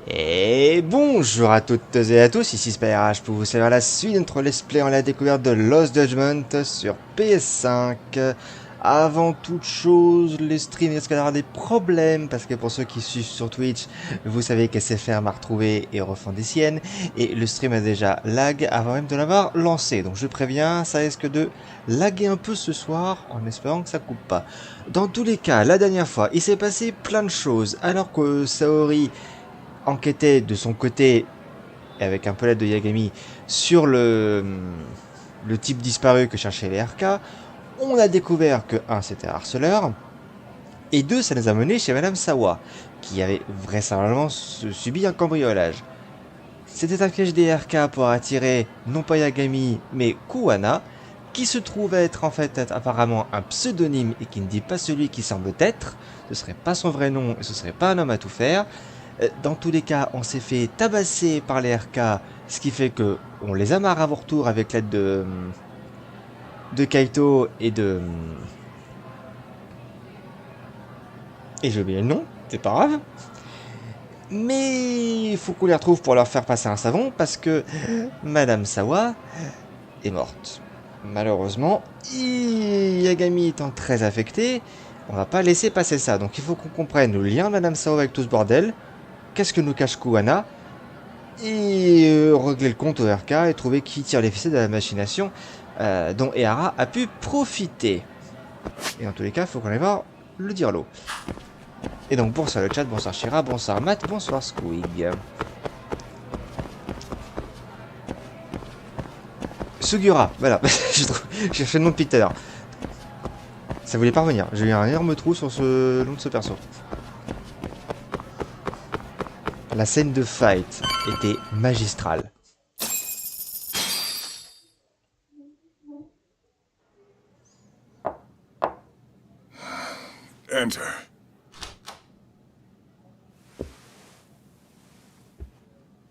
Et bonjour à toutes et à tous, ici Spyrash pour vous servir la suite de notre let's play en la découverte de Lost Judgment sur PS5. Avant toute chose, le stream risque d'avoir des problèmes parce que pour ceux qui suivent sur Twitch, vous savez qu'SFR m'a retrouvé et refond des siennes et le stream a déjà lag avant même de l'avoir lancé. Donc je préviens, ça risque de laguer un peu ce soir en espérant que ça coupe pas. Dans tous les cas, la dernière fois, il s'est passé plein de choses alors que Saori enquêtait de son côté, avec un peu l'aide de Yagami, sur le type disparu que cherchaient les RK. On a découvert que 1 c'était un harceleur, et 2 ça nous a mené chez Madame Sawa, qui avait vraisemblablement subi un cambriolage. C'était un piège des RK pour attirer non pas Yagami, mais Kuwana, qui se trouve être en fait apparemment un pseudonyme et qui ne dit pas celui qui semble être. Ce serait pas son vrai nom et ce serait pas un homme à tout faire. Dans tous les cas, on s'est fait tabasser par les RK, ce qui fait que on les amarre à vos retours avec l'aide de Kaito et de... Et j'ai oublié le nom, c'est pas grave. Mais il faut qu'on les retrouve pour leur faire passer un savon parce que Madame Sawa est morte. Malheureusement, Yagami étant très affecté, on va pas laisser passer ça. Donc il faut qu'on comprenne le lien de Madame Sawa avec tout ce bordel. Qu'est-ce que nous cache Kuwana, et régler le compte au RK et trouver qui tire les ficelles de la machination dont Ehara a pu profiter. Et dans tous les cas, il faut qu'on aille voir le dirlo. Et donc bonsoir le chat, bonsoir Shira, bonsoir Matt, bonsoir Squig. Sugura, voilà, j'ai fait le nom de Peter. Ça voulait pas revenir, j'ai eu un énorme trou sur le nom de ce perso. La scène de fight était magistrale. Enter.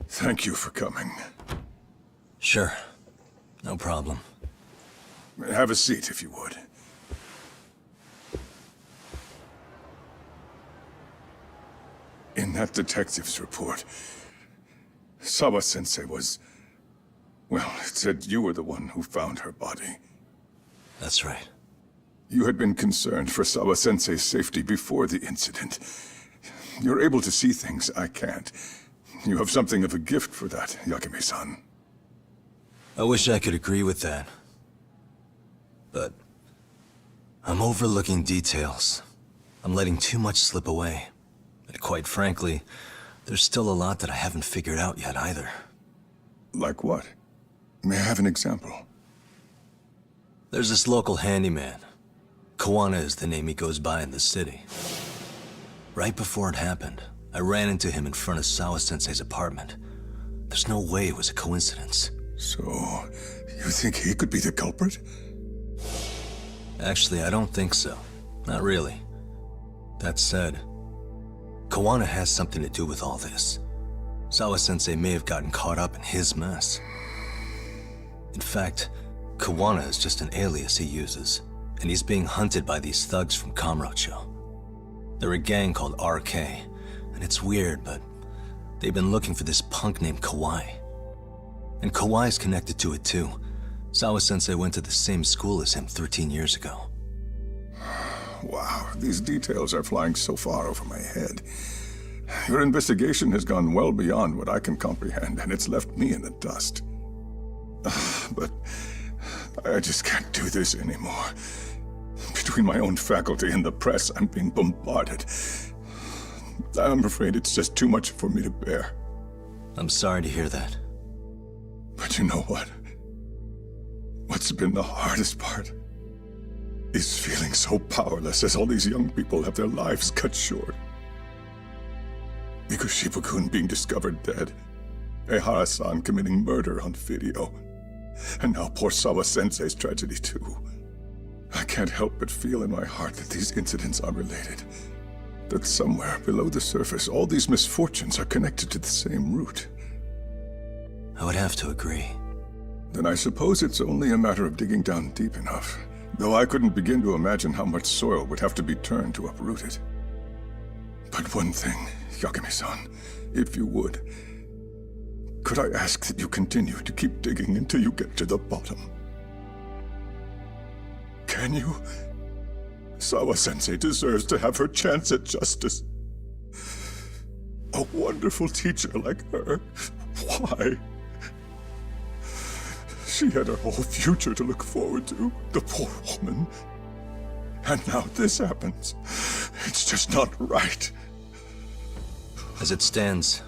Thank you for coming. Sure. No problem. Have a seat if you would. In that detective's report, Sawa-sensei was... Well, it said you were the one who found her body. That's right. You had been concerned for Sawa-sensei's safety before the incident. You're able to see things I can't. You have something of a gift for that, Yagami-san. I wish I could agree with that. But I'm overlooking details. I'm letting too much slip away. And quite frankly, there's still a lot that I haven't figured out yet either. Like what? May I have an example? There's this local handyman. Kuwana is the name he goes by in the city. Right before it happened, I ran into him in front of Sawa-sensei's apartment. There's no way it was a coincidence. So, you think he could be the culprit? Actually, I don't think so. Not really. That said, Kuwana has something to do with all this. Sawa-sensei may have gotten caught up in his mess. In fact, Kuwana is just an alias he uses, and he's being hunted by these thugs from Kamurocho. They're a gang called RK, and it's weird, but they've been looking for this punk named Kawai. And Kawai's connected to it too. Sawa-sensei went to the same school as him 13 years ago. Wow, these details are flying so far over my head. Your investigation has gone well beyond what I can comprehend, and it's left me in the dust. But I just can't do this anymore. Between my own faculty and the press, I'm being bombarded. I'm afraid it's just too much for me to bear. I'm sorry to hear that. But you know what? What's been the hardest part is feeling so powerless as all these young people have their lives cut short. Mikushima-kun being discovered dead, Ehara-san committing murder on video, and now poor Sawa-sensei's tragedy too. I can't help but feel in my heart that these incidents are related. That somewhere below the surface, all these misfortunes are connected to the same root. I would have to agree. Then I suppose it's only a matter of digging down deep enough. Though I couldn't begin to imagine how much soil would have to be turned to uproot it. But one thing, Yagami-san, if you would, could I ask that you continue to keep digging until you get to the bottom? Can you? Sawa-sensei deserves to have her chance at justice. A wonderful teacher like her. Why? She had her whole future to look forward to, the poor woman. And now this happens. It's just not right. As it stands,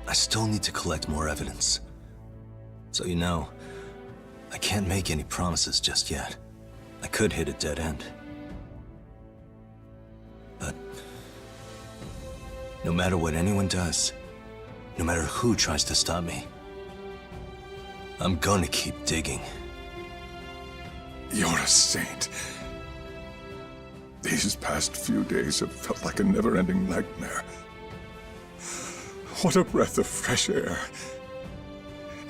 I still need to collect more evidence. So you know, I can't make any promises just yet. I could hit a dead end. But no matter what anyone does, no matter who tries to stop me, I'm gonna keep digging. You're a saint. These past few days have felt like a never-ending nightmare. What a breath of fresh air.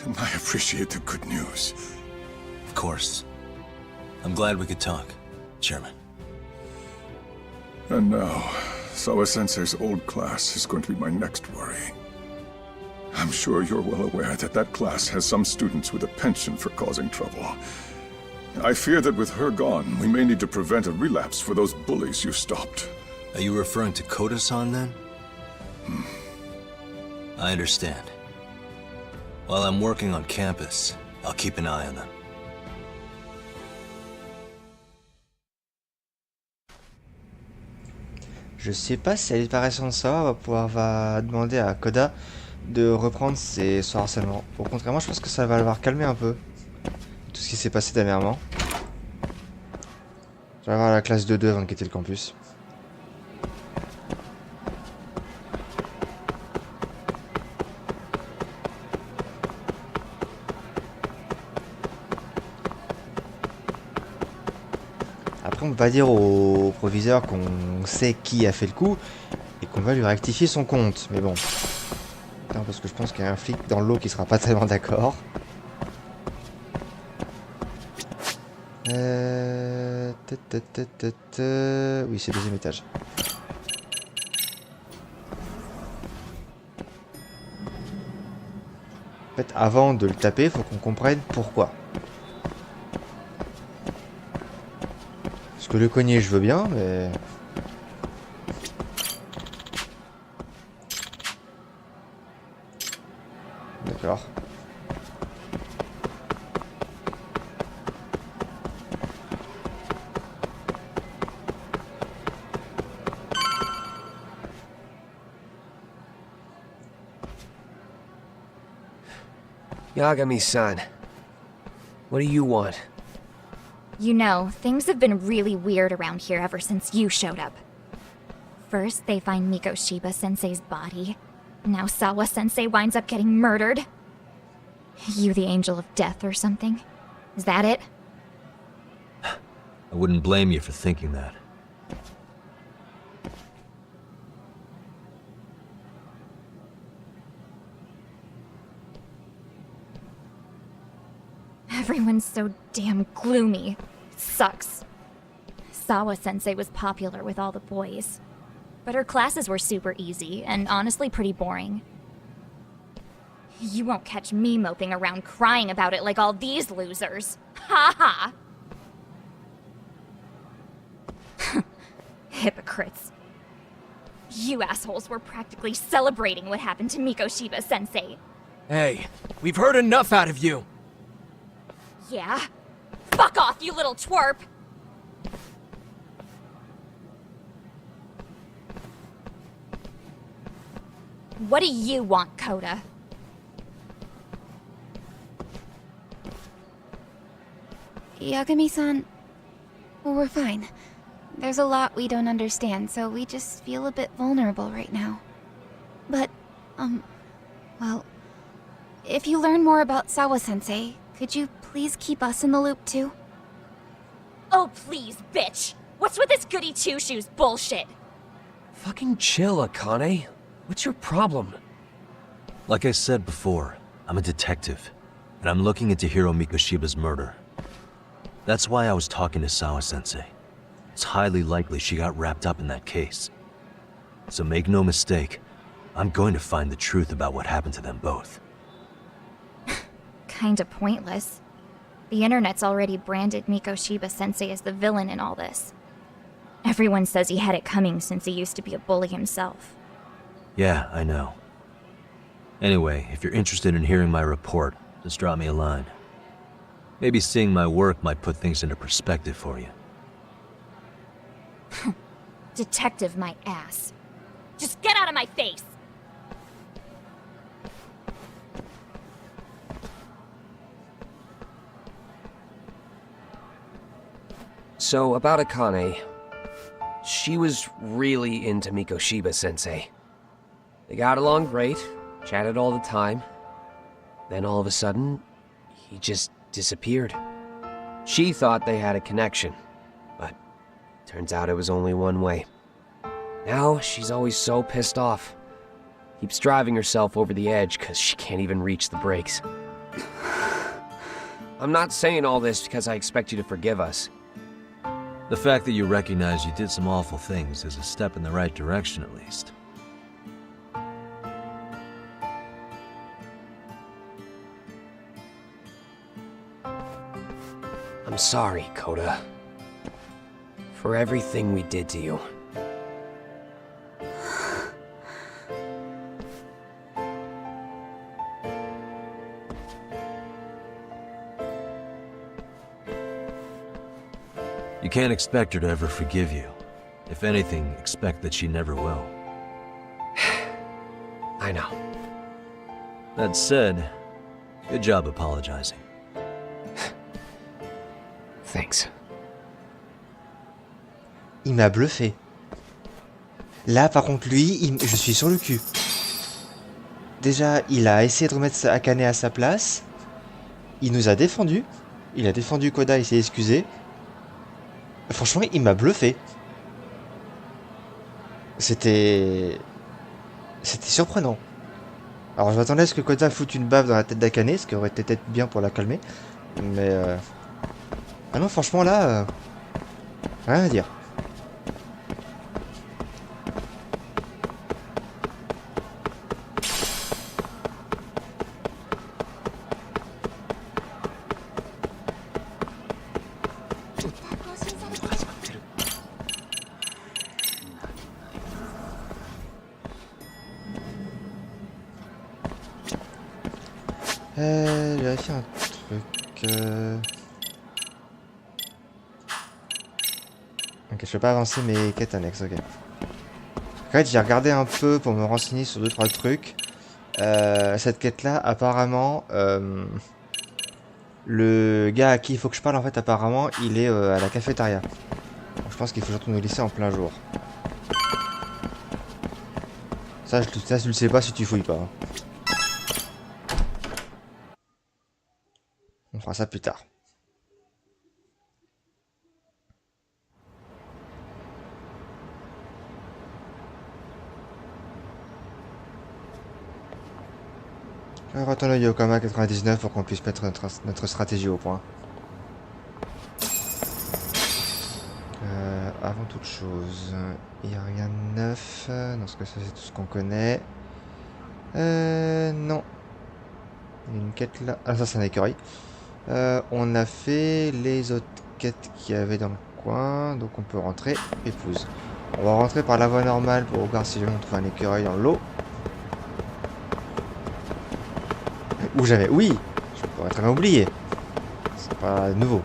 And I appreciate the good news. Of course. I'm glad we could talk, Chairman. And now, Sawa-sensei's old class is going to be my next worry. I'm sure you're well aware that that class has some students with a penchant for causing trouble. I fear that with her gone, we may need to prevent a relapse for those bullies you stopped. Are you referring to Koda-san then? I understand. While I'm working on campus, I'll keep an eye on them. Je sais pas si la disparition de Sawa va demander à Koda de reprendre son harcèlement. Au contraire, moi je pense que ça va l'avoir calmé un peu. Tout ce qui s'est passé dernièrement. Je vais voir la classe de 2 avant de quitter le campus. Après on peut pas dire au proviseur qu'on sait qui a fait le coup et qu'on va lui rectifier son compte. Mais bon. Non, parce que je pense qu'il y a un flic dans l'eau qui sera pas tellement d'accord. Oui, c'est le deuxième étage. En fait, avant de le taper, il faut qu'on comprenne pourquoi. Parce que le cogner, je veux bien, mais... D'accord. Yagami-san, what do you want? You know, things have been really weird around here ever since you showed up. First, they find Mikoshiba-sensei's body. Now Sawa-sensei winds up getting murdered. You the angel of death or something? Is that it? I wouldn't blame you for thinking that. Everyone's so damn gloomy. It sucks. Sawa-sensei was popular with all the boys. But her classes were super easy, and honestly pretty boring. You won't catch me moping around crying about it like all these losers. Ha ha! Hypocrites. You assholes were practically celebrating what happened to Mikoshiba-sensei. Hey, we've heard enough out of you! Yeah? Fuck off, you little twerp! What do you want, Koda? Yagami-san, we're fine. There's a lot we don't understand, so we just feel a bit vulnerable right now. But, well, if you learn more about Sawa-sensei, could you please keep us in the loop too? Oh please, bitch! What's with this goody two-shoes bullshit? Fucking chill, Akane. What's your problem? Like I said before, I'm a detective, and I'm looking into Hiro Mikoshiba's murder. That's why I was talking to Sawa-sensei. It's highly likely she got wrapped up in that case. So make no mistake, I'm going to find the truth about what happened to them both. Kinda pointless. The internet's already branded Mikoshiba-sensei as the villain in all this. Everyone says he had it coming since he used to be a bully himself. Yeah, I know. Anyway, if you're interested in hearing my report, just drop me a line. Maybe seeing my work might put things into perspective for you. Detective my ass. Just get out of my face! So, about Akane. She was really into Mikoshiba-sensei. They got along great, chatted all the time. Then all of a sudden, he just disappeared. She thought they had a connection, but turns out it was only one way. Now, she's always so pissed off. Keeps driving herself over the edge because she can't even reach the brakes. I'm not saying all this because I expect you to forgive us. The fact that you recognize you did some awful things is a step in the right direction, at least. I'm sorry, Koda. For everything we did to you. You can't expect her to ever forgive you. If anything, expect that she never will. I know. That said, good job apologizing. Thanks. Il m'a bluffé. Là, par contre, lui, je suis sur le cul. Déjà, il a essayé de remettre Akane à sa place. Il nous a défendu. Il a défendu Koda, il s'est excusé. Franchement, il m'a bluffé. C'était surprenant. Alors, je m'attendais à ce que Koda foute une baffe dans la tête d'Akane, ce qui aurait été peut-être bien pour la calmer. Mais... Ah non, franchement, là... Rien à dire. J'ai vérifié un truc... Ok, je peux pas avancer mes quêtes annexes, ok. En fait, j'ai regardé un peu pour me renseigner sur 2-3 trucs. Cette quête-là, apparemment... le gars à qui il faut que je parle, en fait, apparemment, il est à la cafétéria. Donc, je pense qu'il faut que je retourne au lycée en plein jour. Ça, je le sais pas si tu fouilles pas. Hein. On fera ça plus tard. Je retourne au Yokohama 99 pour qu'on puisse mettre notre stratégie au point. Avant toute chose, il n'y a rien de neuf. Non, parce que ça c'est tout ce qu'on connaît. Non. Il y a une quête là. Ah, ça c'est un écureuil. On a fait les autres quêtes qu'il y avait dans le coin. Donc on peut rentrer. Épouse. On va rentrer par la voie normale pour voir si on trouve un écureuil dans l'eau. Ou j'avais... Oui, je pourrais très bien oublier. C'est pas nouveau.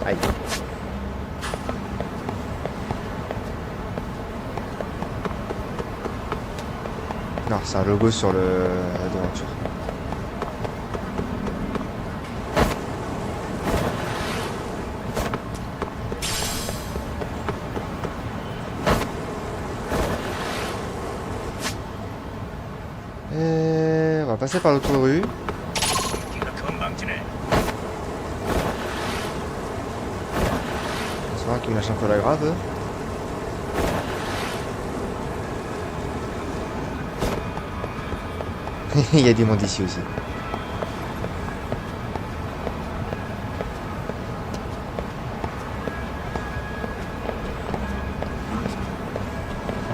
Aïe. Non, c'est un logo sur la devanture. Et on va passer par l'autre rue. Hein, qui me lâche un peu la grave. Il y a du monde ici aussi.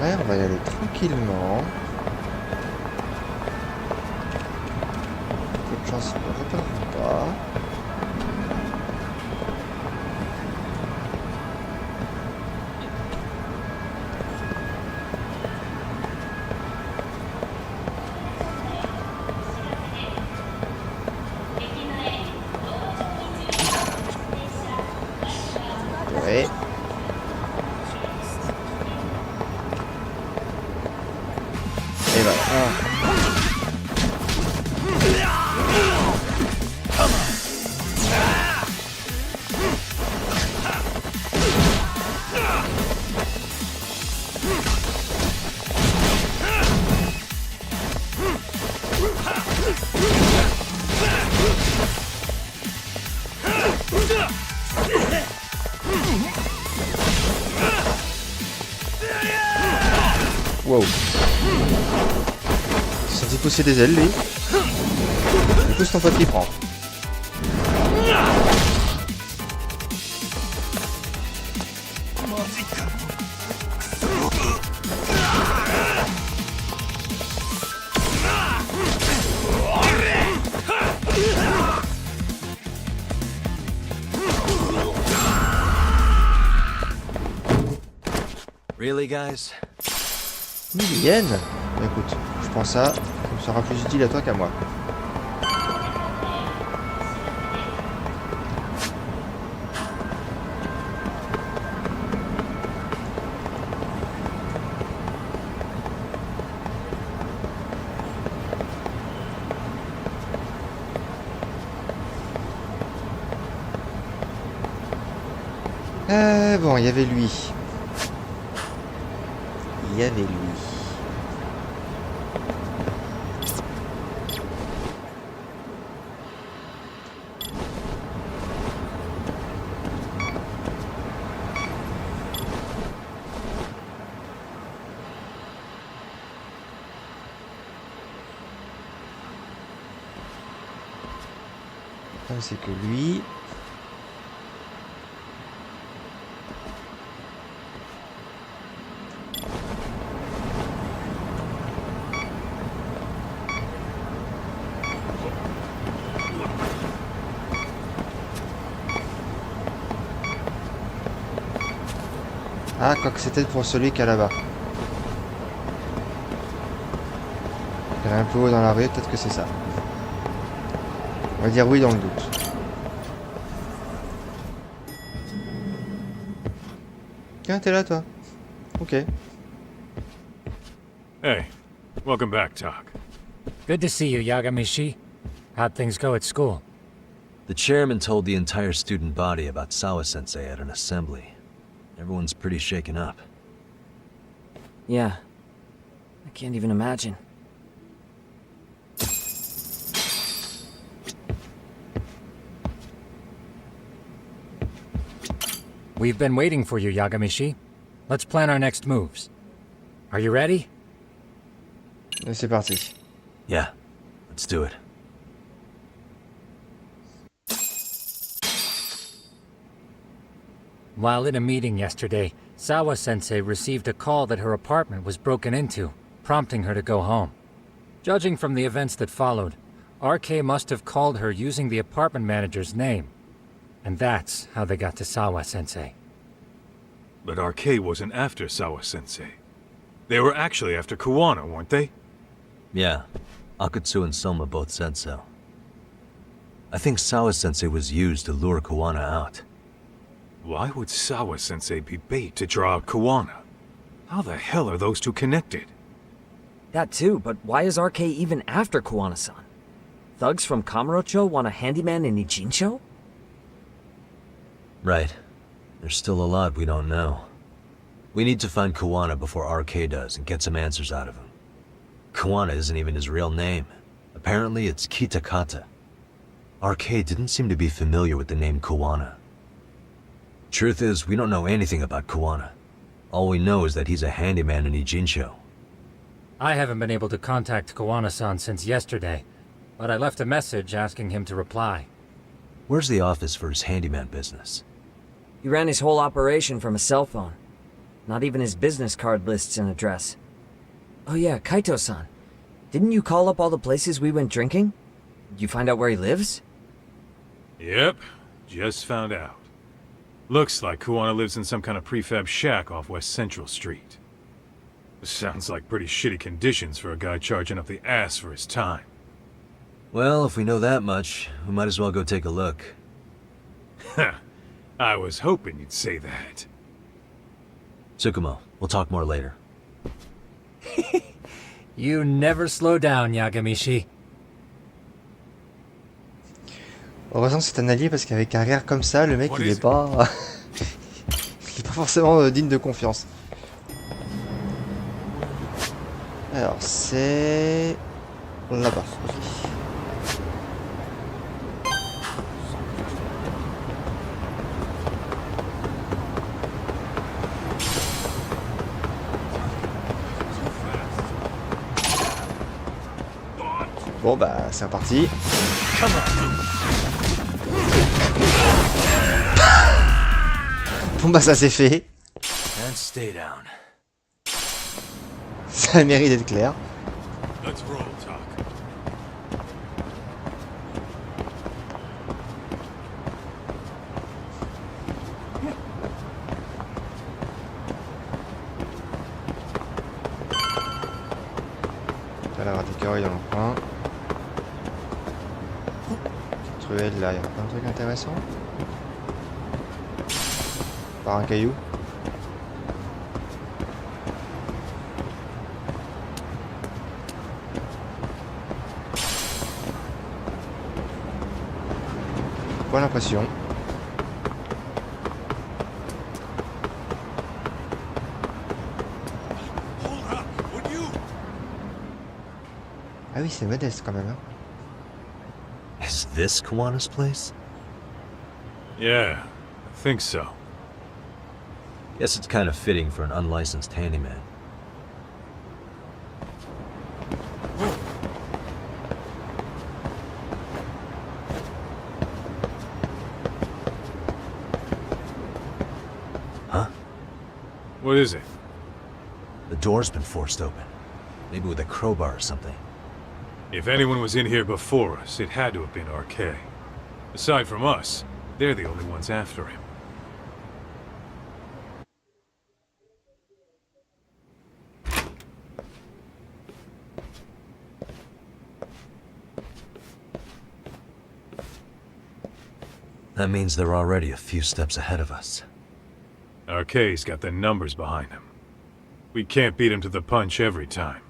Ouais, on va y aller tranquillement. Peu de chance, on ne repart pas. Ouais. Et voilà. Wow. Il s'est senti pousser des ailes, lui. Du coup, c'est ton pote qui prend. Really, guys? Yen. Écoute, je prends ça. Ça me sera plus utile à toi qu'à moi. Bon, il y avait lui. Il y avait lui. C'est que lui... Ah, quoi que c'était pour celui qui est là-bas. Il est un peu haut dans la rue, peut-être que c'est ça. On va dire oui dans le doute. Tiens, t'es là, toi. Ok. Hey, welcome back, Talk. Good to see you, Yagamishi. How'd things go at school? The chairman told the entire student body about Sawa-sensei at an assembly. Everyone's pretty shaken up. Yeah. I can't even imagine. We've been waiting for you, Yagamishi. Let's plan our next moves. Are you ready? Et c'est parti. Yeah, let's do it. While in a meeting yesterday, Sawa-sensei received a call that her apartment was broken into, prompting her to go home. Judging from the events that followed, RK must have called her using the apartment manager's name. And that's how they got to Sawa-sensei. But RK wasn't after Sawa-sensei. They were actually after Kuwana, weren't they? Yeah, Akutsu and Soma both said so. I think Sawa-sensei was used to lure Kuwana out. Why would Sawa-sensei be bait to draw out Kuwana? How the hell are those two connected? That too, but why is RK even after Kuwana-san? Thugs from Kamurocho want a handyman in Ichincho? Right. There's still a lot we don't know. We need to find Kuwana before RK does and get some answers out of him. Kuwana isn't even his real name. Apparently it's Kitakata. RK didn't seem to be familiar with the name Kuwana. Truth is, we don't know anything about Kuwana. All we know is that he's a handyman in Ijincho. I haven't been able to contact Kuwana-san since yesterday, but I left a message asking him to reply. Where's the office for his handyman business? He ran his whole operation from a cell phone. Not even his business card lists an address. Oh yeah, Kaito-san. Didn't you call up all the places we went drinking? Did you find out where he lives? Yep, just found out. Looks like Kuwana lives in some kind of prefab shack off West Central Street. Sounds like pretty shitty conditions for a guy charging up the ass for his time. Well, if we know that much, we might as well go take a look. I was hoping you'd say that. Tsukumo, we'll talk more later. You never slow down, Yagamishi. Heureusement que c'est un allié parce qu'avec un rire comme ça, le mec il est pas... il est pas forcément digne de confiance. Alors c'est... là-bas. Bon bah c'est reparti. Bon bah ça c'est fait. And stay down. Ça a le mérite d'être clair. Let's roll, Talk. T'as l'air des carrés dans le coin. Truelle là, il y a plein de trucs intéressants. Par un caillou. Pas l'impression. Ah oui, c'est modeste quand même. Hein. Is this Kuwana's place? Yeah, I think so. Guess it's kind of fitting for an unlicensed handyman. Huh? What is it? The door's been forced open. Maybe with a crowbar or something. If anyone was in here before us, it had to have been RK. Aside from us, they're the only ones after him. That means they're already a few steps ahead of us. RK's got the numbers behind him. We can't beat him to the punch every time.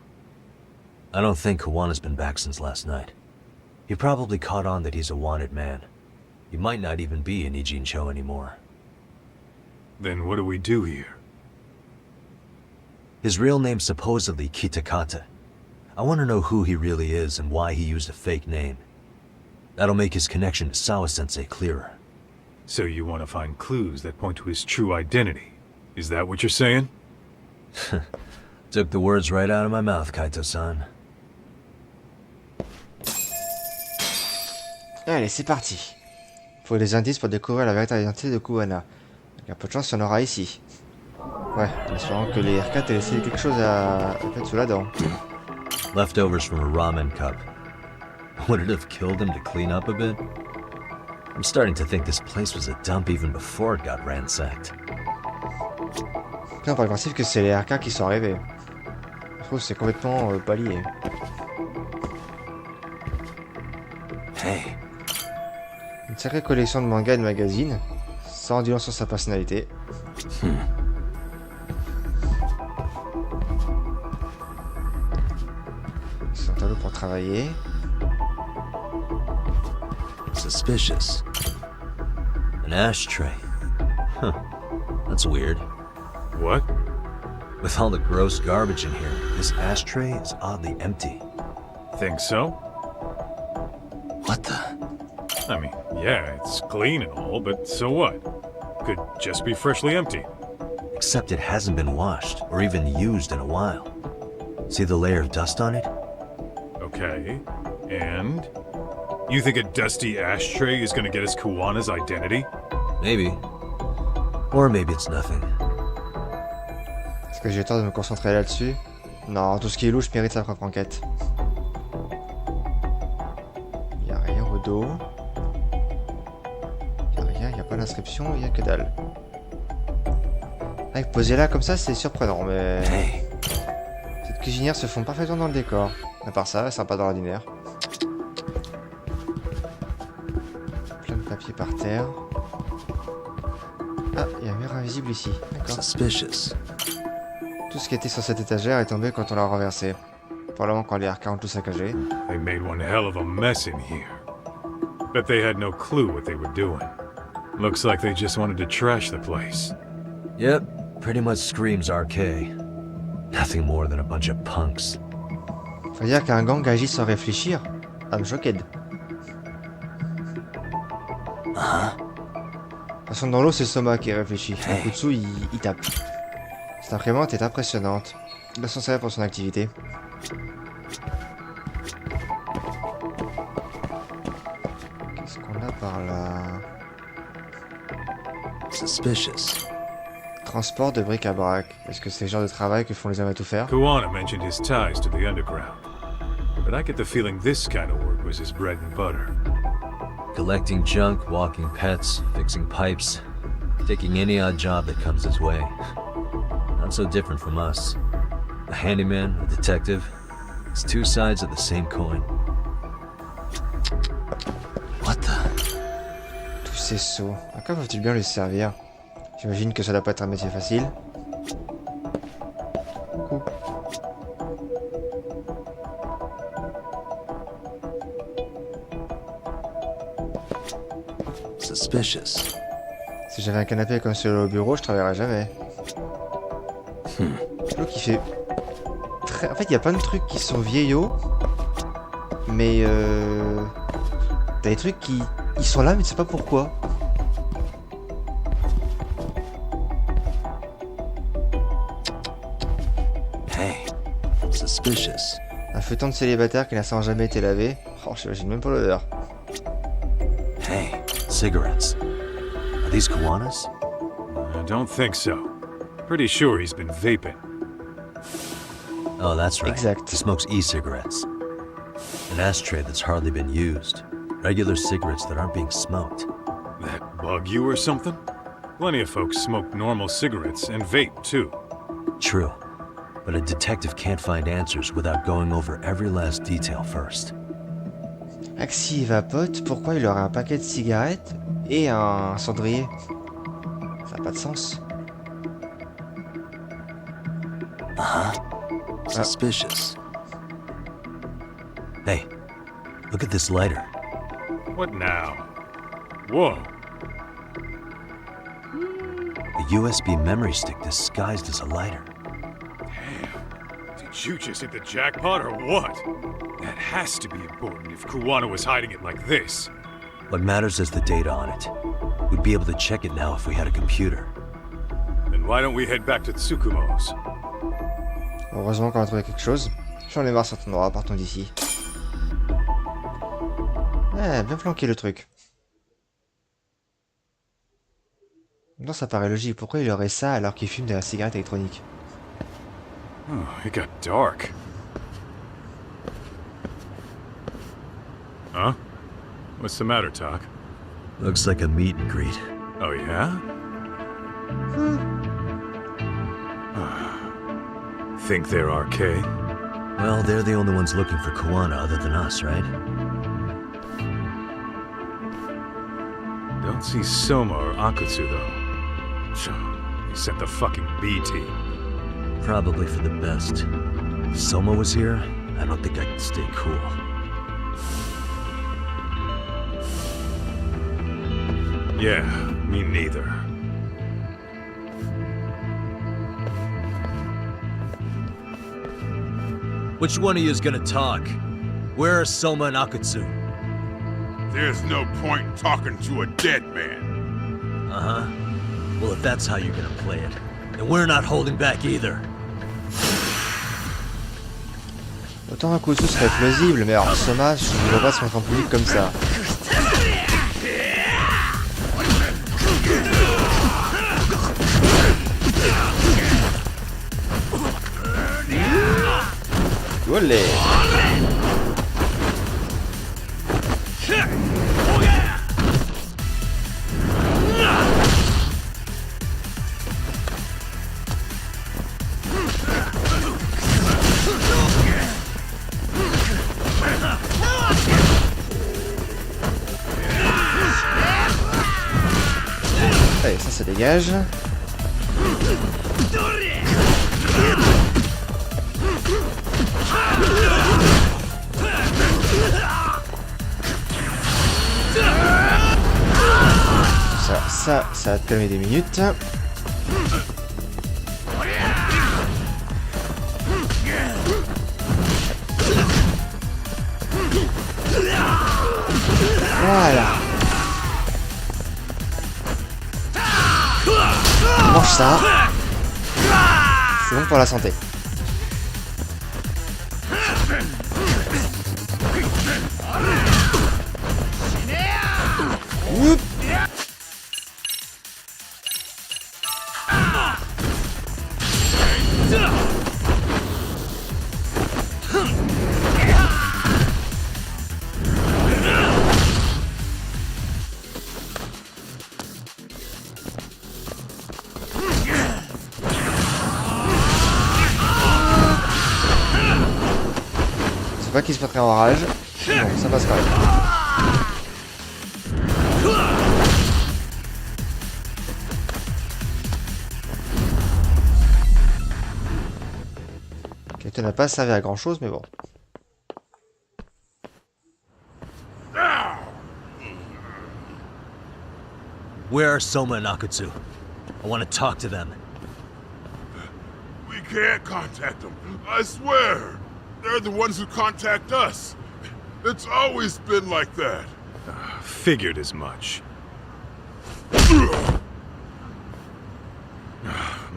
I don't think Kuwana's been back since last night. He probably caught on that he's a wanted man. He might not even be in Ijincho anymore. Then what do we do here? His real name's supposedly Kitakata. I want to know who he really is and why he used a fake name. That'll make his connection to Sawa-sensei clearer. So you want to find clues that point to his true identity? Is that what you're saying? Took the words right out of my mouth, Kaito-san. Allez, c'est parti. Faut des indices pour découvrir la véritable identité de Kuwana. Il y a peu de chance qu'il y en aura ici. Ouais, en espérant que les R4 aient laissé quelque chose à mettre sous la dent. Leftovers from a ramen cup. Would it have killed him to clean up a bit? I'm starting to think this place was a dump even before it got ransacked. On part du principe que c'est les RK qui sont arrivés. Je trouve que c'est complètement pas lié. Hey. Une sacrée collection de mangas et de magazines, sans dire sur sa personnalité. C'est un tableau pour travailler. Suspicious. An ashtray. Huh. That's weird. What? With all the gross garbage in here, this ashtray is oddly empty. Think so? What the? I mean, yeah, it's clean and all, but so what? could just be freshly empty. Except it hasn't been washed, or even used in a while. See the layer of dust on it? Okay, and? You think a dusty ashtray is gonna get us Kuwana's identity? Maybe. Or maybe it's nothing. Est-ce que j'ai tort de me concentrer là-dessus? Non, tout ce qui est louche mérite sa propre enquête. Y'a rien au dos. Y'a rien, y'a pas d'inscription, y'a que dalle. Avec posé là comme ça, c'est surprenant, mais... Hey. Cette cuisinière se fond parfaitement dans le décor. À part ça, sympa dans l'ordinaire. Plein de papier par terre. Ah, il y a un mur invisible ici. D'accord. Suspicious. Tout ce qui était sur cette étagère est tombé quand on l'a renversé. Probablement quand les arcanes ont tout saccagé. They made one hell of a mess in here. Bet they had no clue what they were doing. Looks like they just wanted to trash the place. Yep, pretty much screams RK. Nothing more than a bunch of punks. Faut dire qu'un gang agit sans réfléchir. I'm shocked. De toute façon, dans l'eau, c'est Soma qui réfléchit. Un coup dessous, il tape. Cette imprimante est impressionnante. Il doit s'en servir pour son activité. Qu'est-ce qu'on a par là? Suspicious. Transport de bric-à-brac. Est-ce que c'est le genre de travail que font les hommes à tout faire? Kuwana mentioned his ties to the underground. But I get the feeling this kind of work was his bread and butter. Collecting junk, walking pets, fixing pipes, taking any odd job that comes his way. Not so different from us. A handyman, a detective. It's two sides of the same coin. What the? Tous ces seaux. À quoi faut-il bien les servir? J'imagine que ça doit pas être un métier facile. Coucou. Suspicious. Si j'avais un canapé comme celui au bureau, je travaillerais jamais. Je trouve qu'il fait... En fait, il y a plein de trucs qui sont vieillots. Mais t'as des trucs qui... Ils sont là, mais tu sais pas pourquoi. Hey, suspicious. Un feuilleton de célibataire qui n'a sans jamais été lavé. Oh, j'imagine même pas l'odeur. Hey, cigarettes. Are these Kuwanas? I don't think so. Pretty sure he's been vaping. Oh, that's right. Exact. He smokes e-cigarettes. An ashtray that's hardly been used. Regular cigarettes that aren't being smoked. That bug you or something? Plenty of folks smoke normal cigarettes and vape too. True. But a detective can't find answers without going over every last detail first. S'il vapote, pourquoi il aurait un paquet de cigarettes et un cendrier? Ça n'a pas de sens. Suspicious. Hey, look at this lighter. What now? Whoa. A USB memory stick disguised as a lighter. Damn. Did you just hit the jackpot or what? That has to be important if Kuwana was hiding it like this. What matters is the data on it. We'd be able to check it now if we had a computer. Then why don't we head back to Tsukumo's? Heureusement qu'on a trouvé quelque chose. J'en ai marre sur ton endroit, partons d'ici. Ouais, bien planqué le truc. Non, ça paraît logique. Pourquoi il aurait ça alors qu'il fume de la cigarette électronique? Oh, it got dark. Huh? What's the matter, Talk? Looks like a meet and greet. Oh, yeah? Think they're RK? Well, they're the only ones looking for Kuwana other than us, right? Don't see Soma or Akutsu, though. They sent the fucking B team. Probably for the best. If Soma was here, I don't think I could stay cool. Yeah, me neither. Which one of you is gonna talk? Where are Soma and Akutsu? There's no point in talking to a dead man. Uh-huh. Well, if that's how you're gonna play it, then we're not holding back either. Autant un couteau serait plausible, mais alors Soma, je ne vois pas se mettre en public comme ça. Olé! Allez, ça dégage. Ça va te calmer des minutes. Voilà. Mange ça. C'est bon pour la santé. Oup. C'est pas qu'il se mettrait en rage. Bon, ça passe quand même. Qui n'a pas servi à grand chose, mais bon. Where are Soma and Akutsu? I want to talk to them. We can't contact them, I swear. They're the ones who contact us. It's always been like that. Figured as much.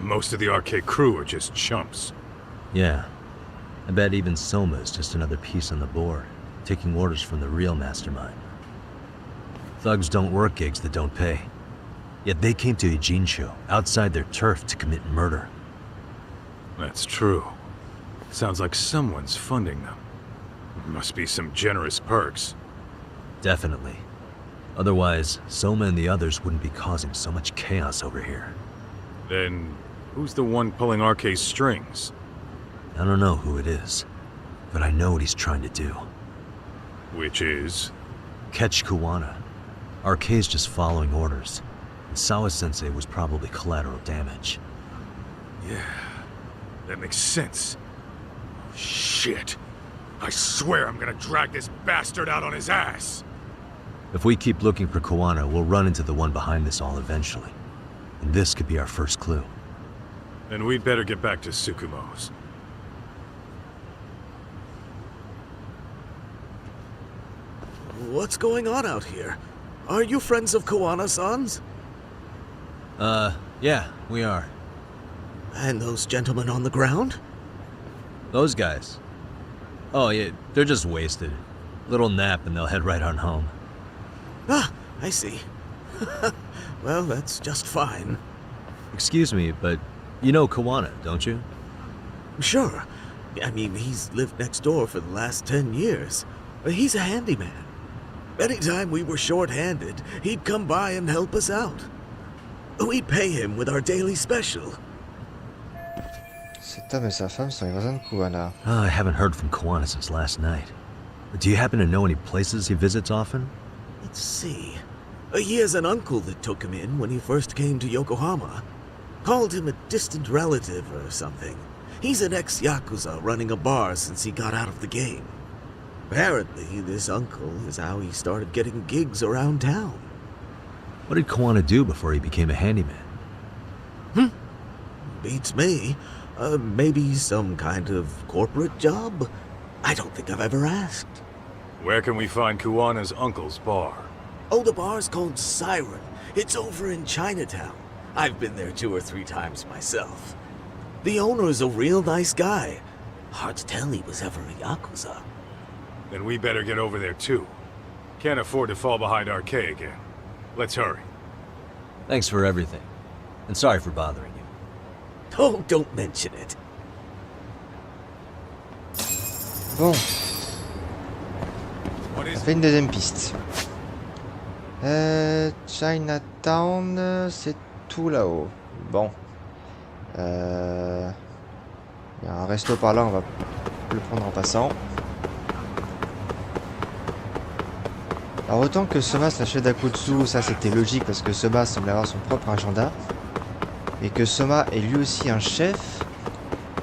Most of the arcade crew are just chumps. Yeah. I bet even Soma is just another piece on the board, taking orders from the real mastermind. Thugs don't work gigs that don't pay. Yet they came to Ijincho, outside their turf, to commit murder. That's true. Sounds like someone's funding them. Must be some generous perks. Definitely. Otherwise, Soma and the others wouldn't be causing so much chaos over here. Then, who's the one pulling RK's strings? I don't know who it is, but I know what he's trying to do. Which is? Catch Kuwana. RK's just following orders, and Sawa-sensei was probably collateral damage. Yeah, that makes sense. Shit. I swear I'm gonna drag this bastard out on his ass. If we keep looking for Kuwana, we'll run into the one behind this all eventually. And this could be our first clue. Then we'd better get back to Tsukumo's. What's going on out here? Are you friends of Kuwana-san's? Yeah, we are. And those gentlemen on the ground? Those guys? Oh, yeah, they're just wasted. Little nap and they'll head right on home. Ah, I see. Well, that's just fine. Excuse me, but you know Kuwana, don't you? Sure. I mean, he's lived next door for the last 10 years. He's a handyman. Anytime we were short-handed, he'd come by and help us out. We'd pay him with our daily special. Cet homme et sa femme sont les voisins de Kuwana. Oh, I haven't heard from Kuwana since last night. Do you happen to know any places he visits often? Let's see. He has an uncle that took him in when he first came to Yokohama. Called him a distant relative or something. He's an ex-Yakuza running a bar since he got out of the game. Apparently, this uncle is how he started getting gigs around town. What did Kuwana do before he became a handyman? Beats me. Maybe some kind of corporate job? I don't think I've ever asked. Where can we find Kuwana's uncle's bar? Oh, the bar's called Siren. It's over in Chinatown. I've been there 2 or 3 times myself. The owner's a real nice guy. Hard to tell he was ever a Yakuza. Then we better get over there too. Can't afford to fall behind Arcade again. Let's hurry. Thanks for everything. And sorry for bothering you. Oh, don't mention it. Bon. On fait une deuxième piste. Chinatown, c'est tout là-haut. Bon. Il y a un resto par là, on va le prendre en passant. Alors autant que Soma slash Dakutsu, ça c'était logique parce que Soma semble avoir son propre agenda. Et que Soma est lui aussi un chef,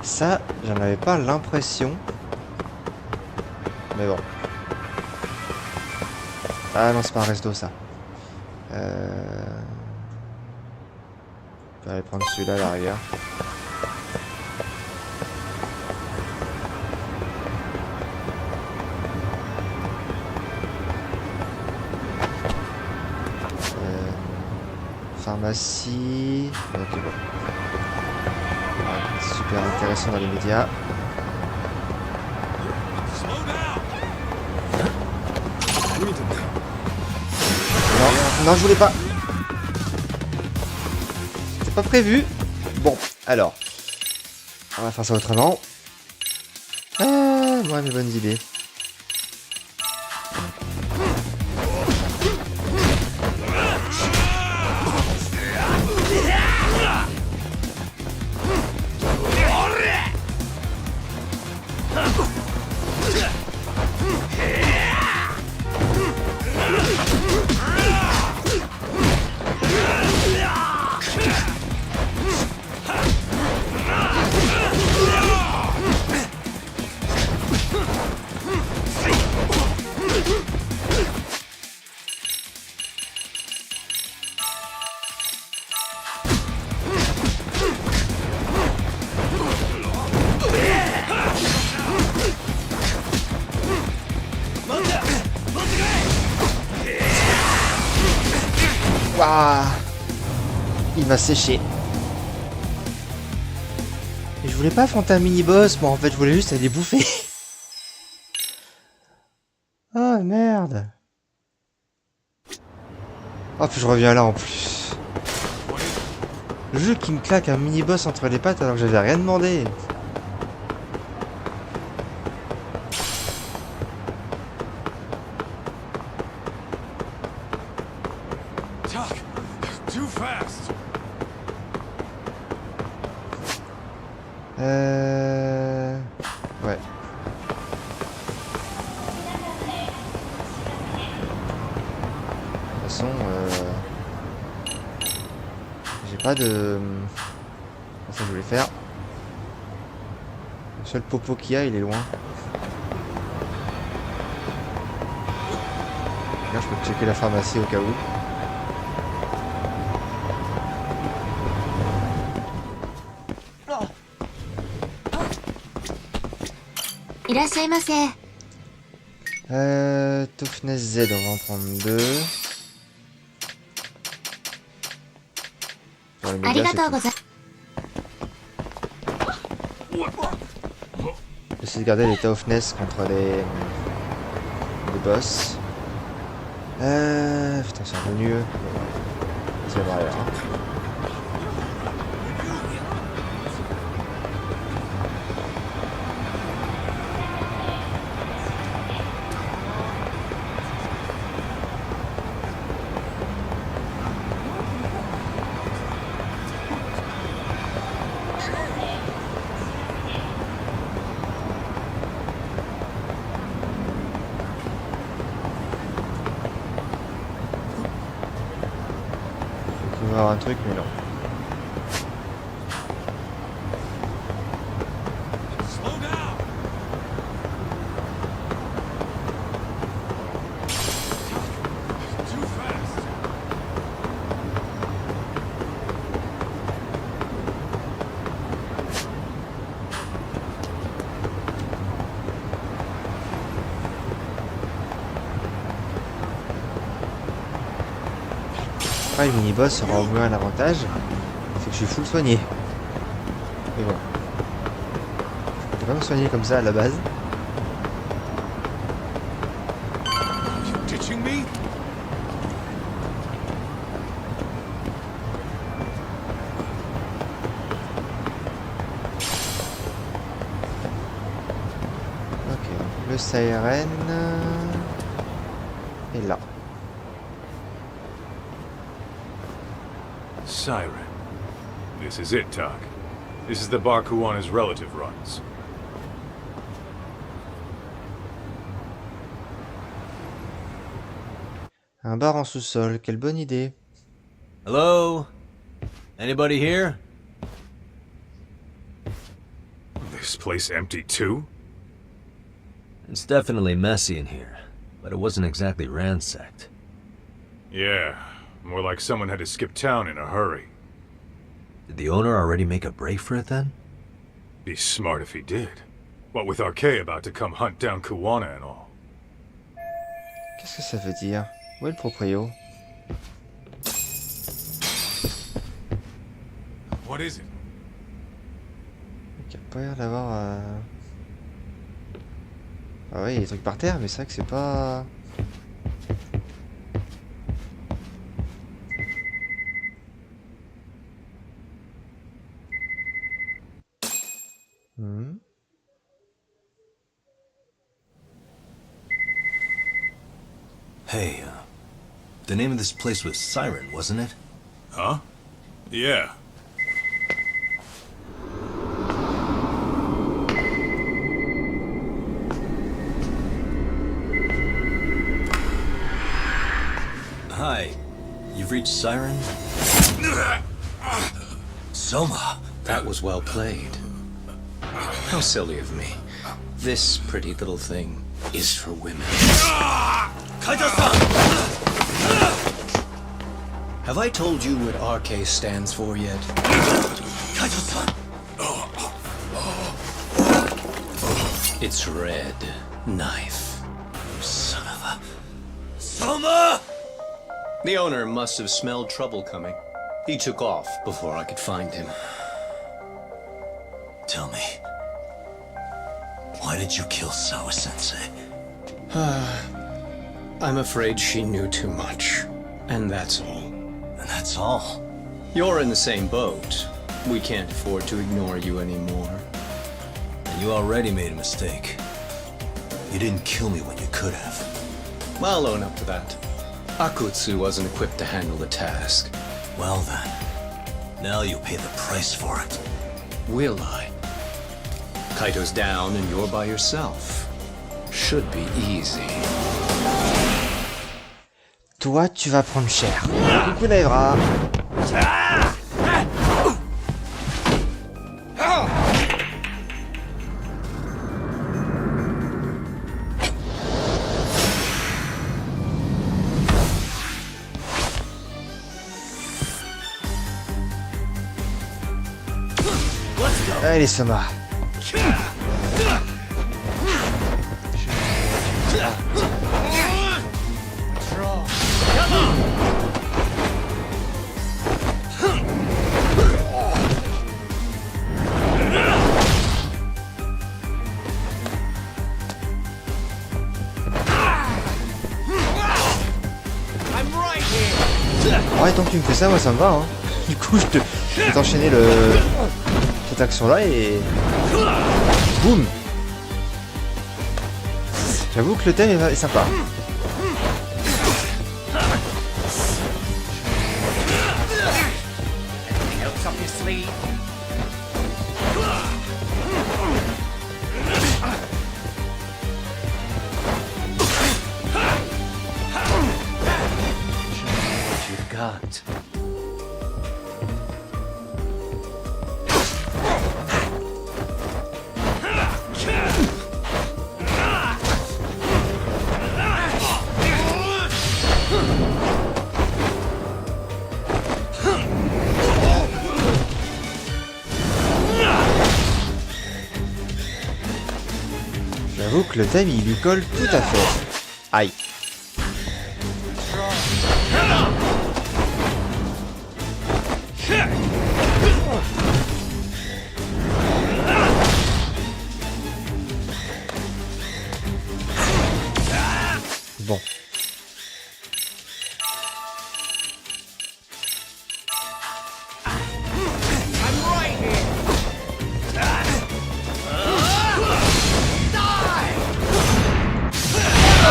ça j'en avais pas l'impression. Mais bon. Ah non, c'est pas un resto ça. Je vais aller prendre celui-là à la rigueur. Pharmacie. Ok, bon. Ouais, super intéressant dans les médias. Non, non, je voulais pas. C'est pas prévu. Bon, alors. On va faire ça autrement. Ah, moi, mes bonnes idées. Waouh, il m'a séché. Et je voulais pas affronter un mini-boss, moi en fait je voulais juste aller bouffer. Oh merde. Oh puis je reviens là en plus. Le jeu qui me claque un mini-boss entre les pattes alors que j'avais rien demandé. Ouais. De toute façon, j'ai pas de... C'est ça que je voulais faire. Le seul popo qu'il y a, il est loin. Là, je peux checker la pharmacie au cas où. Toughness Z, on va en prendre 2. Pour les médias, c'est tout. J'essaie de garder les toughness contre les boss. Putain, c'est revenu. C'est vrai, hein. Un truc mais non. Le mini-boss aura au moins un avantage. que je suis full soigné. Mais bon. Je peux pas me soigner comme ça à la base. Ditching me? Ok, le Siren est là. Siren. This is it, Doc. This is the bar Kuwana's relative runs. Un bar en sous-sol, quelle bonne idée. Hello? Anybody here? This place empty too? It's definitely messy in here, but it wasn't exactly ransacked. Yeah, more like someone had to skip town in a hurry. Did the owner already make a break for it then? Be smart if he did. What with Arcade about to come hunt down Kuwana and all. Qu'est-ce que ça veut dire? Où est le proprio? What is it? Il n'y a pas l'air d'avoir... Ah ouais, il y a des trucs par terre, mais c'est vrai que c'est pas... Hey, the name of this place was Siren, wasn't it? Huh? Yeah. Hi. You've reached Siren? Soma! That was well played. How silly of me. This pretty little thing is for women. Have I told you what RK stands for yet? It's red knife. Son of a... Soma! The owner must have smelled trouble coming. He took off before I could find him. Tell me, why did you kill Sawa-sensei? I'm afraid she knew too much. And that's all. And that's all? You're in the same boat. We can't afford to ignore you anymore. And you already made a mistake. You didn't kill me when you could have. I'll own up to that. Akutsu wasn't equipped to handle the task. Well then, now you'll pay the price for it. Will I? Kaito's down and you're by yourself. Should be easy. Toi, tu vas prendre cher. Coucou Naevra. Allez, Soma. Ouais, tant que tu me fais ça, moi ça me va. Hein. Du coup, je vais t'enchaîner cette action-là et... Boum. J'avoue que le thème est sympa. J'avoue que le thème il lui colle tout à fait. Aïe.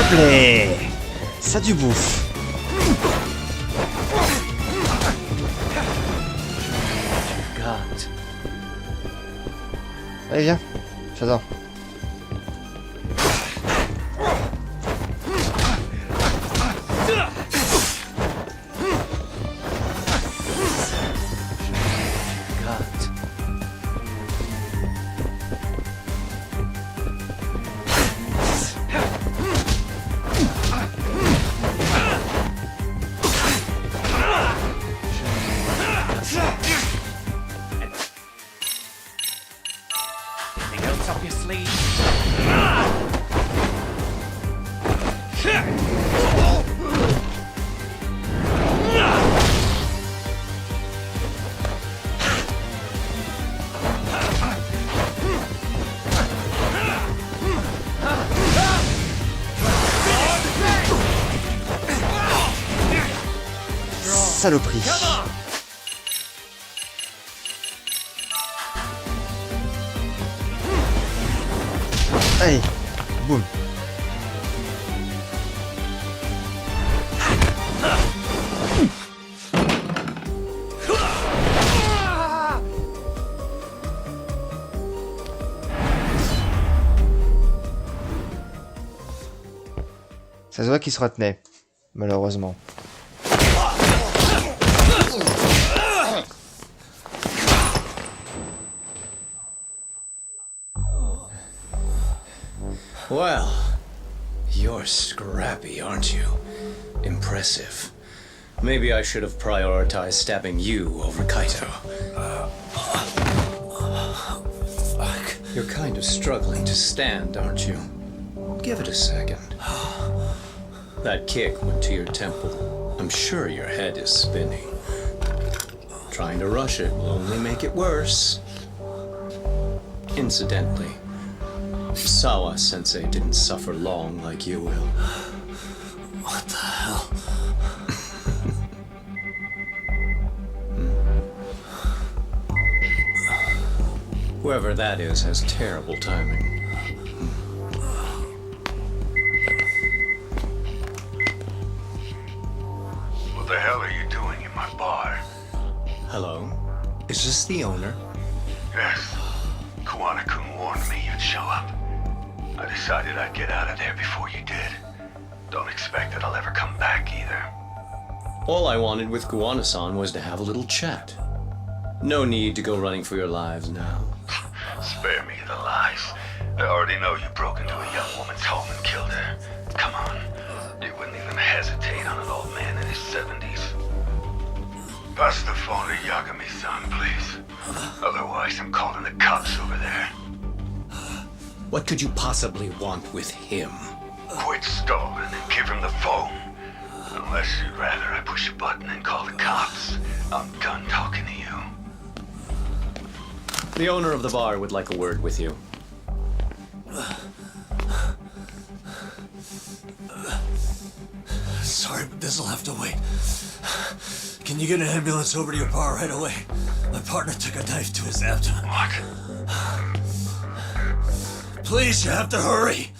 plaît. Ça du bouffe. Allez, viens. J'adore. Saloperie. Allez, boum. Ça se voit qu'il se retenait, malheureusement. Well, you're scrappy, aren't you? Impressive. Maybe I should have prioritized stabbing you over Kaito. Fuck. You're kind of struggling to stand, aren't you? Give it a second. That kick went to your temple. I'm sure your head is spinning. Trying to rush it will only make it worse. Incidentally, Sawa-sensei didn't suffer long like you will. What the hell? Whoever that is has terrible timing. What the hell are you doing in my bar? Hello? Is this the owner? Yes. Kuwana-kun warned me you'd show up. I decided I'd get out of there before you did. Don't expect that I'll ever come back either. All I wanted with Kuwana-san was to have a little chat. No need to go running for your lives now. Spare me the lies. I already know you broke into a young woman's home and killed her. Come on. You wouldn't even hesitate on an old man in his 70s. Pass the phone to Yagami-san, please. Otherwise, I'm calling the cops over there. What could you possibly want with him? Quit stalling and give him the phone. Unless you'd rather I push a button and call the cops. I'm done talking to you. The owner of the bar would like a word with you. Sorry, but this'll have to wait. Can you get an ambulance over to your bar right away? My partner took a knife to his abdomen. What? Please, you have to hurry.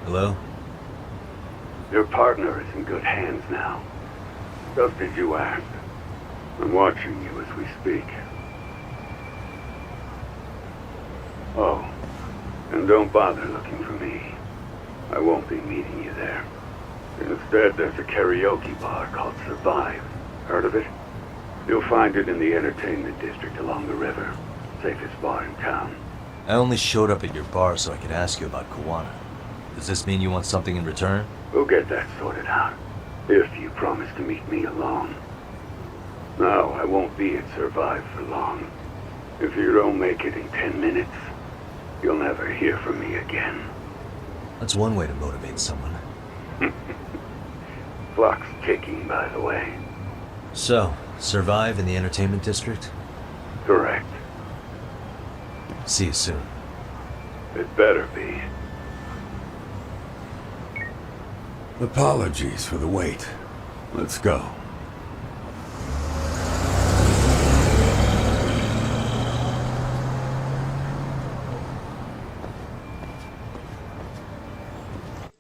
Hello? Your partner is in good hands now. Just as you asked. I'm watching you as we speak. Oh, and don't bother looking for me. I won't be meeting you there. Instead, there's a karaoke bar called Survive. Heard of it? You'll find it in the entertainment district along the river. Safest bar in town. I only showed up at your bar so I could ask you about Kuwana. Does this mean you want something in return? We'll get that sorted out. If you promise to meet me alone. No, I won't be at Survive for long. If you don't make it in 10 minutes, you'll never hear from me again. That's one way to motivate someone. Clock's ticking, by the way. So, Survive in the entertainment district? Correct. See you soon. It better be. Apologies for the wait. Let's go.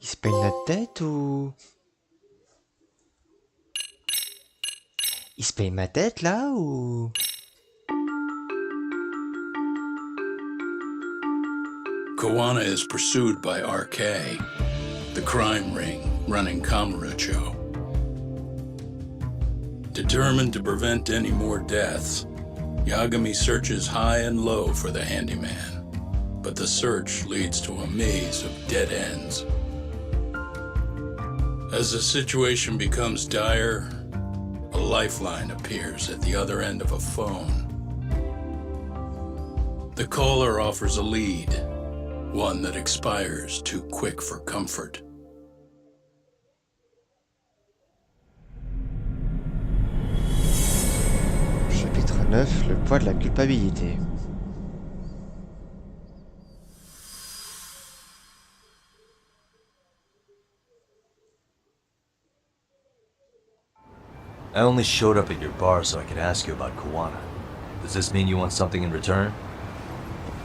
Il se peigne la tête ou... Il se peigne ma tête là ou... Kuwana is pursued by RK, the crime ring running Kamurocho. Determined to prevent any more deaths, Yagami searches high and low for the handyman, but the search leads to a maze of dead ends. As the situation becomes dire, a lifeline appears at the other end of a phone. The caller offers a lead, one that expires too quick for comfort. Chapitre 9, le poids de la culpabilité. I only showed up at your bar so I could ask you about Kuwana. Does this mean you want something in return?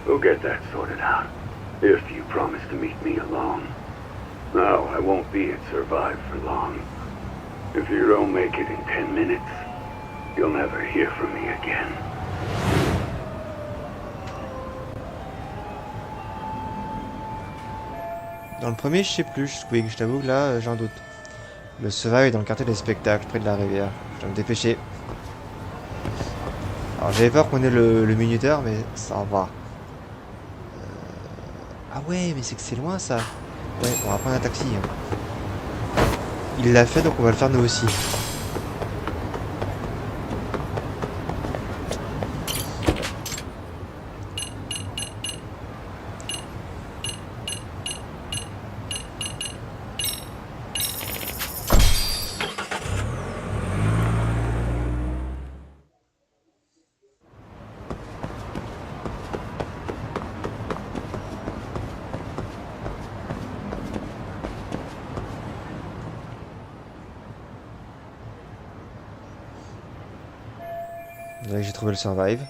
We'll get that sorted out, if you promise to meet me alone. No, I won't be at Survive for long. If you don't make it in 10 minutes, you'll never hear from me again. Dans le premier, je sais plus, Squig, je t'avoue que là, j'ai un doute. Le Survive est dans le quartier des spectacles, près de la rivière. Je dois me dépêcher. Alors j'avais peur qu'on ait le minuteur, mais ça va. Ah ouais, mais c'est que c'est loin ça. Ouais, on va prendre un taxi. Hein. Il l'a fait, donc on va le faire nous aussi. Là que j'ai trouvé le survive.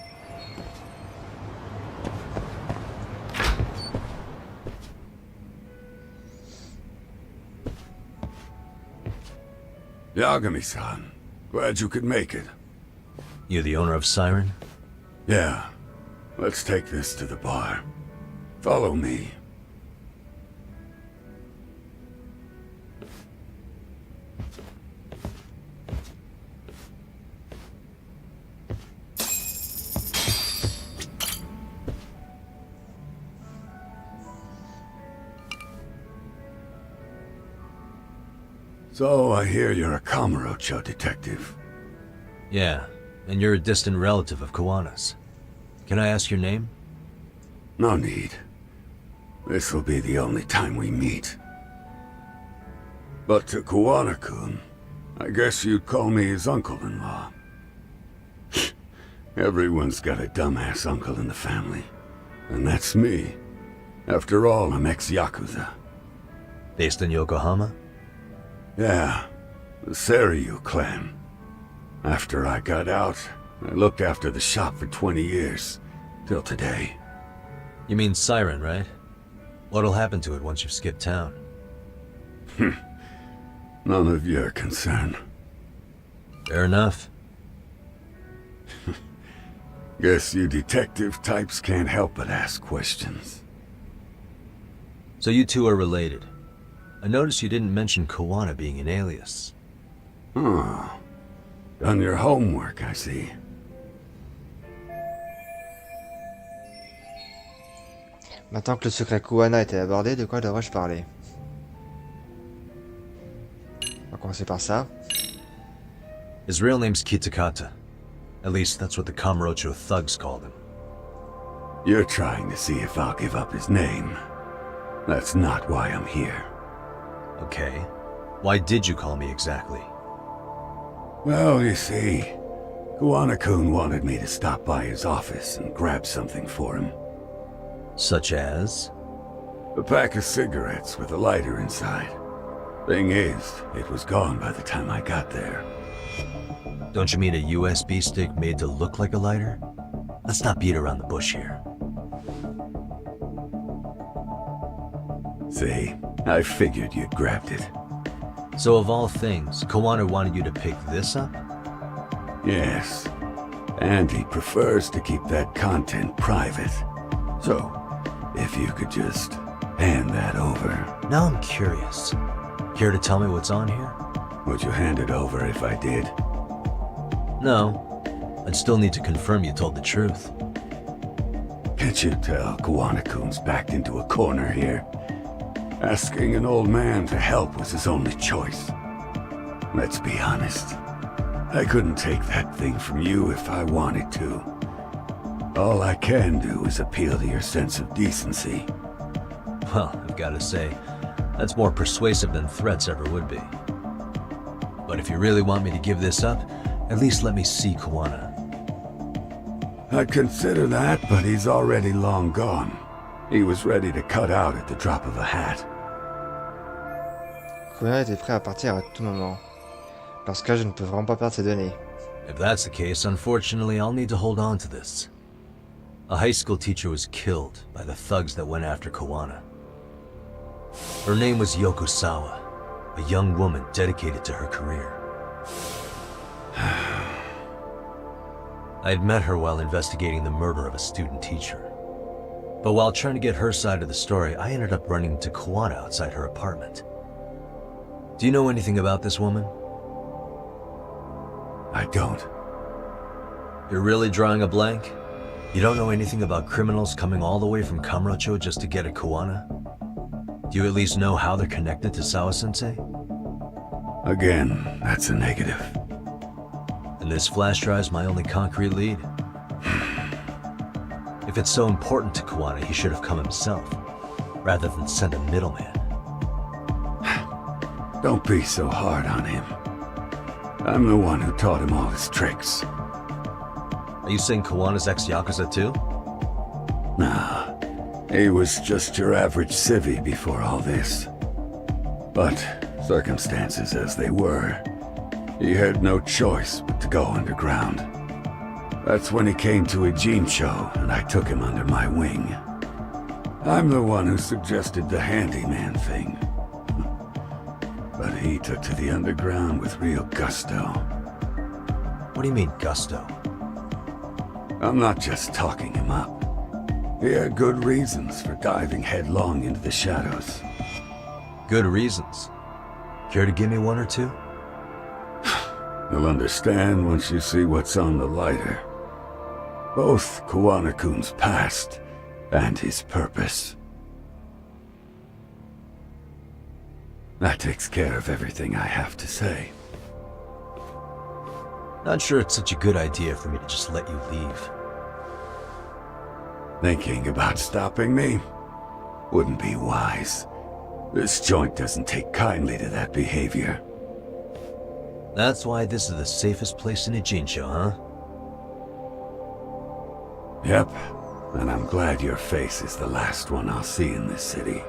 Yagami-san, glad you could make it. You're the owner of Siren? Yeah. Let's take this to the bar. Follow me. So, I hear you're a Kamurocho detective. Yeah, and you're a distant relative of Kuwana's. Can I ask your name? No need. This will be the only time we meet. But to Kuwana-kun, I guess you'd call me his uncle-in-law. Everyone's got a dumbass uncle in the family. And that's me. After all, I'm ex-Yakuza. Based in Yokohama? Yeah, the Seiryu clan. After I got out, I looked after the shop for 20 years, till today. You mean Siren, right? What'll happen to it once you've skipped town? None of your concern. Fair enough. Guess you detective types can't help but ask questions. So you two are related. I noticed you didn't mention Kuwana being an alias. Oh. Done your homework, I see. Maintenant que le secret Kuwana a été abordé, de quoi devrais-je parler? On va commencer par ça. His real name's Kitakata. At least that's what the Kamurocho thugs called him. You're trying to see if I'll give up his name. That's not why I'm here. Okay. Why did you call me exactly? Well, you see, Kuwana-kun wanted me to stop by his office and grab something for him. Such as? A pack of cigarettes with a lighter inside. Thing is, it was gone by the time I got there. Don't you mean a USB stick made to look like a lighter? Let's not beat around the bush here. See, I figured you'd grabbed it. So of all things, Kuwana wanted you to pick this up? Yes. And he prefers to keep that content private. So, if you could just hand that over. Now I'm curious. Care to tell me what's on here? Would you hand it over if I did? No. I'd still need to confirm you told the truth. Can't you tell Kuwana-kun's backed into a corner here? Asking an old man to help was his only choice. Let's be honest. I couldn't take that thing from you if I wanted to. All I can do is appeal to your sense of decency. Well, I've got to say, that's more persuasive than threats ever would be. But if you really want me to give this up, at least let me see Kuwana. I'd consider that, but he's already long gone. He was ready to cut out at the drop of a hat. Kuwana était prêt à partir à tout moment. Dans ce cas, je ne peux vraiment pas perdre ces données. If that's the case, unfortunately, I'll need to hold on to this. A high school teacher was killed by the thugs that went after Kuwana. Her name was Yoko Sawa, a young woman dedicated to her career. I had met her while investigating the murder of a student teacher. But while trying to get her side of the story, I ended up running into Kuwana outside her apartment. Do you know anything about this woman? I don't. You're really drawing a blank? You don't know anything about criminals coming all the way from Kamurocho just to get at Kuwana? Do you at least know how they're connected to Sawa-sensei? Again, that's a negative. And this flash drive's my only concrete lead. If it's so important to Kuwana, he should have come himself, rather than send a middleman. Don't be so hard on him. I'm the one who taught him all his tricks. Are you saying Kuwana's ex-Yakuza too? Nah, he was just your average civvy before all this. But, circumstances as they were, he had no choice but to go underground. That's when he came to Ijincho, and I took him under my wing. I'm the one who suggested the handyman thing. But he took to the underground with real gusto. What do you mean, gusto? I'm not just talking him up. He had good reasons for diving headlong into the shadows. Good reasons? Care to give me one or two? You'll understand once you see what's on the lighter. Both Kuwana-kun's past and his purpose. That takes care of everything I have to say. Not sure it's such a good idea for me to just let you leave. Thinking about stopping me wouldn't be wise. This joint doesn't take kindly to that behavior. That's why this is the safest place in Ijincho, huh? Yep, and I'm glad your face is the last one I'll see in this city.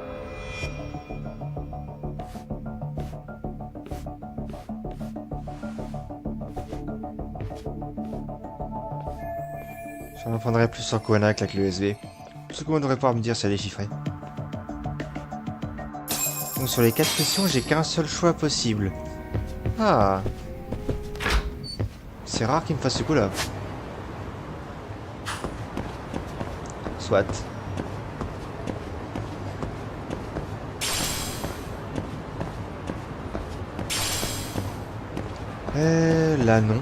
J'en apprendrai plus sur Kuwana avec la clé USB. Ce qu'on devrait pouvoir me dire si elle est chiffrée. Donc sur les 4 questions, j'ai qu'un seul choix possible. Ah. C'est rare qu'il me fasse ce coup-là. Soit. Là non.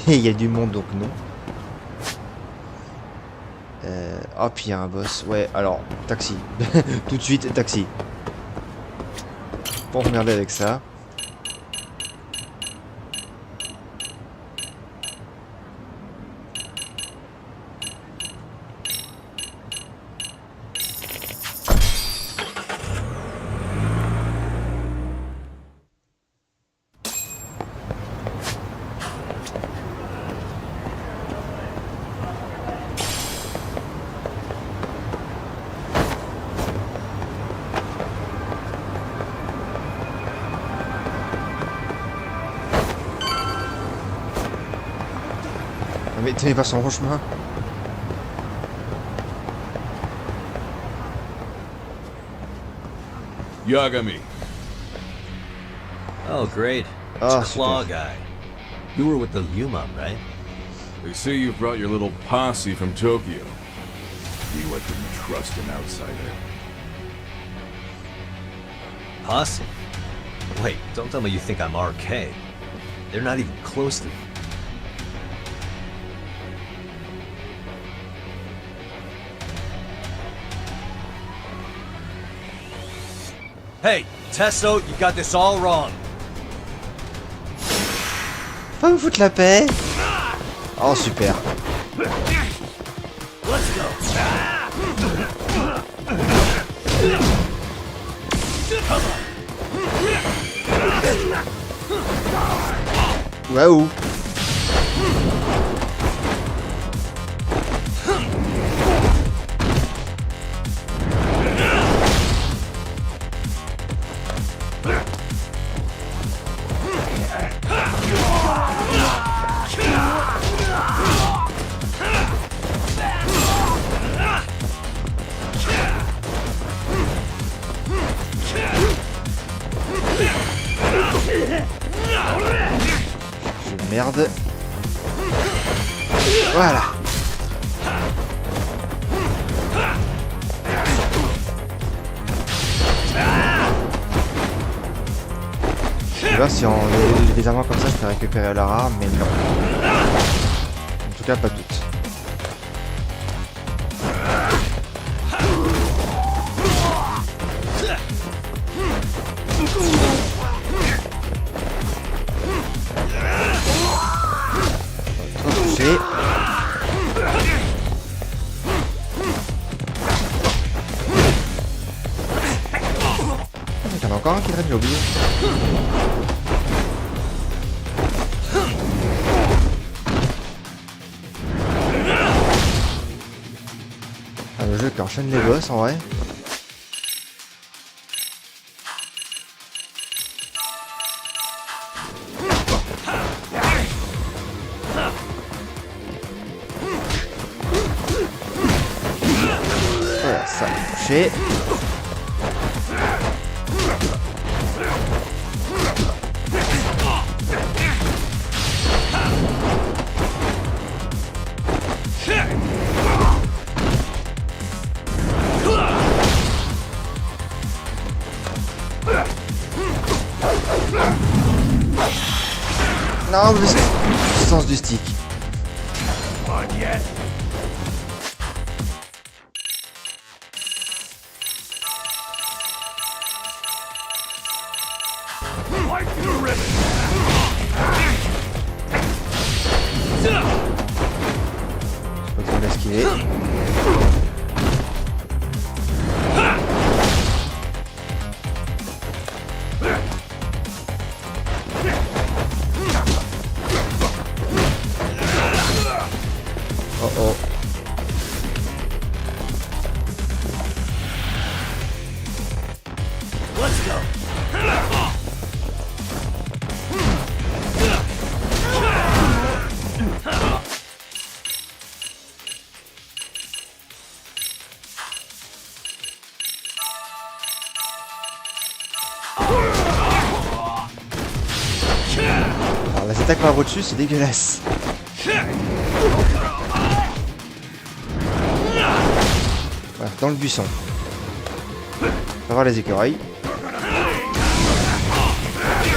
Il y a du monde donc non. Oh puis il y a un boss. Ouais alors taxi. Tout de suite taxi. Pour remerder avec ça. Non mais tenez pas son bon chemin. Yagami. Oh, great. It's Oh, Claw super. guy. You were with the Yuma, right? They say you brought your little posse from Tokyo. You couldn't trust an outsider. Posse? Wait, don't tell me you think I'm RK. They're not even close to me. Hey, Tesso, you got this all wrong. Pas me foutre la paix. Oh super. Let's go. Waouh. Merde. Voilà. Je vais voir si en les désarmant comme ça je peux récupérer leur arme, mais non. En tout cas pas toutes. Touché. Il y en a encore un qui traîne, j'ai oublié. Ah, le jeu qui enchaîne les boss en vrai. Voilà, ça a touché. Non, mais c'est le sens du stick. Je peux pas l'esquiver. Oh oh. Let's go. Alors, les attaques par au-dessus, c'est dégueulasse. Voilà, dans le buisson. On va voir les écureuils.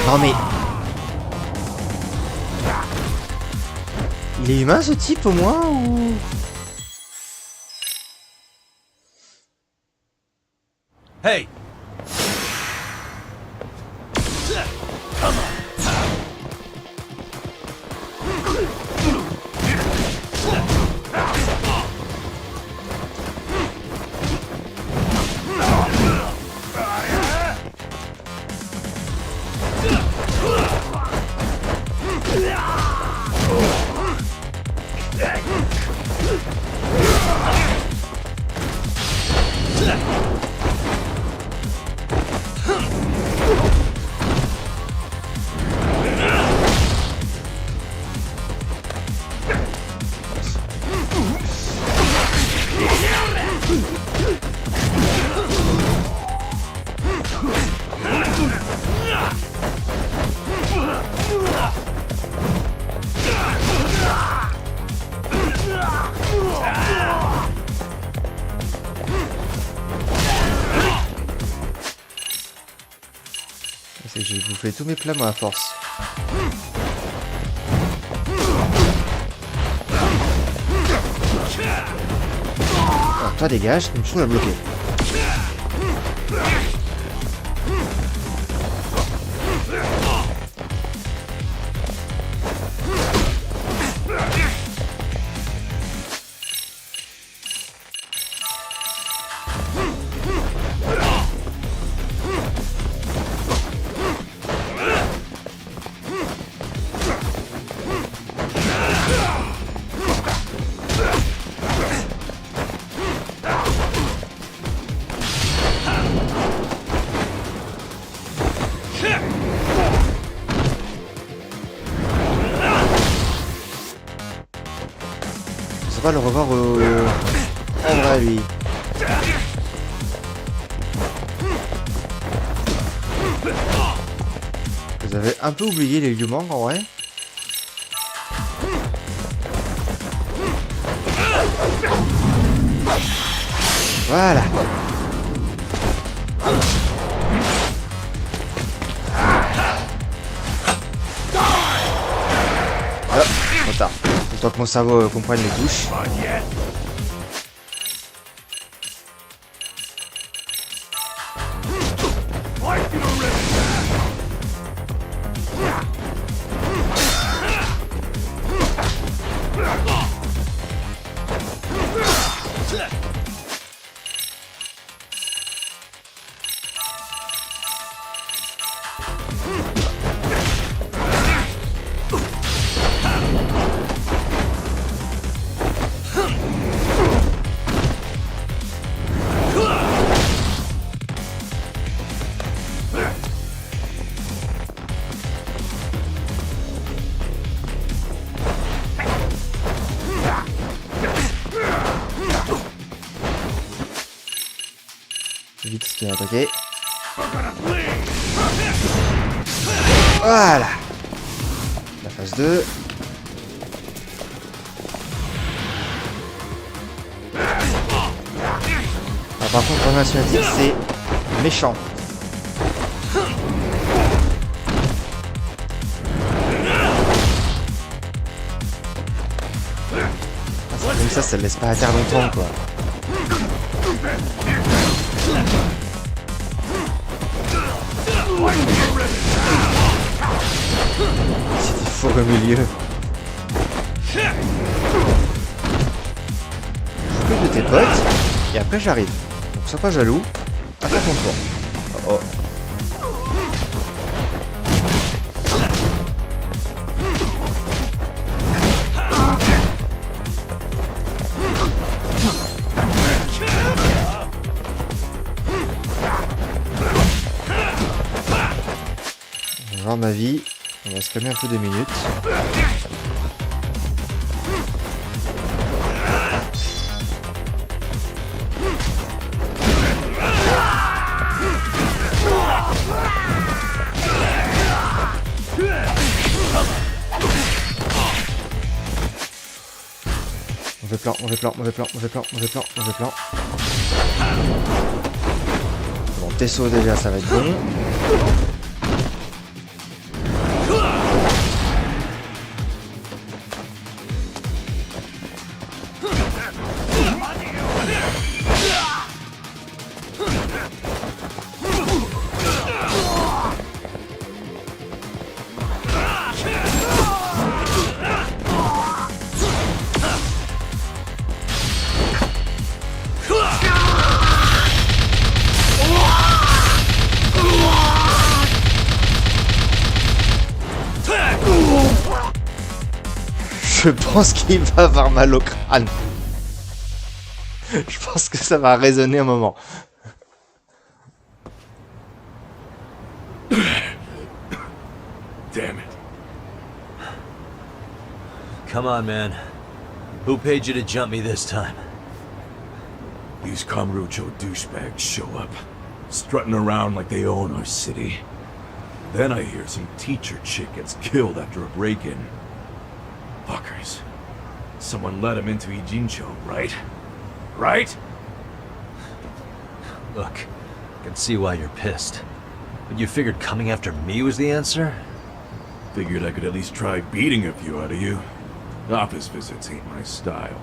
Non mais... Il est humain ce type au moins ou... Hey! Je vous fais tous mes plats moi à force. Alors, toi dégage, il me trouve à bloquer. On va le revoir en vrai lui. Vous avez un peu oublié les humains en vrai. Voilà. Hop, trop tard. Autant que mon cerveau comprenne les touches. Vite ce qui est attaqué. Voilà. La phase 2. Ah, par contre, la nationalité, c'est méchant. Ah, comme ça le laisse pas à terre longtemps, quoi. C'était fort au milieu. Je coupe de tes potes et après j'arrive. Donc sois pas jaloux. À faire ton tour. Oh oh. On va voir ma vie. On va se calmer un peu 2 minutes. Mauvais plan, mauvais plan, mauvais plan, mauvais plan, mauvais plan, mauvais plan. Bon, Tesso déjà, ça va être bon. Je pense qu'il va avoir mal au crâne. Je pense que ça va résonner un moment. Damn it. Come on, man. Who paid you to jump me this time? These Kamurocho douchebags show up, strutting around like they own our city. Then I hear some teacher chick gets killed after a break-in. Fuckers. Someone let him into Ijincho, right? Right? Look, I can see why you're pissed. But you figured coming after me was the answer? Figured I could at least try beating a few out of you. Office visits ain't my style.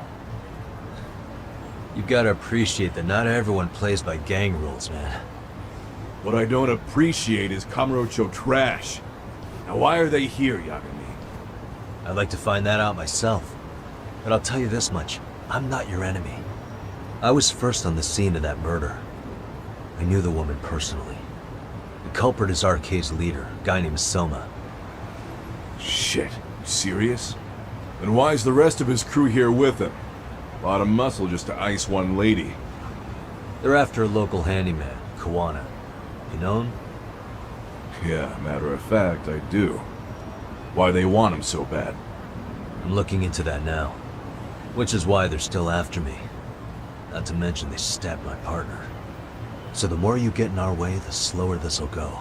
You gotta appreciate that not everyone plays by gang rules, man. What I don't appreciate is Kamurocho trash. Now why are they here, Yagami? I'd like to find that out myself. But I'll tell you this much, I'm not your enemy. I was first on the scene of that murder. I knew the woman personally. The culprit is RK's leader, a guy named Soma. Shit, you serious? Then why's the rest of his crew here with him? A lot of muscle just to ice one lady. They're after a local handyman, Kuwana. You know him? Yeah, matter of fact, I do. Why they want him so bad? I'm looking into that now. Which is why they're still after me. Not to mention they stabbed my partner. So the more you get in our way, the slower this'll go.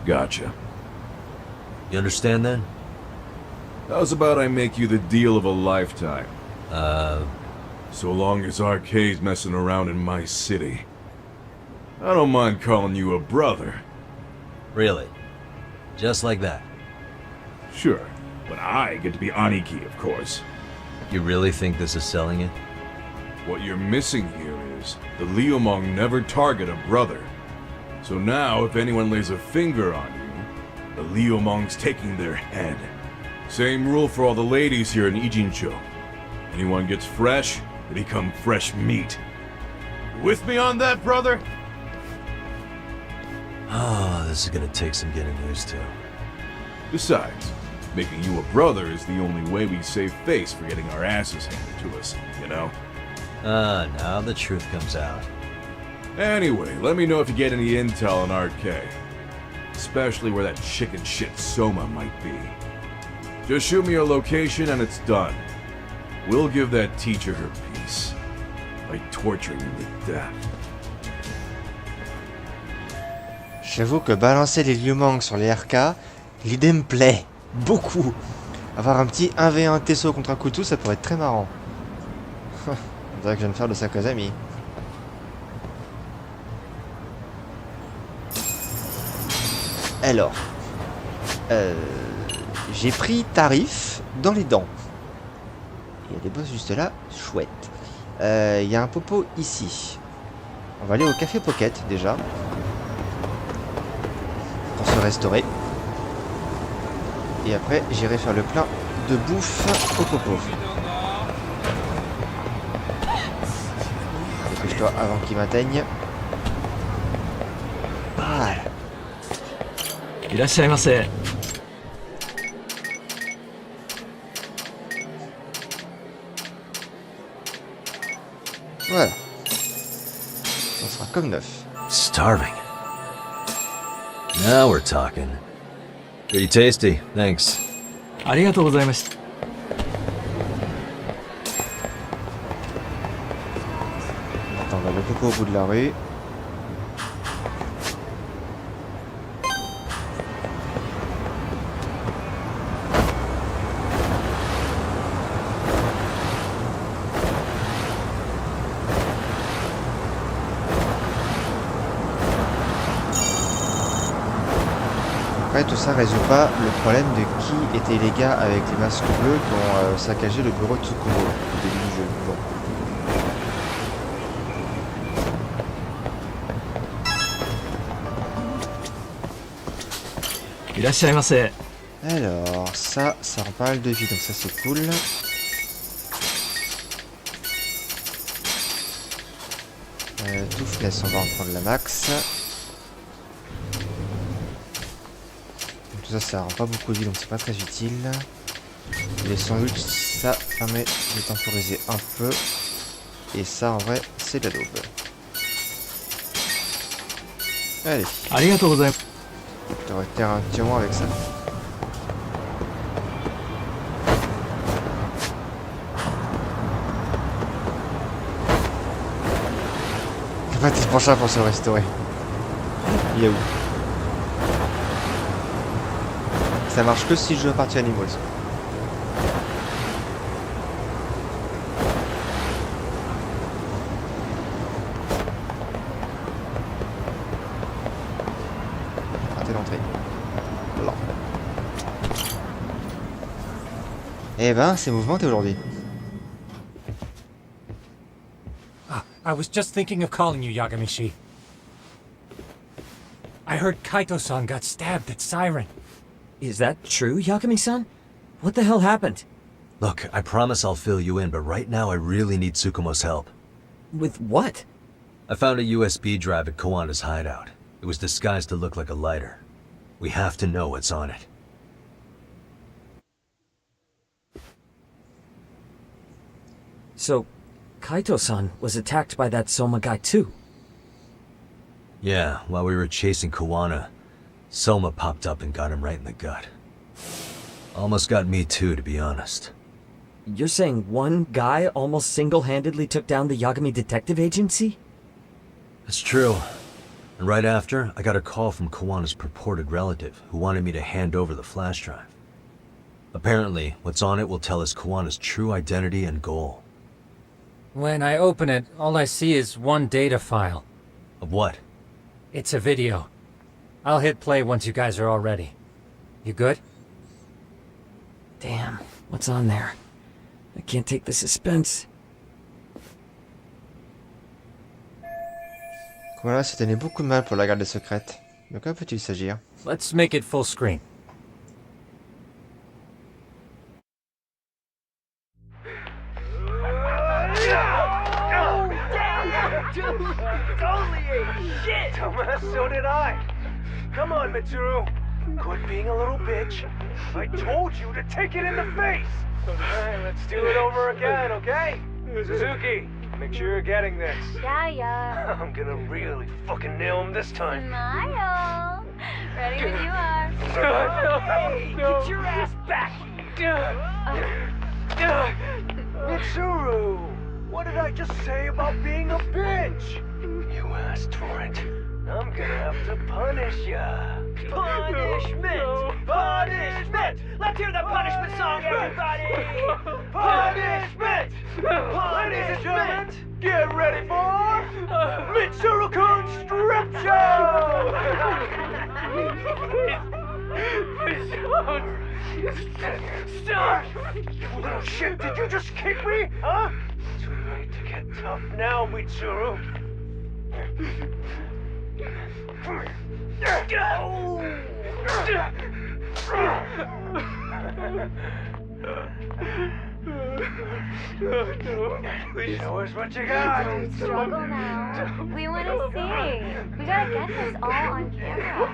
Gotcha. You understand then? How's about I make you the deal of a lifetime? So long as RK's messing around in my city. I don't mind calling you a brother. Really? Just like that? Sure, but I get to be Aniki, of course. You really think this is selling it? What you're missing here is the Liumong never target a brother. So now, if anyone lays a finger on you, the Liumong's taking their head. Same rule for all the ladies here in Ijincho. Anyone gets fresh, they become fresh meat. With me on that, brother? Oh, this is gonna take some getting used to. Besides, making you a brother is the only way we save face for getting our asses handed to us, you know? Now the truth comes out. Anyway, let me know if you get any intel on RK. Especially where that chicken shit Soma might be. Just shoot me your location and it's done. We'll give that teacher her peace. By torturing him to death. J'avoue que balancer les Liumang sur les RK, l'idée me plaît. Beaucoup. Avoir un petit 1v1 Tesso contre un couteau, ça pourrait être très marrant. On dirait que je viens de faire de Sakazami. Alors. J'ai pris tarif dans les dents. Il y a des boss juste là. Chouette. Il y a un popo ici. On va aller au café Pocket déjà. Pour se restaurer. Et après, j'irai faire le plein de bouffe au popo. Dépêche-toi avant qu'il m'atteigne. Voilà. Voilà. Ça sera comme neuf. Starving. Now we're talking. Pretty tasty, thanks. Attends, on va le popo au bout de la rue. Tout ça résout pas le problème de qui étaient les gars avec les masques bleus qui ont saccagé le bureau de Tsukumo au début du jeu. Bon. Alors, ça rend pas mal de vie, donc ça c'est cool. Toughness, on va en prendre la max. Tout ça rend pas beaucoup de vie, donc c'est pas très utile. Les sandwichs, ça permet de temporiser un peu. Et ça, en vrai, c'est de la daube. Allez. Je devrais faire un petit moment avec ça. En fait, c'est pour ça pour se restaurer. Il est où? Ça marche que si je joue à partie animaux. Eh ben, c'est mouvementé aujourd'hui. I was just thinking of calling you, Yagamishi. I heard Kaito-san got stabbed at Siren. Is that true, Yagami-san? What the hell happened? Look, I promise I'll fill you in, but right now I really need Tsukumo's help. With what? I found a USB drive at Kuwana's hideout. It was disguised to look like a lighter. We have to know what's on it. So, Kaito-san was attacked by that Soma guy too? Yeah, while we were chasing Kuwana, Soma popped up and got him right in the gut. Almost got me too, to be honest. You're saying one guy almost single-handedly took down the Yagami Detective Agency? That's true. And right after, I got a call from Kuwana's purported relative, who wanted me to hand over the flash drive. Apparently, what's on it will tell us Kuwana's true identity and goal. When I open it, all I see is one data file. Of what? It's a video. I'll hit play once you guys are all ready. You good? Damn, what's on there? I can't take the suspense. Kuwana s'est donné beaucoup de mal pour la garder secrète. De quoi peut-il s'agir? Let's make it full screen. Totally ate shit! Thomas, so did I. Come on, Mitsuru. Quit being a little bitch. I told you to take it in the face! Alright, let's do it over again, okay? Suzuki, make sure you're getting this. Yeah. I'm gonna really fucking nail him this time. Smile. Ready when you are. Hey, get your ass back here! Mitsuru! What did I just say about being a bitch? You asked for it. I'm gonna have to punish ya. Punishment! Punishment! Let's hear the punishment song, everybody! Punishment! Ladies and gentlemen, get ready for Mitsuru-kun Strip Show! Stop! You little shit, did you just kick me? Huh? Too late to get tough now, Mitsuru. Show us what you got. Don't struggle now. We want to see. We gotta get this all on camera.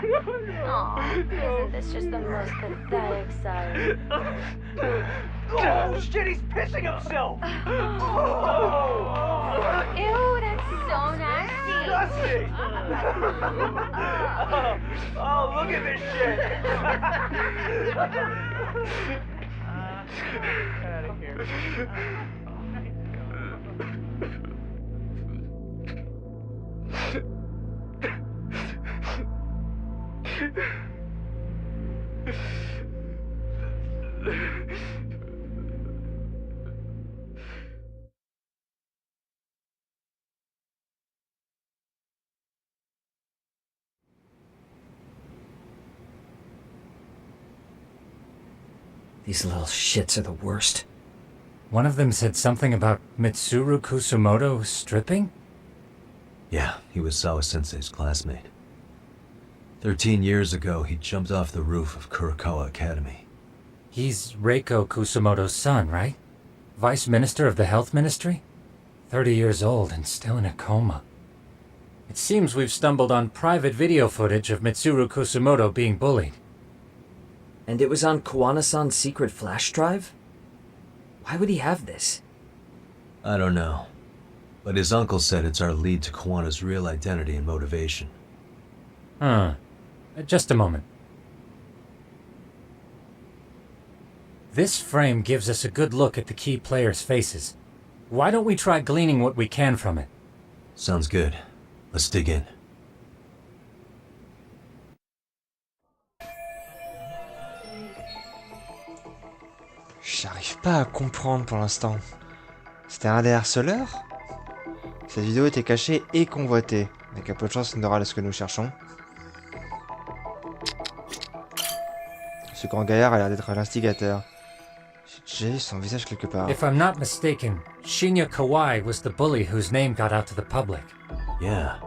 Aw, isn't this just the most pathetic sight? Oh shit, he's pissing himself! Ew, that's so nasty. Disgusting! Oh, look at this shit! Out of here. These little shits are the worst. One of them said something about Mitsuru Kusumoto stripping? Yeah, he was Sawa-sensei's classmate. 13 years ago, he jumped off the roof of Kurakawa Academy. He's Reiko Kusumoto's son, right? Vice Minister of the Health Ministry? 30 years old and still in a coma. It seems we've stumbled on private video footage of Mitsuru Kusumoto being bullied. And it was on Kuwana-san's secret flash drive? Why would he have this? I don't know. But his uncle said it's our lead to Kuwana's real identity and motivation. Huh. Just a moment. This frame gives us a good look at the key players' faces. Why don't we try gleaning what we can from it? Sounds good. Let's dig in. J'arrive pas à comprendre pour l'instant. C'était un des harceleurs? Cette vidéo était cachée et convoitée. Avec un peu de chance, on aura ce que nous cherchons. Ce grand gaillard a l'air d'être l'instigateur. J'ai son visage quelque part. If I'm not mistaken, Shinya Kawai was the bully whose name got out to the public. Yeah.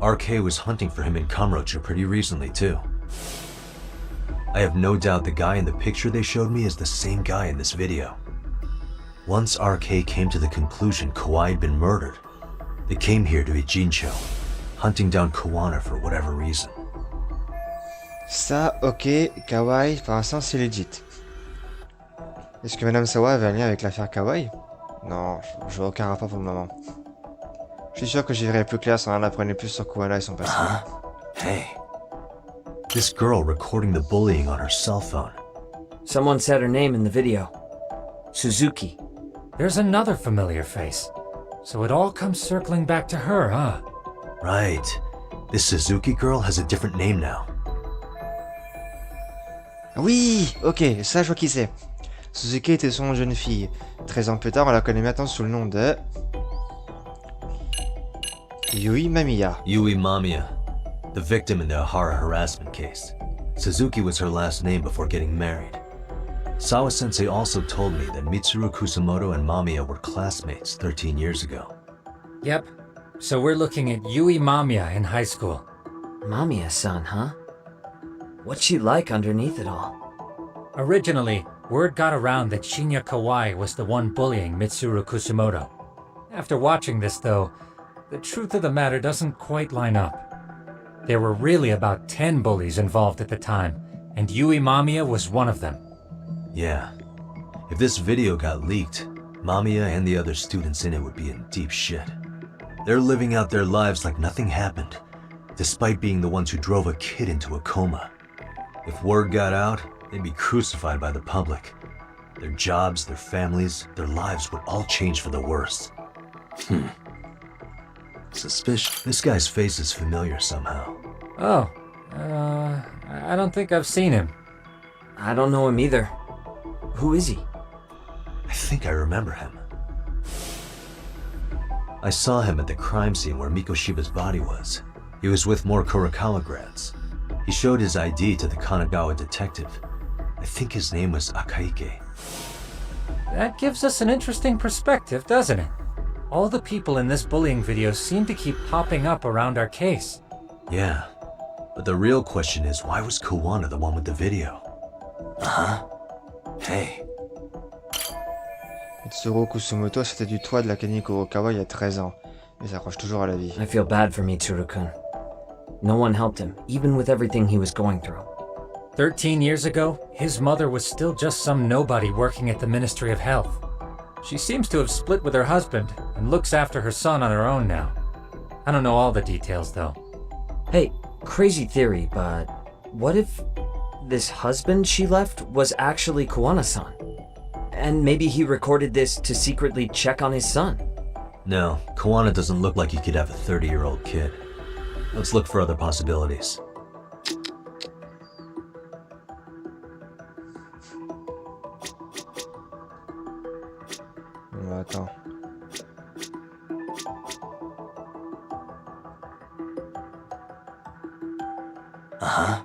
RK was hunting for him in Kamurocho pretty recently, too. I have no doubt the guy in the picture they showed me is the same guy in this video. Once RK came to the conclusion Kawai had been murdered, they came here to Ijincho, hunting down Kuwana for whatever reason. Ça, ok, Kawai, pour l'instant c'est legit. Est-ce que Madame Sawa avait un lien avec l'affaire Kawai? Non, je vois aucun rapport pour le moment. Je suis sûr que j'y verrai plus clair si on en apprenait plus sur Kuwana et son passé. Hey. This girl recording the bullying on her cell phone. Someone said her name in the video. Suzuki. There's another familiar face. So it all comes circling back to her, huh? Right. This Suzuki girl has a different name now. Oui, ok, ça je vois qui c'est. Suzuki était son jeune fille. 13 ans plus tard, on la connaît maintenant sous le nom de... Yui Mamiya. Yui Mamiya, the victim in the Ahara harassment case. Suzuki was her last name before getting married. Sawa-sensei also told me that Mitsuru Kusamoto and Mamiya were classmates 13 years ago. Yep. So we're looking at Yui Mamiya in high school. Mamiya-san, huh? What's she like underneath it all? Originally, word got around that Shinya Kawai was the one bullying Mitsuru Kusamoto. After watching this, though, the truth of the matter doesn't quite line up. There were really about 10 bullies involved at the time, and Yui Mamiya was one of them. Yeah. If this video got leaked, Mamiya and the other students in it would be in deep shit. They're living out their lives like nothing happened, despite being the ones who drove a kid into a coma. If word got out, they'd be crucified by the public. Their jobs, their families, their lives would all change for the worse. Suspicious. This guy's face is familiar somehow. Oh, I don't think I've seen him. I don't know him either. Who is he? I think I remember him. I saw him at the crime scene where Mikoshiba's body was. He was with more Kurokawa grads. He showed his ID to the Kanagawa detective. I think his name was Akaike. That gives us an interesting perspective, doesn't it? All the people in this bullying video seem to keep popping up around our case. Yeah, but the real question is, why was Kuwana the one with the video? Hey. Mitsuru Kusumoto, c'était du toit de l'académie Kurokawa il y a 13 ans, mais ça accroche toujours à la vie. I feel bad for Mitsuru-kun. No one helped him, even with everything he was going through. 13 years ago, his mother was still just some nobody working at the Ministry of Health. She seems to have split with her husband and looks after her son on her own now. I don't know all the details, though. Hey, crazy theory, but what if this husband she left was actually Kuwana-san? And maybe he recorded this to secretly check on his son? No, Kuwana doesn't look like he could have a 30-year-old kid. Let's look for other possibilities. Attends. Uh-huh.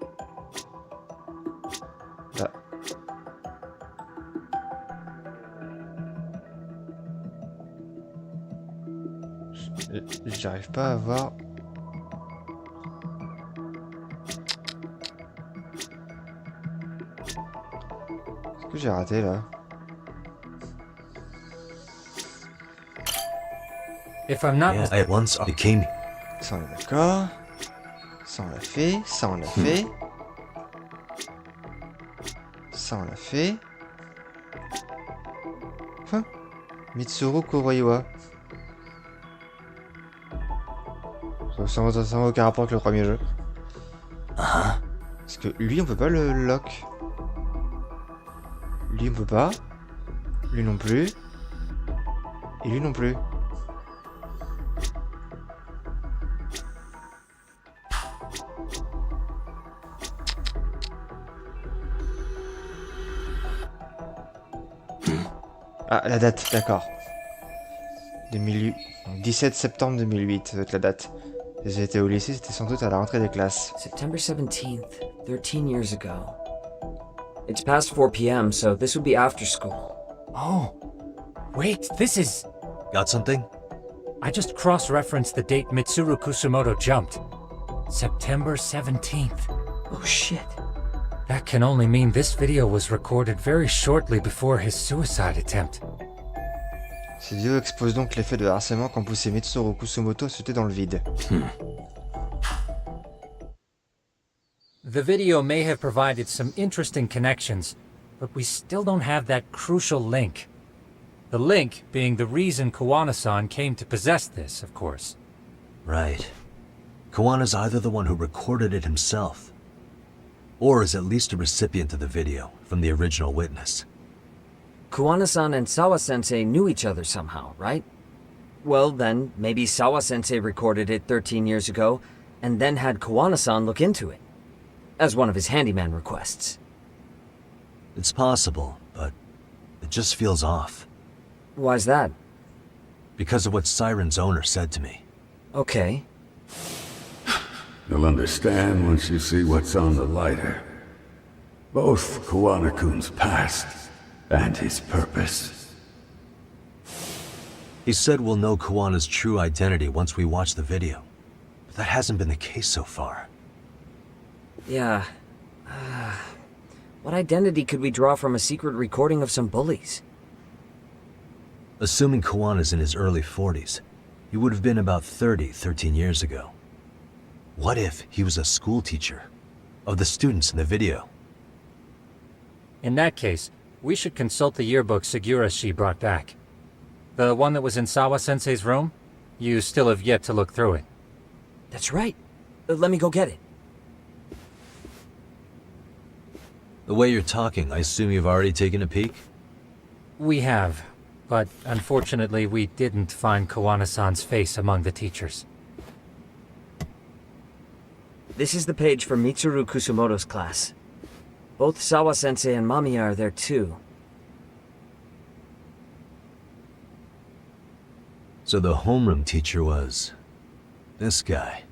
Là. J'arrive pas à voir. Qu'est-ce que j'ai raté là? If I'm not... Yeah, I once became... Ça on est d'accord. Ça on l'a fait. Ça on l'a fait. Ça on l'a fait. Quoi? Mitsuru Kuroiwa. Ça n'a aucun rapport avec le premier jeu. Parce que lui on peut pas le lock. Lui on peut pas. Lui non plus. Et lui non plus. Ah, la date, d'accord. 2008. 17 septembre 2008, ça doit être la date. Et j'ai été au lycée, c'était sans doute à la rentrée des classes. September 17th, 13 years ago. It's past 4 p.m., so this would be after school. Oh, wait, this is... Got something? I just cross-referenced the date Mitsuru Kusumoto jumped. September 17th. Oh shit. That can only mean this video was recorded very shortly before his suicide attempt. Cette vidéo expose donc l'effet de harcèlement qu'ont poussé Mitsuru Kusumoto à sauter dans le vide. The video may have provided some interesting connections, but we still don't have that crucial link. The link being the reason Kuwana-san came to possess this, of course. Right. Kuwana's either the one who recorded it himself, or is at least a recipient of the video from the original witness. Kuwana-san and Sawa-sensei knew each other somehow, right? Well then, maybe Sawa-sensei recorded it 13 years ago, and then had Kuwana-san look into it, as one of his handyman requests. It's possible, but it just feels off. Why's that? Because of what Siren's owner said to me. Okay. You'll understand once you see what's on the lighter. Both Kuwana-kun's past and his purpose. He said we'll know Kuwana's true identity once we watch the video. But that hasn't been the case so far. Yeah. What identity could we draw from a secret recording of some bullies? Assuming Kuwana's in his early 40s, he would have been about 13 years ago. What if he was a school teacher of the students in the video? In that case, we should consult the yearbook Segurashi brought back. The one that was in Sawa-sensei's room? You still have yet to look through it. That's right. Let me go get it. The way you're talking, I assume you've already taken a peek? We have, but unfortunately we didn't find Kuwana-san's face among the teachers. This is the page for Mitsuru Kusumoto's class. Both Sawa-sensei and Mamiya are there too. So the homeroom teacher was... this guy.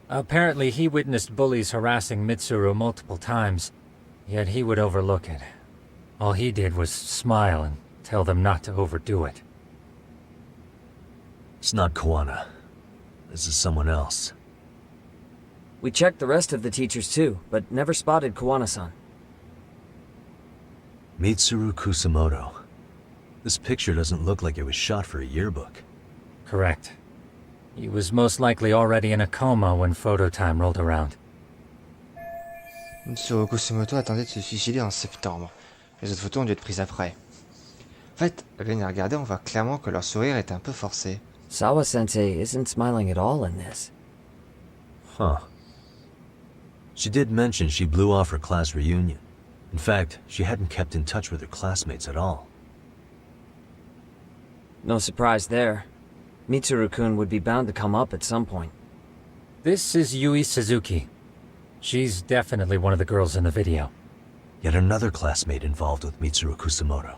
Apparently he witnessed bullies harassing Mitsuru multiple times, yet he would overlook it. All he did was smile and tell them not to overdo it. It's not Kuwana. This is someone else. We checked the rest of the teachers too, but never spotted Kuwana-san. Mitsuru Kusumoto. This picture doesn't look like it was shot for a yearbook. Correct. He was most likely already in a coma when photo time rolled around. Mitsuru Kusumoto attendait de se suicider en septembre. Les autres photos ont dû être prises après. En fait, à bien y regarder, on voit clairement que leur sourire est un peu forcé. Sawa-sensei isn't smiling at all in this. Huh. She did mention she blew off her class reunion. In fact, she hadn't kept in touch with her classmates at all. No surprise there. Mitsuru-kun would be bound to come up at some point. This is Yui Suzuki. She's definitely one of the girls in the video. Yet another classmate involved with Mitsuru Kusumoto.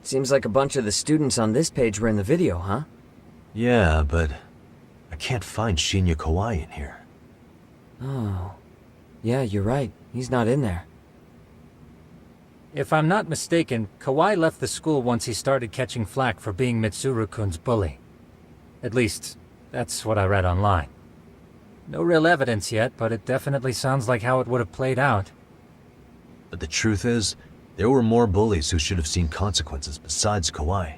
Seems like a bunch of the students on this page were in the video, huh? Yeah, but I can't find Shinya Kawai in here. Oh. Yeah, you're right. He's not in there. If I'm not mistaken, Kawai left the school once he started catching flack for being Mitsuru-kun's bully. At least, that's what I read online. No real evidence yet, but it definitely sounds like how it would have played out. But the truth is, there were more bullies who should have seen consequences besides Kawai.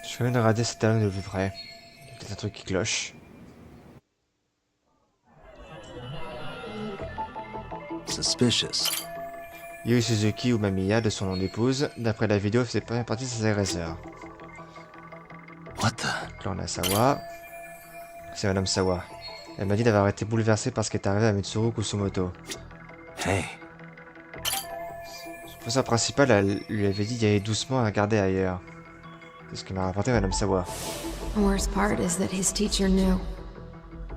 Je vais même regarder cette dame de plus près. Il y a peut-être un truc qui cloche. Suspicious. Yui Suzuki ou Mamiya de son nom d'épouse, d'après la vidéo, faisait pas partie de ses agresseurs. What the? Là on a Sawa. C'est Madame Sawa. Elle m'a dit d'avoir été bouleversée par ce qui est arrivé à Mitsuru Kusumoto. Hey. Son professeur principal elle lui avait dit d'y aller doucement et regarder ailleurs. C'est ce que m'a rapporté Madame Sawa. The worst part is that his teacher knew.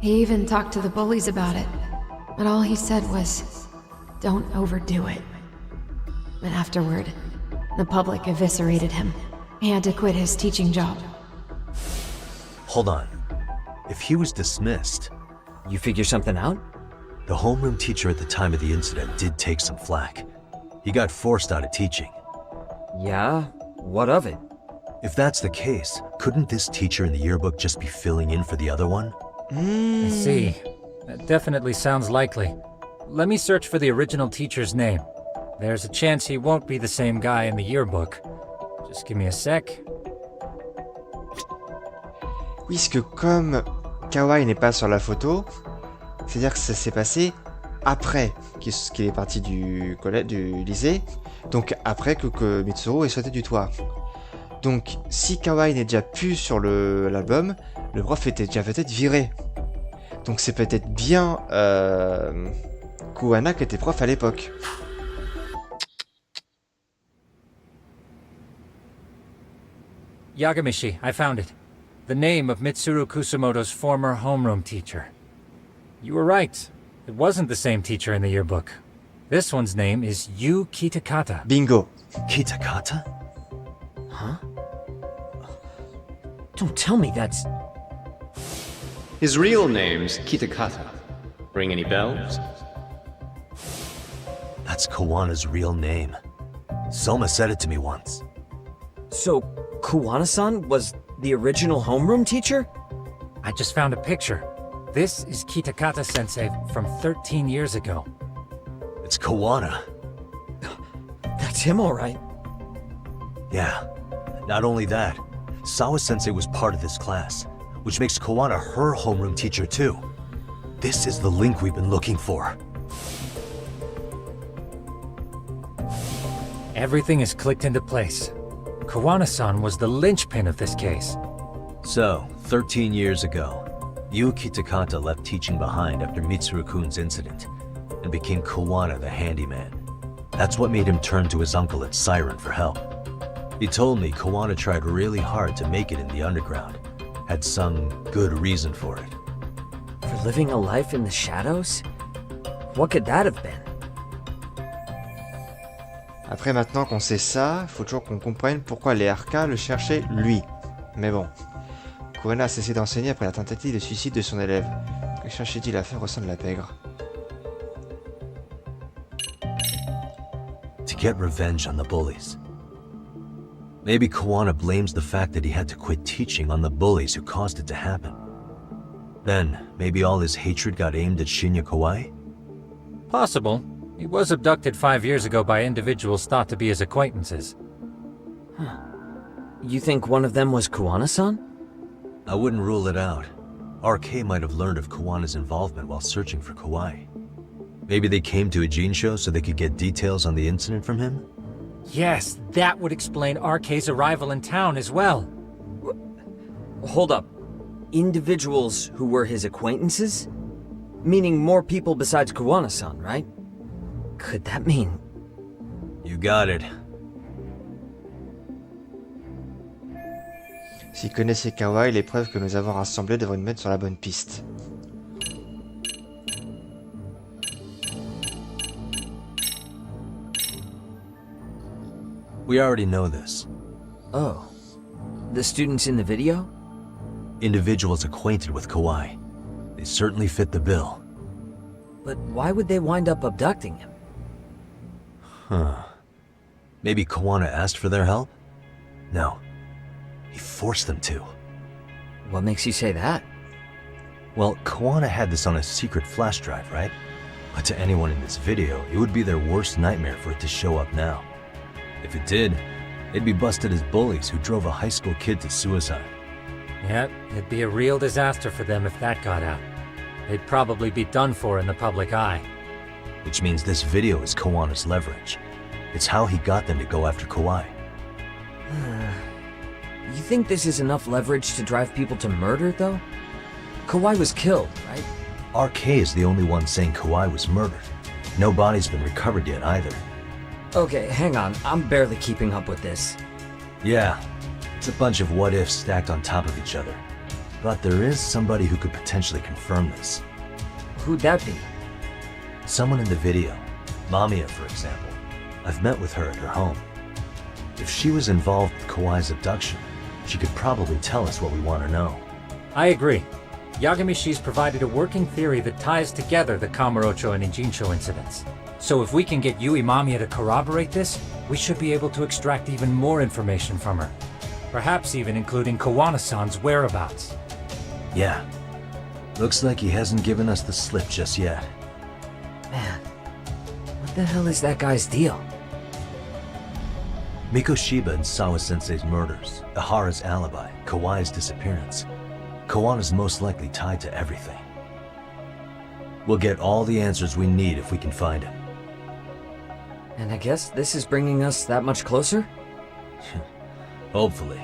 He even talked to the bullies about it. But all he said was, don't overdo it. But afterward, the public eviscerated him. He had to quit his teaching job. Hold on. If he was dismissed... You figure something out? The homeroom teacher at the time of the incident did take some flack. He got forced out of teaching. Yeah? What of it? If that's the case, couldn't this teacher in the yearbook just be filling in for the other one? I see. That definitely sounds likely. Let me search for the original teacher's name. There's a chance he won't be the same guy in the yearbook. Just give me a sec. Oui, parce que comme Kawai n'est pas sur la photo, c'est-à-dire que ça s'est passé après qu'il est parti du collège, du lycée, donc après que Mitsuru est sauté du toit. Donc si Kawai n'est déjà plus sur l'album, le prof était déjà peut-être viré. Donc c'est peut-être bien Kuwana qui était prof à l'époque. Yagamishi, I found it. The name of Mitsuru Kusumoto's former homeroom teacher. You were right. It wasn't the same teacher in the yearbook. This one's name is Yu Kitakata. Bingo. Kitakata? Huh? Don't tell me that's... His real name's Kitakata. Ring any bells? That's Kawana's real name. Soma said it to me once. So, Kuwana-san was the original homeroom teacher? I just found a picture. This is Kitakata-sensei from 13 years ago. It's Kuwana. That's him, all right. Yeah. Not only that, Sawa-sensei was part of this class, which makes Kuwana her homeroom teacher too. This is the link we've been looking for. Everything is clicked into place. Kuwana-san was the linchpin of this case. So, 13 years ago, Yu Kitakata left teaching behind after Mitsuru-kun's incident, and became Kuwana the handyman. That's what made him turn to his uncle at Siren for help. He told me Kuwana tried really hard to make it in the underground. Had some good reason for it. For living a life in the shadows? What could that have been? Après, maintenant qu'on sait ça, il faut toujours qu'on comprenne pourquoi les RK le cherchaient lui. Mais bon, Kuwana a cessé d'enseigner après la tentative de suicide de son élève. Que cherchait-il à faire au sein de la pègre? To get revenge on the bullies. Maybe Kuwana blames the fact that he had to quit teaching on the bullies who caused it to happen. Then, maybe all his hatred got aimed at Shinya Kawai? Possible. He was abducted 5 years ago by individuals thought to be his acquaintances. Huh. You think one of them was Kuwana-san? I wouldn't rule it out. RK might have learned of Kuwana's involvement while searching for Kawai. Maybe they came to a Jinsho so they could get details on the incident from him? Yes, that would explain RK's arrival in town as well. Hold up. Individuals who were his acquaintances? Meaning more people besides Kuwana-san, right? Could that mean... You got it. S'il connaissait Kawai, les preuves que nous avons rassemblées devraient nous mettre sur la bonne piste. We already know this. Oh. The students in the video? Individuals acquainted with Kawai. They certainly fit the bill. But why would they wind up abducting him? Huh. Maybe Kuwana asked for their help? No. He forced them to. What makes you say that? Well, Kuwana had this on a secret flash drive, right? But to anyone in this video, it would be their worst nightmare for it to show up now. If it did, they'd be busted as bullies who drove a high school kid to suicide. Yep, it'd be a real disaster for them if that got out. They'd probably be done for in the public eye. Which means this video is Kawana's leverage. It's how he got them to go after Kawai. You think this is enough leverage to drive people to murder, though? Kawai was killed, right? RK is the only one saying Kawai was murdered. No body's been recovered yet either. Okay, hang on. I'm barely keeping up with this. Yeah, it's a bunch of what-ifs stacked on top of each other. But there is somebody who could potentially confirm this. Who'd that be? Someone in the video. Mamiya, for example. I've met with her at her home. If she was involved with Kawai's abduction, she could probably tell us what we want to know. I agree. Yagamishi's provided a working theory that ties together the Kamurocho and Ijincho incidents. So if we can get Yui Mamiya to corroborate this, we should be able to extract even more information from her. Perhaps even including Kuwana-san's whereabouts. Yeah. Looks like he hasn't given us the slip just yet. Man, what the hell is that guy's deal? Mikoshiba and Sawa-sensei's murders, Ihara's alibi, Kawai's disappearance. Kawana's most likely tied to everything. We'll get all the answers we need if we can find him. And I guess this is bringing us that much closer? Hopefully.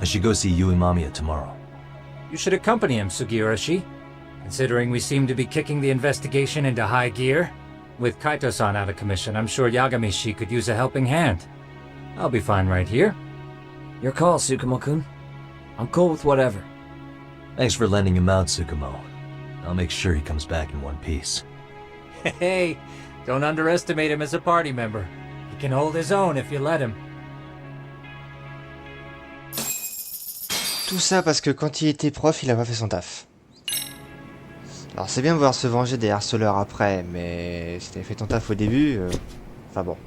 I should go see Yui Mamiya tomorrow. You should accompany him, Sugiurashi. Considering we seem to be kicking the investigation into high gear. With Kaito-san out of commission, I'm sure Yagamishi could use a helping hand. I'll be fine right here. Your call, Tsukumo-kun. I'm cool with whatever. Thanks for lending him out, Tsukumo. I'll make sure he comes back in one piece. Hey, don't underestimate him as a party member. He can hold his own if you let him. Tout ça parce que quand il était prof, il a pas fait son taf. Alors c'est bien de voir se venger des harceleurs après, mais si t'avais fait ton taf au début, enfin bon.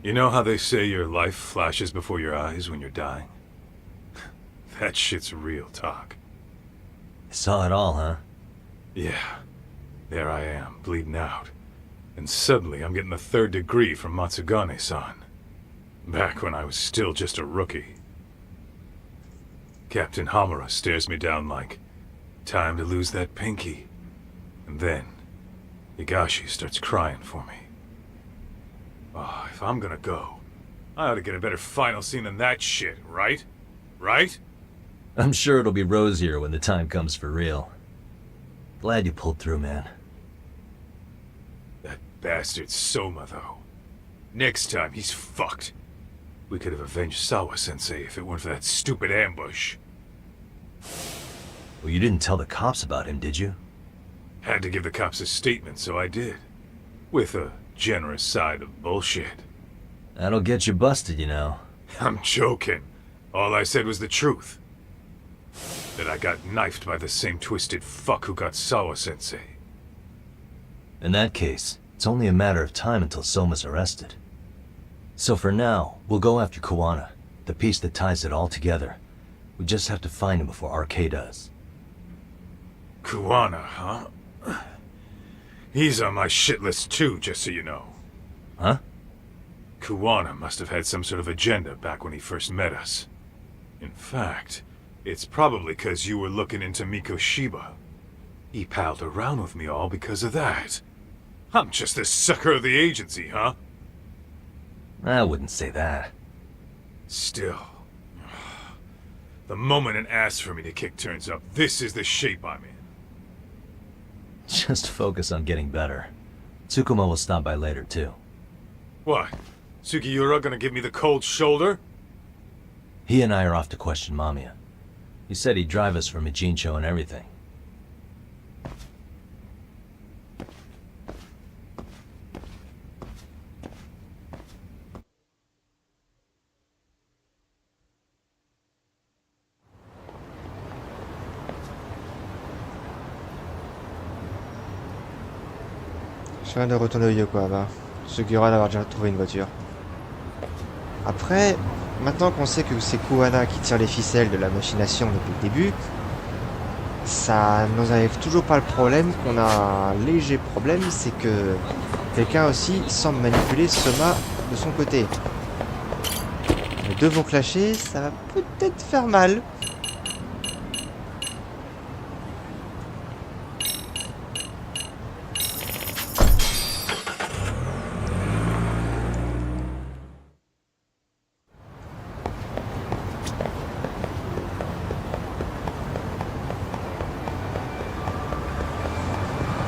You know how they say your life flashes before your eyes when you're dying? That shit's real talk. Saw it all, huh? Yeah. There I am, bleeding out. And suddenly I'm getting the 3rd degree from Matsugane-san. Back when I was still just a rookie. Captain Hamura stares me down like, time to lose that pinky. And then, Higashi starts crying for me. Oh, if I'm gonna go, I ought to get a better final scene than that shit, right? Right? I'm sure it'll be rosier when the time comes for real. Glad you pulled through, man. That bastard Soma, though. Next time, he's fucked. We could have avenged Sawa-sensei if it weren't for that stupid ambush. Well, you didn't tell the cops about him, did you? Had to give the cops a statement, so I did. With a generous side of bullshit. That'll get you busted, you know. I'm joking. All I said was the truth. That I got knifed by the same twisted fuck who got Sawa-sensei. In that case, it's only a matter of time until Soma's arrested. So for now, we'll go after Kuwana, the piece that ties it all together. We just have to find him before RK does. Kuwana, huh? He's on my shit list too, just so you know. Huh? Kuwana must have had some sort of agenda back when he first met us. In fact, it's probably because you were looking into Mikoshiba. He palled around with me all because of that. I'm just the sucker of the agency, huh? I wouldn't say that. Still. The moment it asks for me to kick turns up, this is the shape I'm in. Just focus on getting better. Tsukumo will stop by later, too. What? Sugiura gonna give me the cold shoulder? He and I are off to question Mamiya. He said he'd drive us from Ijincho and everything. Je viens de retourner au Yokohama. Sugiura d'avoir déjà trouvé une voiture. Après, maintenant qu'on sait que c'est Kuwana qui tire les ficelles de la machination depuis le début, ça nous arrive toujours pas le problème qu'on a un léger problème, c'est que quelqu'un aussi semble manipuler Soma de son côté. Les deux vont clasher, ça va peut-être faire mal.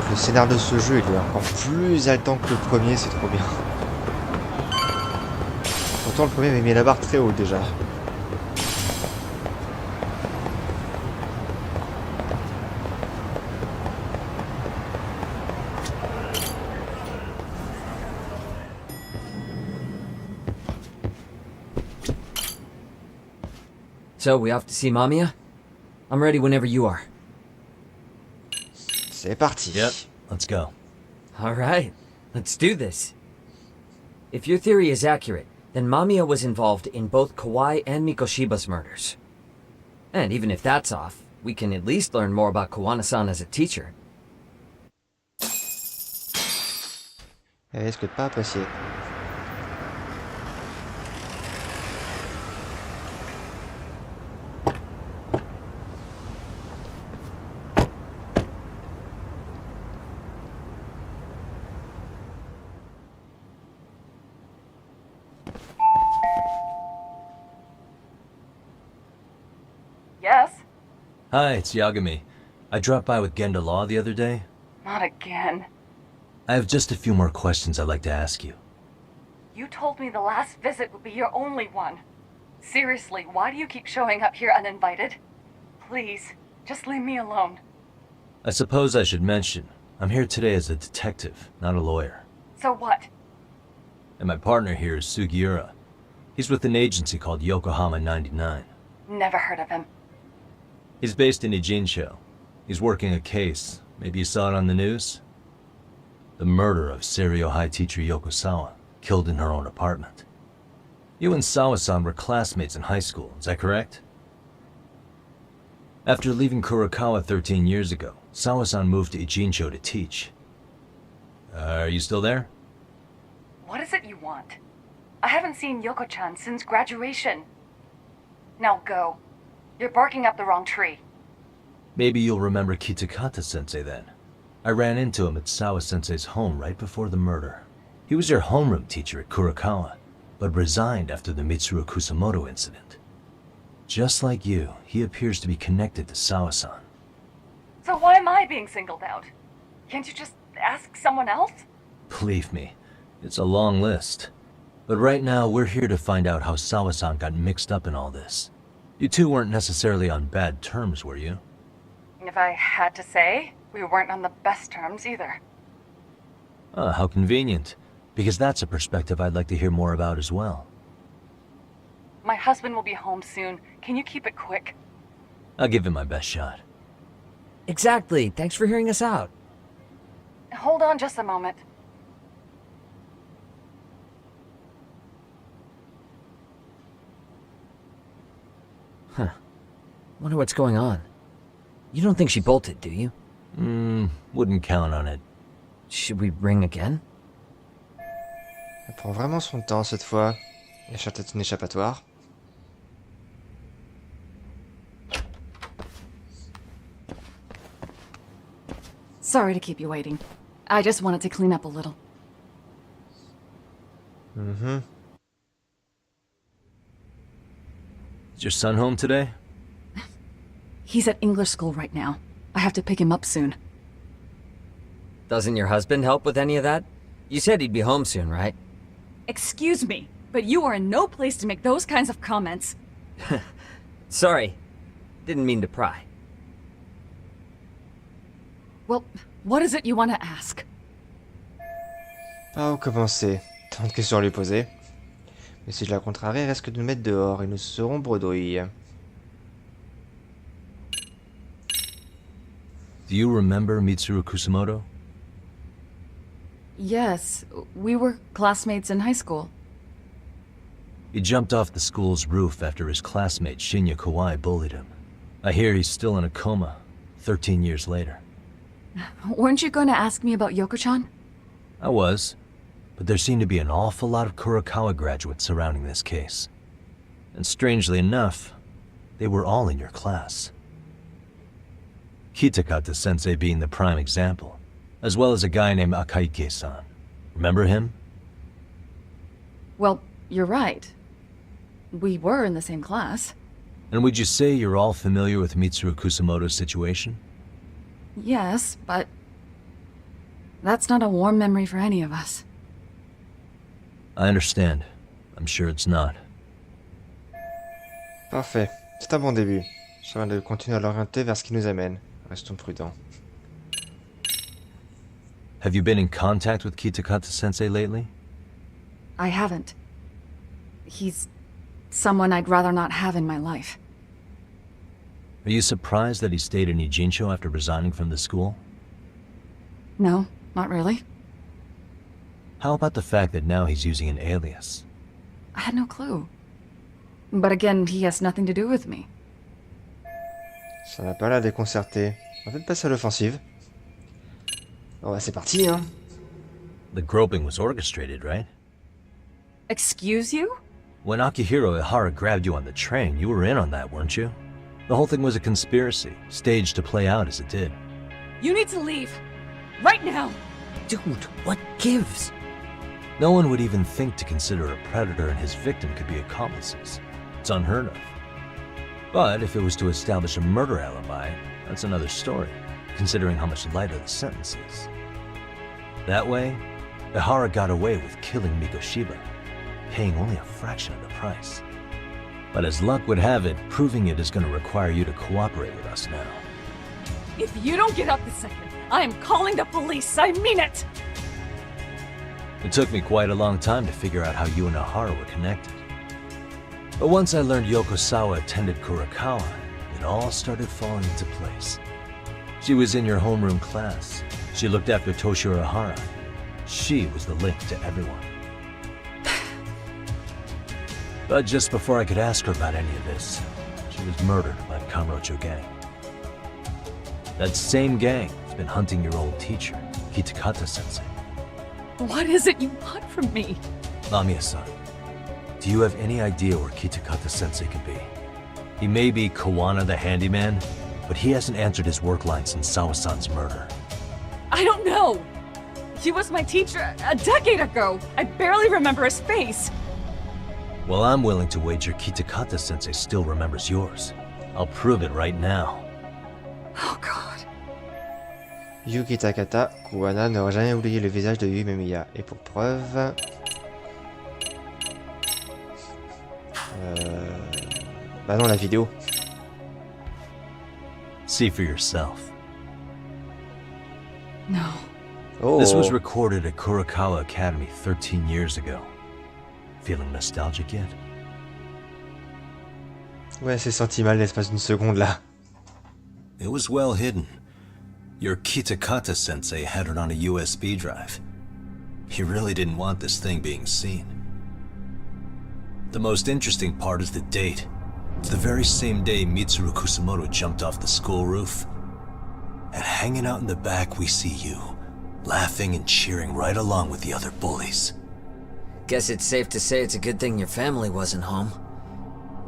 Le scénario de ce jeu il est encore plus haletant que le premier, c'est trop bien. Pourtant le premier avait mis la barre très haut déjà. So, we off to see Mamiya? I'm ready whenever you are. C'est parti. Yep, let's go. Alright, let's do this. If your theory is accurate, then Mamiya was involved in both Kawai and Mikoshiba's murders. And even if that's off, we can at least learn more about Kuwana-san as a teacher. Elle risque de pas apprécier. Yes? Hi, it's Yagami. I dropped by with Genda Law the other day. Not again. I have just a few more questions I'd like to ask you. You told me the last visit would be your only one. Seriously, why do you keep showing up here uninvited? Please, just leave me alone. I suppose I should mention, I'm here today as a detective, not a lawyer. So what? And my partner here is Sugiura. He's with an agency called Yokohama 99. Never heard of him. He's based in Ijincho. He's working a case. Maybe you saw it on the news? The murder of Seiryo High teacher Yoko Sawa, killed in her own apartment. You and Sawa-san were classmates in high school, is that correct? After leaving Kurokawa 13 years ago, Sawa-san moved to Ijincho to teach. Are you still there? What is it you want? I haven't seen Yoko-chan since graduation. Now go. You're barking up the wrong tree. Maybe you'll remember Kitakata-sensei then. I ran into him at Sawa-sensei's home right before the murder. He was your homeroom teacher at Kurokawa, but resigned after the Mitsuru Kusamoto incident. Just like you, he appears to be connected to Sawa-san. So why am I being singled out? Can't you just ask someone else? Believe me, it's a long list. But right now, we're here to find out how Sawa-san got mixed up in all this. You two weren't necessarily on bad terms, were you? If I had to say, we weren't on the best terms either. Ah, how convenient. Because that's a perspective I'd like to hear more about as well. My husband will be home soon. Can you keep it quick? I'll give it my best shot. Exactly. Thanks for hearing us out. Hold on just a moment. Huh. Wonder what's going on. You don't think she bolted, do you? Wouldn't count on it. Should we ring again? Elle prend vraiment son temps cette fois. Elle cherche peut-être une échappatoire. Sorry to keep you waiting. I just wanted to clean up a little. Is your son home today? He's at English school right now. I have to pick him up soon. Doesn't your husband help with any of that? You said he'd be home soon, right? Excuse me, but you are in no place to make those kinds of comments. Sorry. Didn't mean to pry. Well, what is it you want to ask? Par où commencer? Tant de questions à lui poser. Mais si je la contrarie, elle risque de nous mettre dehors et nous serons bredouilles. Do you remember Mitsuru Kusamoto? Yes, we were classmates in high school. He jumped off the school's roof after his classmate Shinya Kawai bullied him. I hear he's still in a coma, 13 years later. Weren't you going to ask me about Yoko-chan? I was, but there seemed to be an awful lot of Kurokawa graduates surrounding this case. And strangely enough, they were all in your class. Kitakata-sensei being the prime example, as well as a guy named Akaike-san. Remember him? Well, you're right. We were in the same class. And would you say you're all familiar with Mitsuru Kusamoto's situation? Yes, but that's not a warm memory for any of us. I understand. I'm sure it's not. Parfait. C'est un bon début. Je viens de continuer à l'orienter vers ce qui nous amène. Restons prudents. Have you been in contact with Kitakata-sensei lately? I haven't. He's someone I'd rather not have in my life. Are you surprised that he stayed in Ijincho after resigning from the school? No, not really. How about the fact that now he's using an alias? I had no clue. But again, he has nothing to do with me. Ça n'a pas l'air déconcerté. On va peut-être passer à l'offensive. Bon bah c'est parti hein. The groping was orchestrated, right? Excuse you? When Akihiro Ihara grabbed you on the train, you were in on that, weren't you? The whole thing was a conspiracy, staged to play out as it did. You need to leave. Right now! Dude, what gives? No one would even think to consider a predator and his victim could be accomplices. It's unheard of. But if it was to establish a murder alibi, that's another story, considering how much lighter the sentence is. That way, Ihara got away with killing Mikoshiba, paying only a fraction of the price. But as luck would have it, proving it is going to require you to cooperate with us now. If you don't get up this second, I am calling the police. I mean it! It took me quite a long time to figure out how you and Ihara were connected. But once I learned Yokosawa attended Kurakawa, it all started falling into place. She was in your homeroom class. She looked after Toshiro Ihara. She was the link to everyone. But just before I could ask her about any of this, she was murdered by the Kamurocho gang. That same gang has been hunting your old teacher, Kitakata-sensei. What is it you want from me? Lamia-san, do you have any idea where Kitakata-sensei could be? He may be Kuwana the handyman, but he hasn't answered his work line since Sawa-san's murder. I don't know. He was my teacher a decade ago. I barely remember his face. Well, I'm willing to wager Kitakata-sensei still remembers yours. I'll prove it right now. Oh God. Yuki Takata, Kuwana n'aurait jamais oublié le visage de Yumemiya. Et pour preuve... Bah non, la vidéo. See for yourself. No. Oh. This was recorded at Kurakawa Academy 13 years ago. Feeling nostalgic yet? Ouais, c'est senti mal l'espace d'une seconde là. It was well hidden. Your Kitakata-sensei had it on a USB drive. He really didn't want this thing being seen. The most interesting part is the date. It's the very same day Mitsuru Kusamoto jumped off the school roof. And hanging out in the back we see you, laughing and cheering right along with the other bullies. Guess it's safe to say it's a good thing your family wasn't home.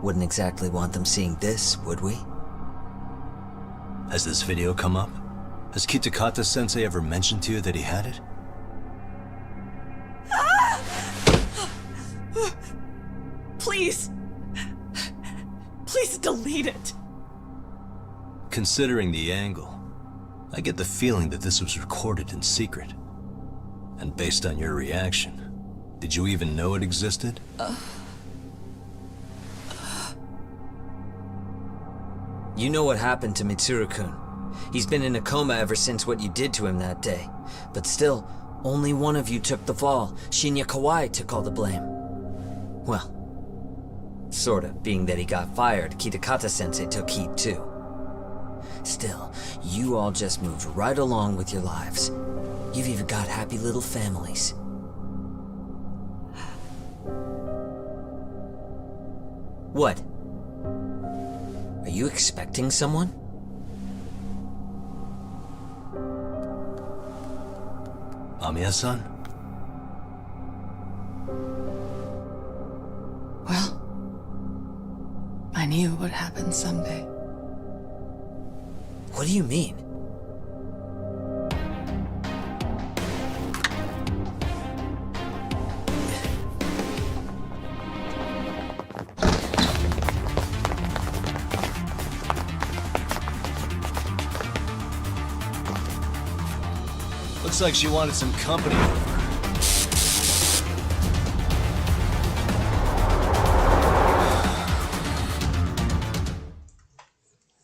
Wouldn't exactly want them seeing this, would we? Has this video come up? Has Kitakata-sensei ever mentioned to you that he had it? Please. Please delete it. Considering the angle, I get the feeling that this was recorded in secret. And based on your reaction, did you even know it existed? You know what happened to Mitsuru-kun. He's been in a coma ever since what you did to him that day. But still, only one of you took the fall. Shinya Kawai took all the blame. Well, sorta, being that he got fired, Kitakata-sensei took heat too. Still, you all just moved right along with your lives. You've even got happy little families. What? Are you expecting someone? Amiya-san? Well, I knew it would happen someday. What do you mean? Looks like she wanted some company over.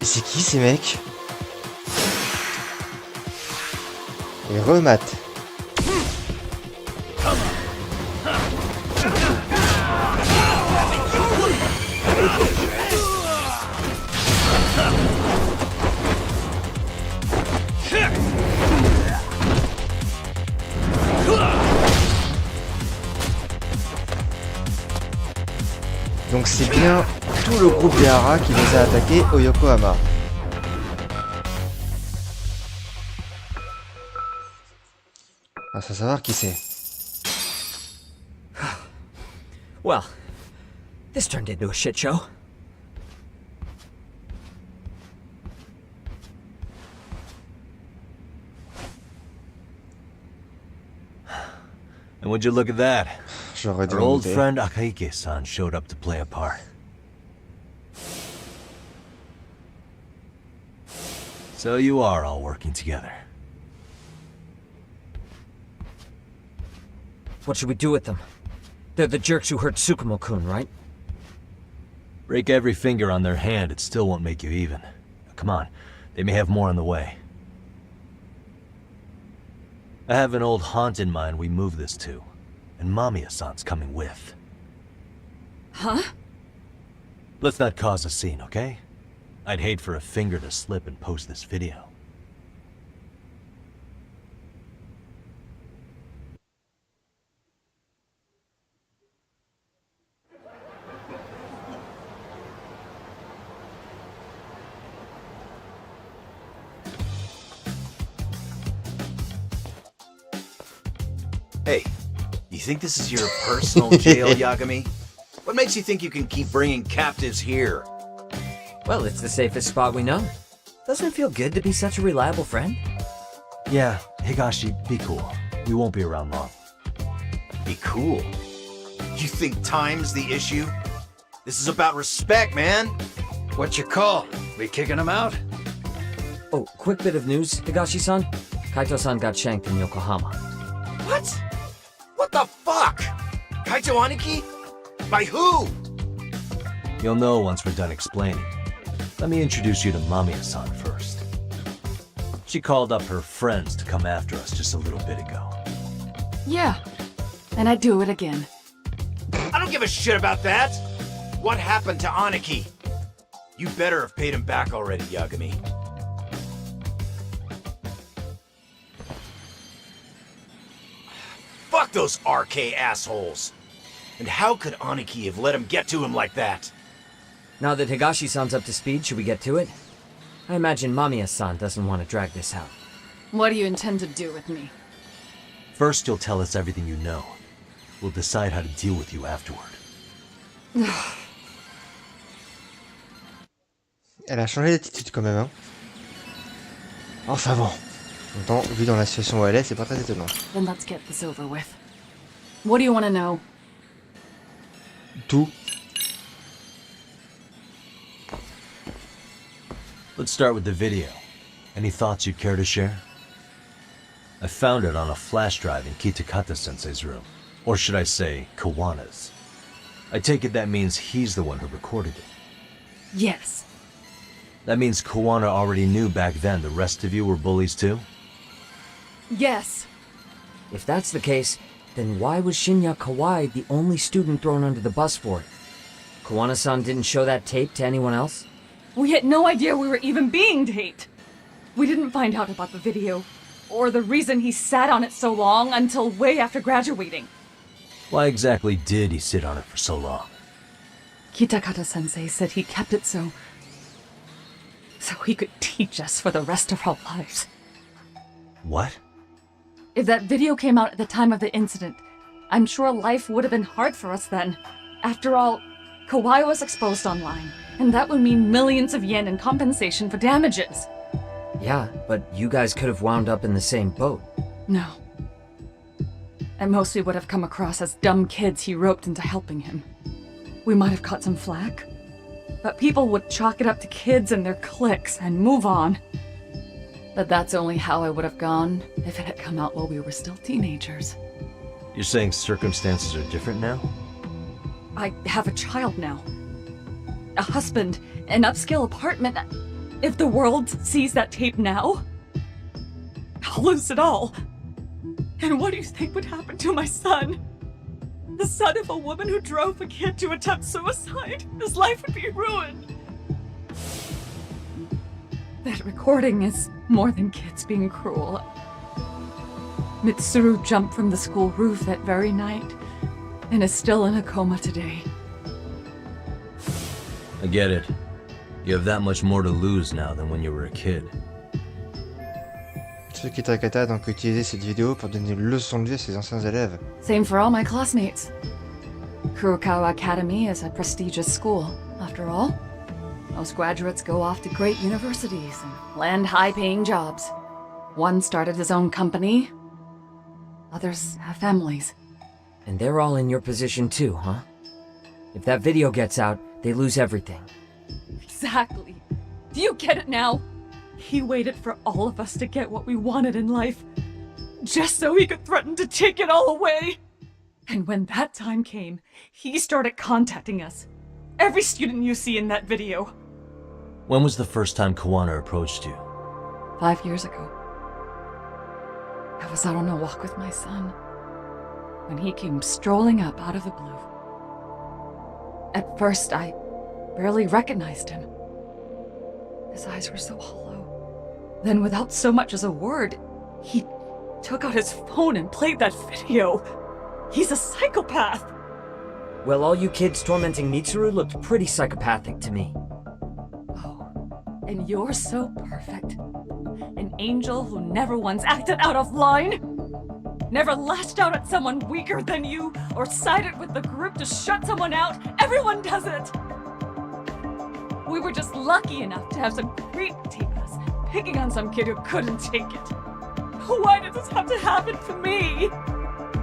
C'est qui ces mecs? Et remat. Donc c'est bien tout le groupe des Hara qui les a attaqués au Yokohama. On va savoir qui c'est. Well, this turned into a shit show. And would you look at that? J'aurais dû Our old monter. friend Akaike-san showed up to play a part. So you are all working together. What should we do with them? They're the jerks who hurt Tsukumo-kun, right? Break every finger on their hand, it still won't make you even. Come on, they may have more on the way. I have an old haunt in mind we move this to, and Mamiya-san's coming with. Huh? Let's not cause a scene, okay? I'd hate for a finger to slip and post this video. Hey, you think this is your personal jail, Yagami? What makes you think you can keep bringing captives here? Well, it's the safest spot we know. Doesn't it feel good to be such a reliable friend? Yeah, Higashi, be cool. We won't be around long. Be cool? You think time's the issue? This is about respect, man. What's your call? We kicking him out? Oh, quick bit of news, Higashi-san. Kaito-san got shanked in Yokohama. What? What the fuck? Kaito Aniki? By who? You'll know once we're done explaining. Let me introduce you to Mamiya-san first. She called up her friends to come after us just a little bit ago. Yeah, and I'd do it again. I don't give a shit about that. What happened to Aniki? You better have paid him back already, Yagami. Fuck those RK assholes. And how could Aniki have let him get to him like that? Now that Higashi-san's up to speed, should we get to it? I imagine Mamiya-san doesn't want to drag this out. What do you intend to do with me? First, you'll tell us everything you know. We'll decide how to deal with you afterward. Elle a changé d'attitude quand même, hein. Enfin bon. En même temps, vu dans la situation où elle est, c'est pas très étonnant. Then let's get this over with. What do you want to know? Tout. Let's start with the video. Any thoughts you'd care to share? I found it on a flash drive in Kitakata-sensei's room. Or should I say, Kuwana's. I take it that means he's the one who recorded it. Yes. That means Kuwana already knew back then the rest of you were bullies too? Yes. If that's the case, then why was Shinya Kawai the only student thrown under the bus for it? Kuwana-san didn't show that tape to anyone else? We had no idea we were even being taped. We didn't find out about the video, or the reason he sat on it so long until way after graduating. Why exactly did he sit on it for so long? Kitakata-sensei said he kept it so he could teach us for the rest of our lives. What? If that video came out at the time of the incident, I'm sure life would have been hard for us then. After all, Kawai was exposed online, and that would mean millions of yen in compensation for damages. Yeah, but you guys could have wound up in the same boat. No. At most we would have come across as dumb kids he roped into helping him. We might have caught some flack, but people would chalk it up to kids and their cliques and move on. But that's only how I would have gone if it had come out while we were still teenagers. You're saying circumstances are different now? I have a child now. A husband, an upscale apartment. If the world sees that tape now, I'll lose it all. And what do you think would happen to my son? The son of a woman who drove a kid to attempt suicide. His life would be ruined. That recording is more than kids being cruel. Mitsuru jumped from the school roof that very night and is still in a coma today. I get it. You have that much more to lose now than when you were a kid. Tsuki Takata a donc utilisé cette vidéo pour donner une leçon de vie à ses anciens élèves. Same for all my classmates. Kurokawa Academy is a prestigious school, after all. Most graduates go off to great universities and land high-paying jobs. One started his own company. Others have families. And they're all in your position too, huh? If that video gets out, they lose everything. Exactly. Do you get it now? He waited for all of us to get what we wanted in life, just so he could threaten to take it all away. And when that time came, he started contacting us. Every student you see in that video. When was the first time Kuwana approached you? 5 years ago. I was out on a walk with my son, when he came strolling up out of the blue. At first, I barely recognized him. His eyes were so hollow. Then, without so much as a word, he took out his phone and played that video. He's a psychopath! Well, all you kids tormenting Mitsuru looked pretty psychopathic to me. And you're so perfect. An angel who never once acted out of line. Never lashed out at someone weaker than you, or sided with the group to shut someone out. Everyone does it! We were just lucky enough to have some creep tape us, picking on some kid who couldn't take it. Why did this have to happen to me?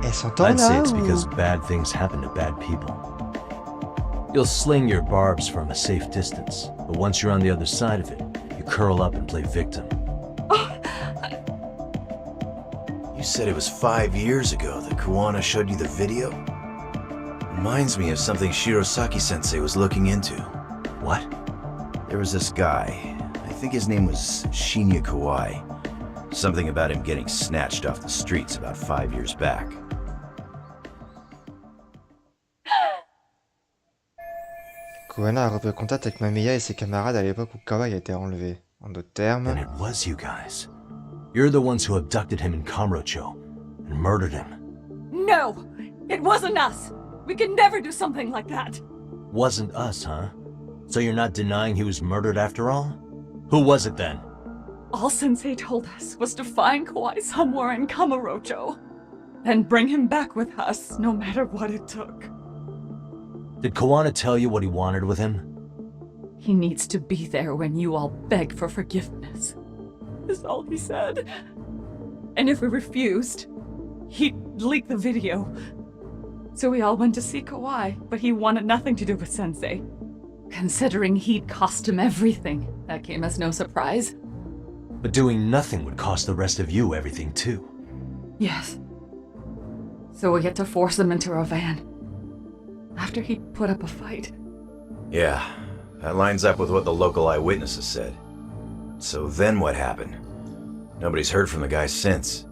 I'd say it's because bad things happen to bad people. You'll sling your barbs from a safe distance, but once you're on the other side of it, you curl up and play victim. You said it was 5 years ago that Kuwana showed you the video? Reminds me of something Shirosaki-sensei was looking into. What? There was this guy. I think his name was Shinya Kawai. Something about him getting snatched off the streets about 5 years back. Kuwana a repris contact avec Mamiya et ses camarades à l'époque où Kawai a été enlevé. En d'autres termes... And it was you guys. You're the ones who abducted him in Kamurocho and murdered him. No! It wasn't us! We could never do something like that! Wasn't us, huh? So you're not denying he was murdered after all? Who was it then? All Sensei told us was to find Kawai somewhere in Kamurocho, and bring him back with us, no matter what it took. Did Kuwana tell you what he wanted with him? He needs to be there when you all beg for forgiveness, is all he said. And if we refused, he'd leak the video. So we all went to see Kawai, but he wanted nothing to do with Sensei. Considering he'd cost him everything, that came as no surprise. But doing nothing would cost the rest of you everything too. Yes. So we had to force him into a van. After he'd put up a fight. Yeah, that lines up with what the local eyewitnesses said. So then what happened? Nobody's heard from the guy since.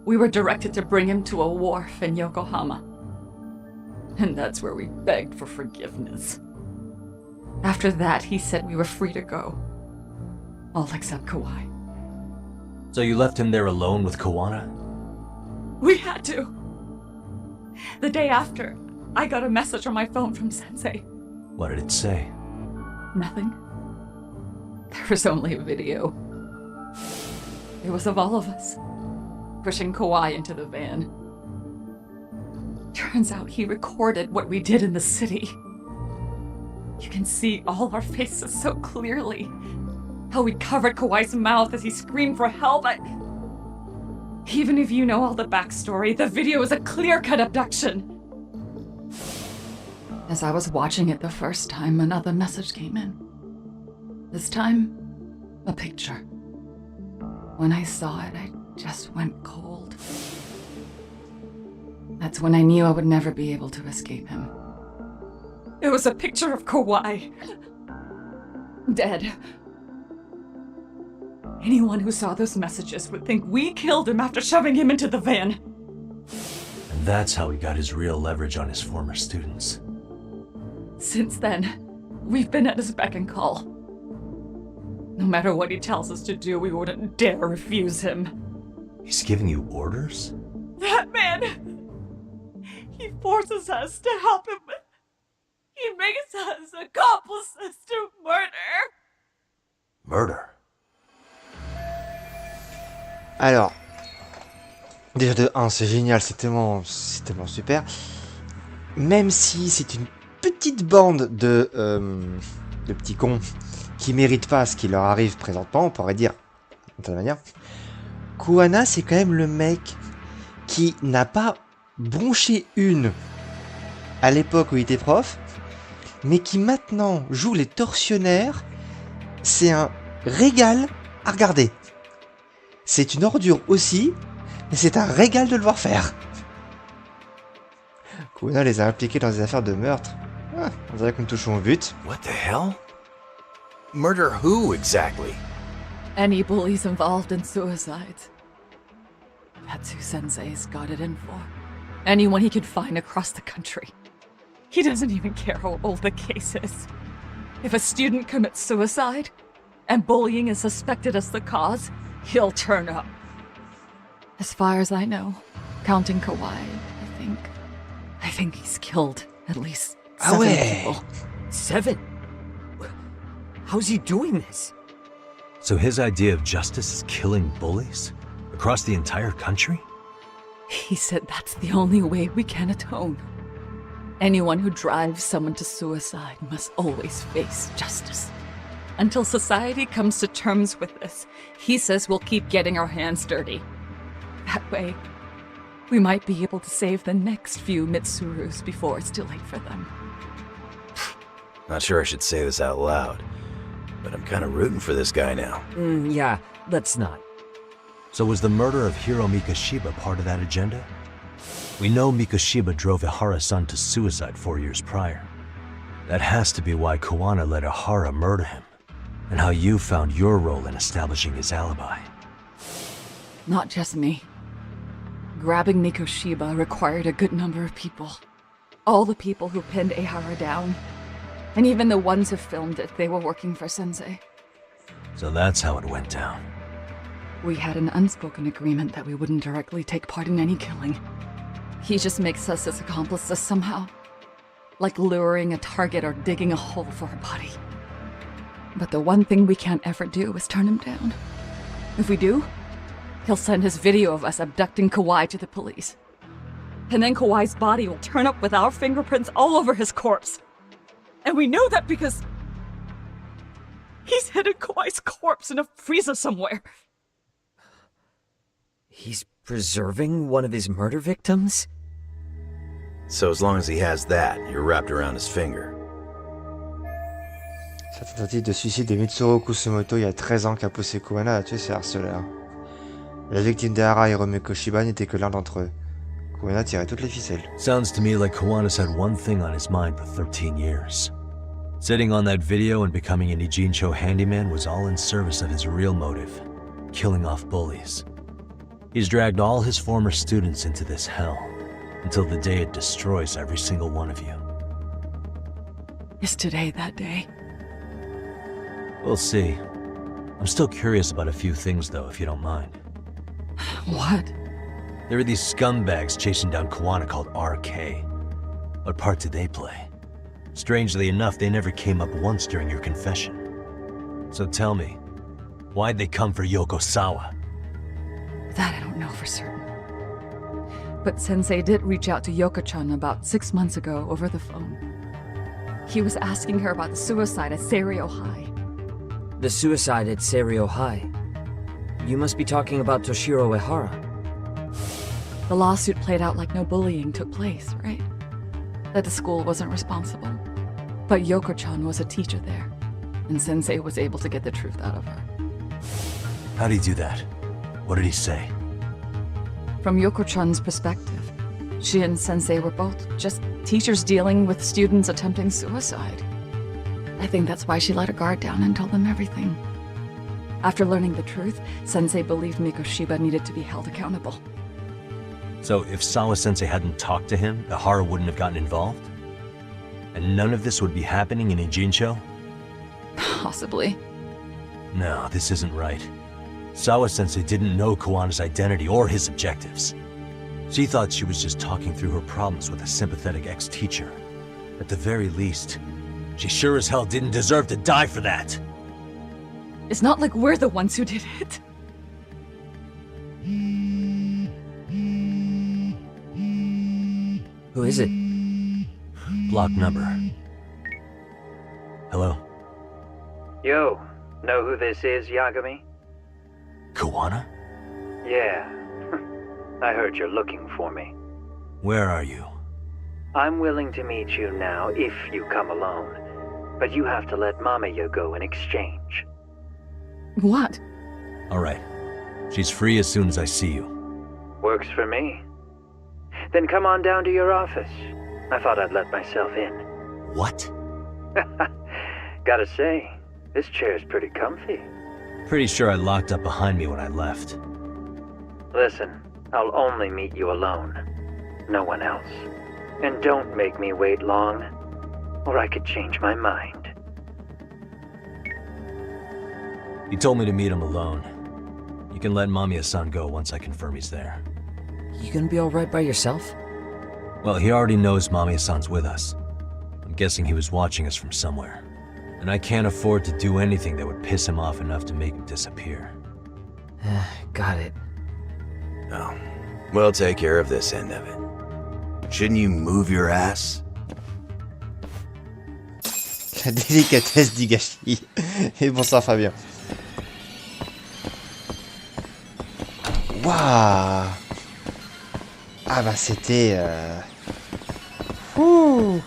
We were directed to bring him to a wharf in Yokohama. And that's where we begged for forgiveness. After that, he said we were free to go. All except Kawai. So you left him there alone with Kuwana? We had to. The day after, I got a message on my phone from Sensei. What did it say? Nothing. There was only a video. It was of all of us, pushing Kawai into the van. Turns out he recorded what we did in the city. You can see all our faces so clearly. How we covered Kawai's mouth as he screamed for help. Even if you know all the backstory, the video is a clear-cut abduction. As I was watching it the first time, another message came in. This time, a picture. When I saw it, I just went cold. That's when I knew I would never be able to escape him. It was a picture of Kawai. Dead. Anyone who saw those messages would think we killed him after shoving him into the van. And that's how he got his real leverage on his former students. Since then, we've been at his beck and call. No matter what he tells us to do, we wouldn't dare refuse him. He's giving you orders? That man! He forces us to help him. He makes us accomplices to murder. Murder? Alors, déjà de 1, c'est génial, c'est tellement super. Même si c'est une petite bande de petits cons qui méritent pas ce qui leur arrive présentement, on pourrait dire, de toute manière. Kuwana, c'est quand même le mec qui n'a pas bronché une à l'époque où il était prof, mais qui maintenant joue les tortionnaires. C'est un régal à regarder. C'est une ordure aussi, mais c'est un régal de le voir faire. Kuwana les a impliqués dans des affaires de meurtre. Ah, on dirait que nous touchons au but. What the hell? Murder who, exactly? Any bullies involved in suicides. That's who Sensei's got it in for. Anyone he could find across the country. He doesn't even care how old the case is. If a student commits suicide, and bullying is suspected as the cause, he'll turn up. As far as I know, counting Kawhi, I think he's killed at least 7 people. 7? How's he doing this? So his idea of justice is killing bullies? Across the entire country? He said that's the only way we can atone. Anyone who drives someone to suicide must always face justice. Until society comes to terms with this, he says we'll keep getting our hands dirty. That way, we might be able to save the next few Mitsurus before it's too late for them. Not sure I should say this out loud, but I'm kind of rooting for this guy now. Yeah, let's not. So was the murder of Hiro Mikoshiba part of that agenda? We know Mikoshiba drove Ihara-san to suicide 4 years prior. That has to be why Kuwana let Ihara murder him, and how you found your role in establishing his alibi. Not just me. Grabbing Mikoshiba required a good number of people. All the people who pinned Ihara down, and even the ones who filmed it, they were working for Sensei. So that's how it went down. We had an unspoken agreement that we wouldn't directly take part in any killing. He just makes us his accomplices somehow. Like luring a target or digging a hole for a body. But the one thing we can't ever do is turn him down. If we do, he'll send his video of us abducting Kawhi to the police. And then Kawhi's body will turn up with our fingerprints all over his corpse. And we know that because he's hidden Kawhi's corpse in a freezer somewhere. He's preserving one of his murder victims? So as long as he has that, you're wrapped around his finger. Cette tentative de suicide de Mitsuru Kusumoto il y a 13 ans qu'a poussé Kuwana à tuer ses harceleurs. La victime d'Ihara, Hiro Mikoshiba, n'était que l'un d'entre eux. Kuwana tirait toutes les ficelles. Sounds to me like Kuwana's had one thing on his mind for 13 years. Sitting on that video and becoming an Ijincho handyman was all in service of his real motive, killing off bullies. He's dragged all his former students into this hell, until the day it destroys every single one of you. Is today that day? We'll see. I'm still curious about a few things though, if you don't mind. What? There are these scumbags chasing down Kuwana called RK. What part did they play? Strangely enough, they never came up once during your confession. So tell me, why'd they come for Yokosawa? That I don't know for certain. But Sensei did reach out to Yoko-chan about 6 months ago over the phone. He was asking her about the suicide at Seiryo High. The suicide at Seiryo High? You must be talking about Toshiro Ihara. The lawsuit played out like no bullying took place, right? That the school wasn't responsible. But Yoko-chan was a teacher there, and Sensei was able to get the truth out of her. How'd he do that? What did he say? From Yoko-chan's perspective, she and Sensei were both just teachers dealing with students attempting suicide. I think that's why she let her guard down and told them everything. After learning the truth, Sensei believed Mikoshiba needed to be held accountable. So if Sawa-sensei hadn't talked to him, Ihara wouldn't have gotten involved? And none of this would be happening in Ijincho? Possibly. No, this isn't right. Sawa-sensei didn't know Kuwana's identity or his objectives. She thought she was just talking through her problems with a sympathetic ex-teacher. At the very least, she sure as hell didn't deserve to die for that. It's not like we're the ones who did it. Who is it? Block number. Hello? Yo, know who this is, Yagami? Kuwana? Yeah. I heard you're looking for me. Where are you? I'm willing to meet you now if you come alone. But you have to let Mamiya go in exchange. What? Alright. She's free as soon as I see you. Works for me. Then come on down to your office. I thought I'd let myself in. What? Gotta say, this chair's pretty comfy. Pretty sure I locked up behind me when I left. Listen, I'll only meet you alone. No one else. And don't make me wait long, or I could change my mind. He told me to meet him alone. You can let Mamiya-san go once I confirm he's there. You gonna be alright by yourself? Well, he already knows Mamiya-san's with us. I'm guessing he was watching us from somewhere. And I can't afford to do anything that would piss him off enough to make him disappear. Got it. Oh, we'll take care of this end of it. Shouldn't you move your ass? La délicatesse d'Higashi. Et bonsoir Fabien. Waouh. Ah bah c'était... Ouh.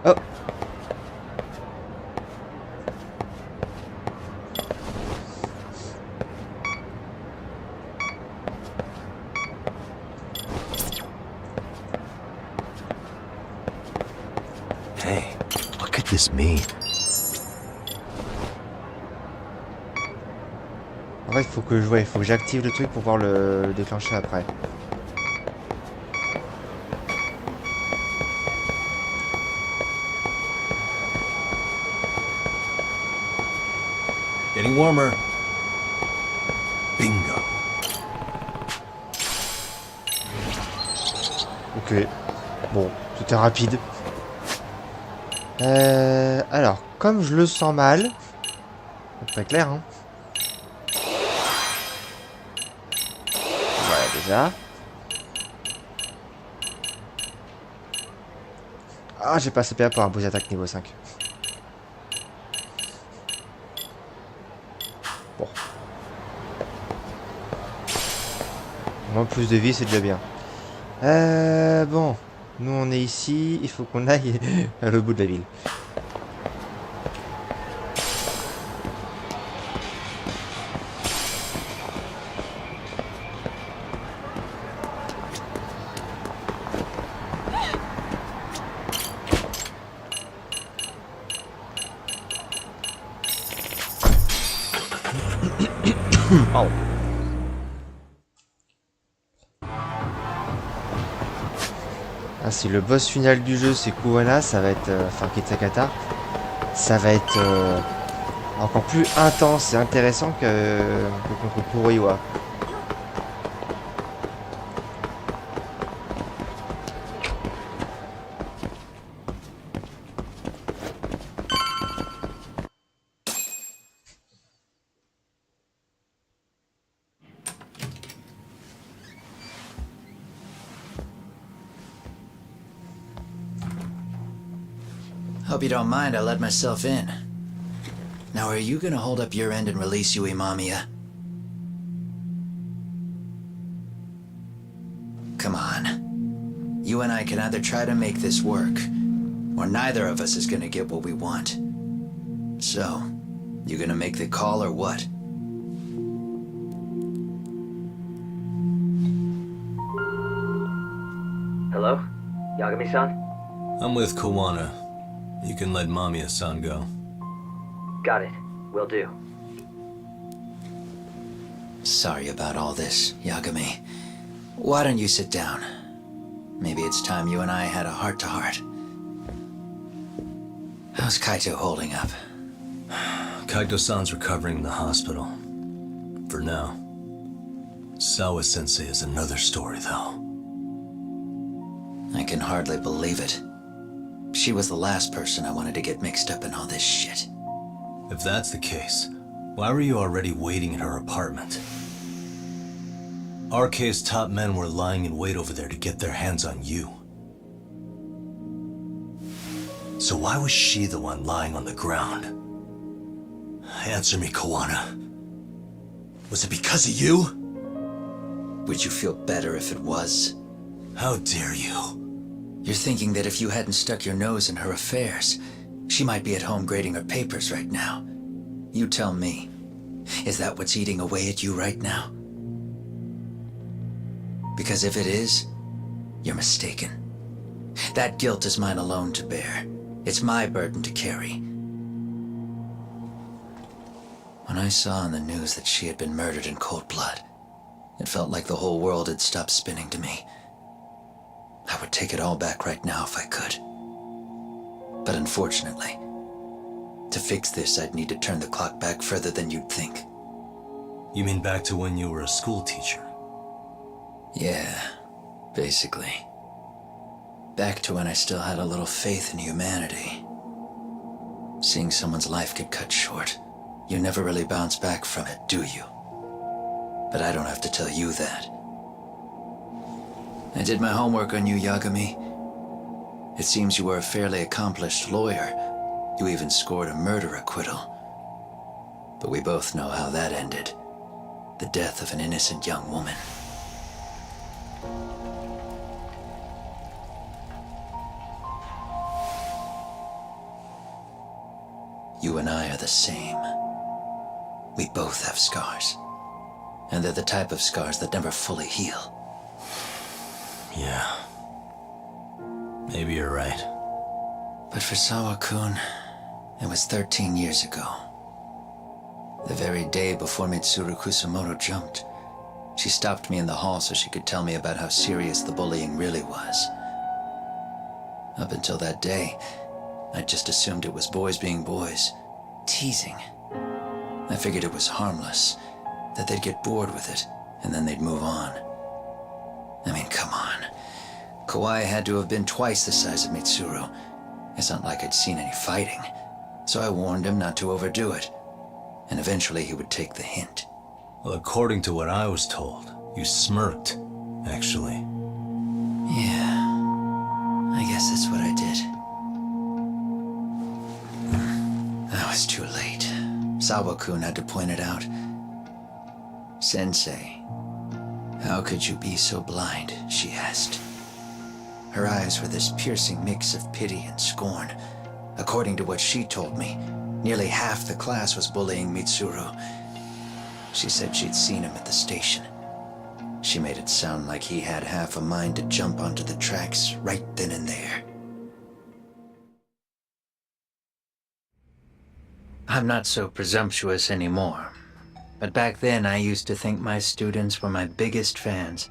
Oh. Hey, what could this mean? En fait, il faut que j'active le truc pour pouvoir le déclencher après. Getting warmer. Bingo. Ok. Bon, c'était rapide. Alors, comme je le sens mal, c'est pas clair, hein. Voilà, déjà. Ah, j'ai pas assez PA pour un boost attaque niveau 5. Bon. Au moins plus de vie, c'est déjà bien. Bon. Nous, on est ici. Il faut qu'on aille à l'autre bout de la ville. Oh. Ah, si le boss final du jeu c'est Kuwana, ça va être... enfin, Kitsakata, ça va être encore plus intense et intéressant que contre Kuroiwa. Hope you don't mind I let myself in. Now are you gonna hold up your end and release Yui Mamiya? Come on. You and I can either try to make this work, or neither of us is gonna get what we want. So, you gonna make the call or what? Hello? Yagami-san? I'm with Kuwana. You can let Mamiya-san go. Got it. Will do. Sorry about all this, Yagami. Why don't you sit down? Maybe it's time you and I had a heart-to-heart. How's Kaito holding up? Kaito-san's recovering in the hospital. For now. Sawa-sensei is another story, though. I can hardly believe it. She was the last person I wanted to get mixed up in all this shit. If that's the case, why were you already waiting in her apartment? RK's top men were lying in wait over there to get their hands on you. So why was she the one lying on the ground? Answer me, Kuwana. Was it because of you? Would you feel better if it was? How dare you? You're thinking that if you hadn't stuck your nose in her affairs, she might be at home grading her papers right now. You tell me, is that what's eating away at you right now? Because if it is, you're mistaken. That guilt is mine alone to bear. It's my burden to carry. When I saw on the news that she had been murdered in cold blood, it felt like the whole world had stopped spinning to me. I would take it all back right now if I could. But unfortunately, to fix this, I'd need to turn the clock back further than you'd think. You mean back to when you were a school teacher? Yeah, basically. Back to when I still had a little faith in humanity. Seeing someone's life get cut short, you never really bounce back from it, do you? But I don't have to tell you that. I did my homework on you, Yagami. It seems you were a fairly accomplished lawyer. You even scored a murder acquittal. But we both know how that ended. The death of an innocent young woman. You and I are the same. We both have scars. And they're the type of scars that never fully heal. Yeah. Maybe you're right. But for Sawa-kun, it was 13 years ago. The very day before Mitsuru Kusumoto jumped, she stopped me in the hall so she could tell me about how serious the bullying really was. Up until that day, I just assumed it was boys being boys, teasing. I figured it was harmless, that they'd get bored with it, and then they'd move on. I mean, come on. Kawai had to have been twice the size of Mitsuru. It's not like I'd seen any fighting, so I warned him not to overdo it, and eventually he would take the hint. Well, according to what I was told, you smirked, actually. Yeah, I guess that's what I did. I was too late. Sawa-kun had to point it out. Sensei, how could you be so blind, she asked. Her eyes were this piercing mix of pity and scorn. According to what she told me, nearly half the class was bullying Mitsuru. She said she'd seen him at the station. She made it sound like he had half a mind to jump onto the tracks right then and there. I'm not so presumptuous anymore, but back then I used to think my students were my biggest fans.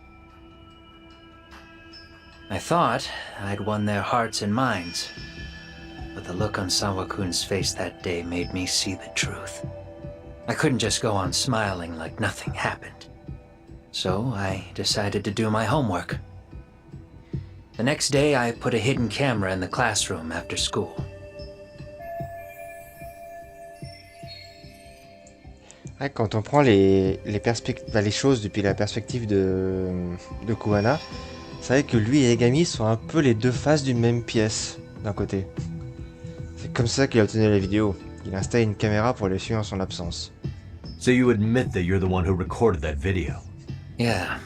I thought I'd won their hearts and minds, but the look on Sawa-kun's face that day made me see the truth. I couldn't just go on smiling like nothing happened. So I decided to do my homework. The next day I put a hidden camera in the classroom after school. Ouais, quand on prend les choses depuis la perspective de Kuwana, c'est vrai que lui et Yagami sont un peu les deux faces d'une même pièce, d'un côté. C'est comme ça qu'il a obtenu la vidéo. Il installe une caméra pour les suivre en son absence. So you admit that you're the one who recorded that video? Yeah.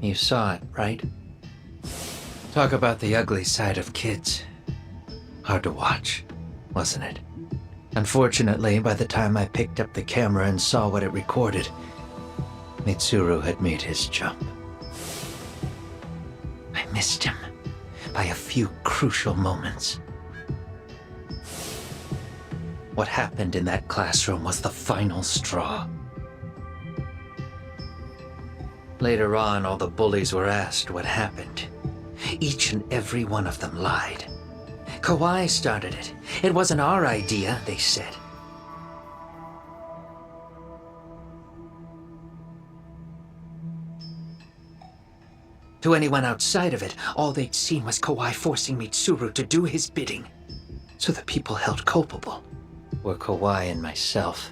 You saw it, right? Talk about the ugly side of kids. Hard to watch, wasn't it? Unfortunately, by the time I picked up the camera and saw what it recorded, Mitsuru had made his jump. I missed him by a few crucial moments. What happened in that classroom was the final straw. Later on, all the bullies were asked what happened. Each and every one of them lied. Kawai started it. It wasn't our idea, they said. To anyone outside of it, all they'd seen was Kawai forcing Mitsuru to do his bidding. So the people held culpable were Kawai and myself.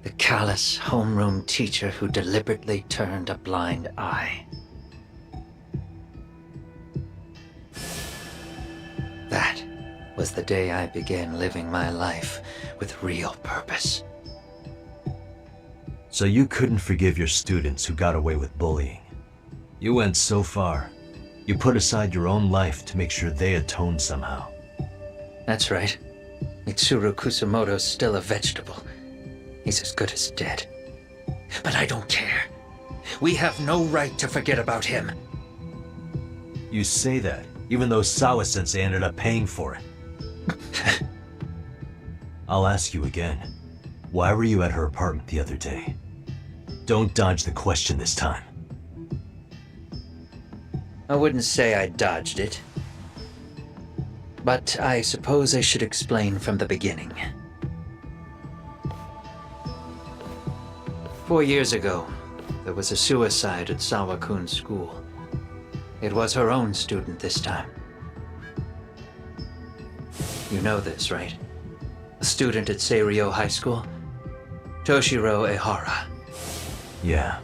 The callous homeroom teacher who deliberately turned a blind eye. That was the day I began living my life with real purpose. So you couldn't forgive your students who got away with bullying. You went so far. You put aside your own life to make sure they atoned somehow. That's right. Mitsuru Kusumoto's still a vegetable. He's as good as dead. But I don't care. We have no right to forget about him. You say that, even though Sawa-sensei ended up paying for it. I'll ask you again. Why were you at her apartment the other day? Don't dodge the question this time. I wouldn't say I dodged it. But I suppose I should explain from the beginning. 4 years ago, there was a suicide at Sawa-kun's school. It was her own student this time. You know this, right? A student at Seiryo High School? Toshiro Ehara. Yeah.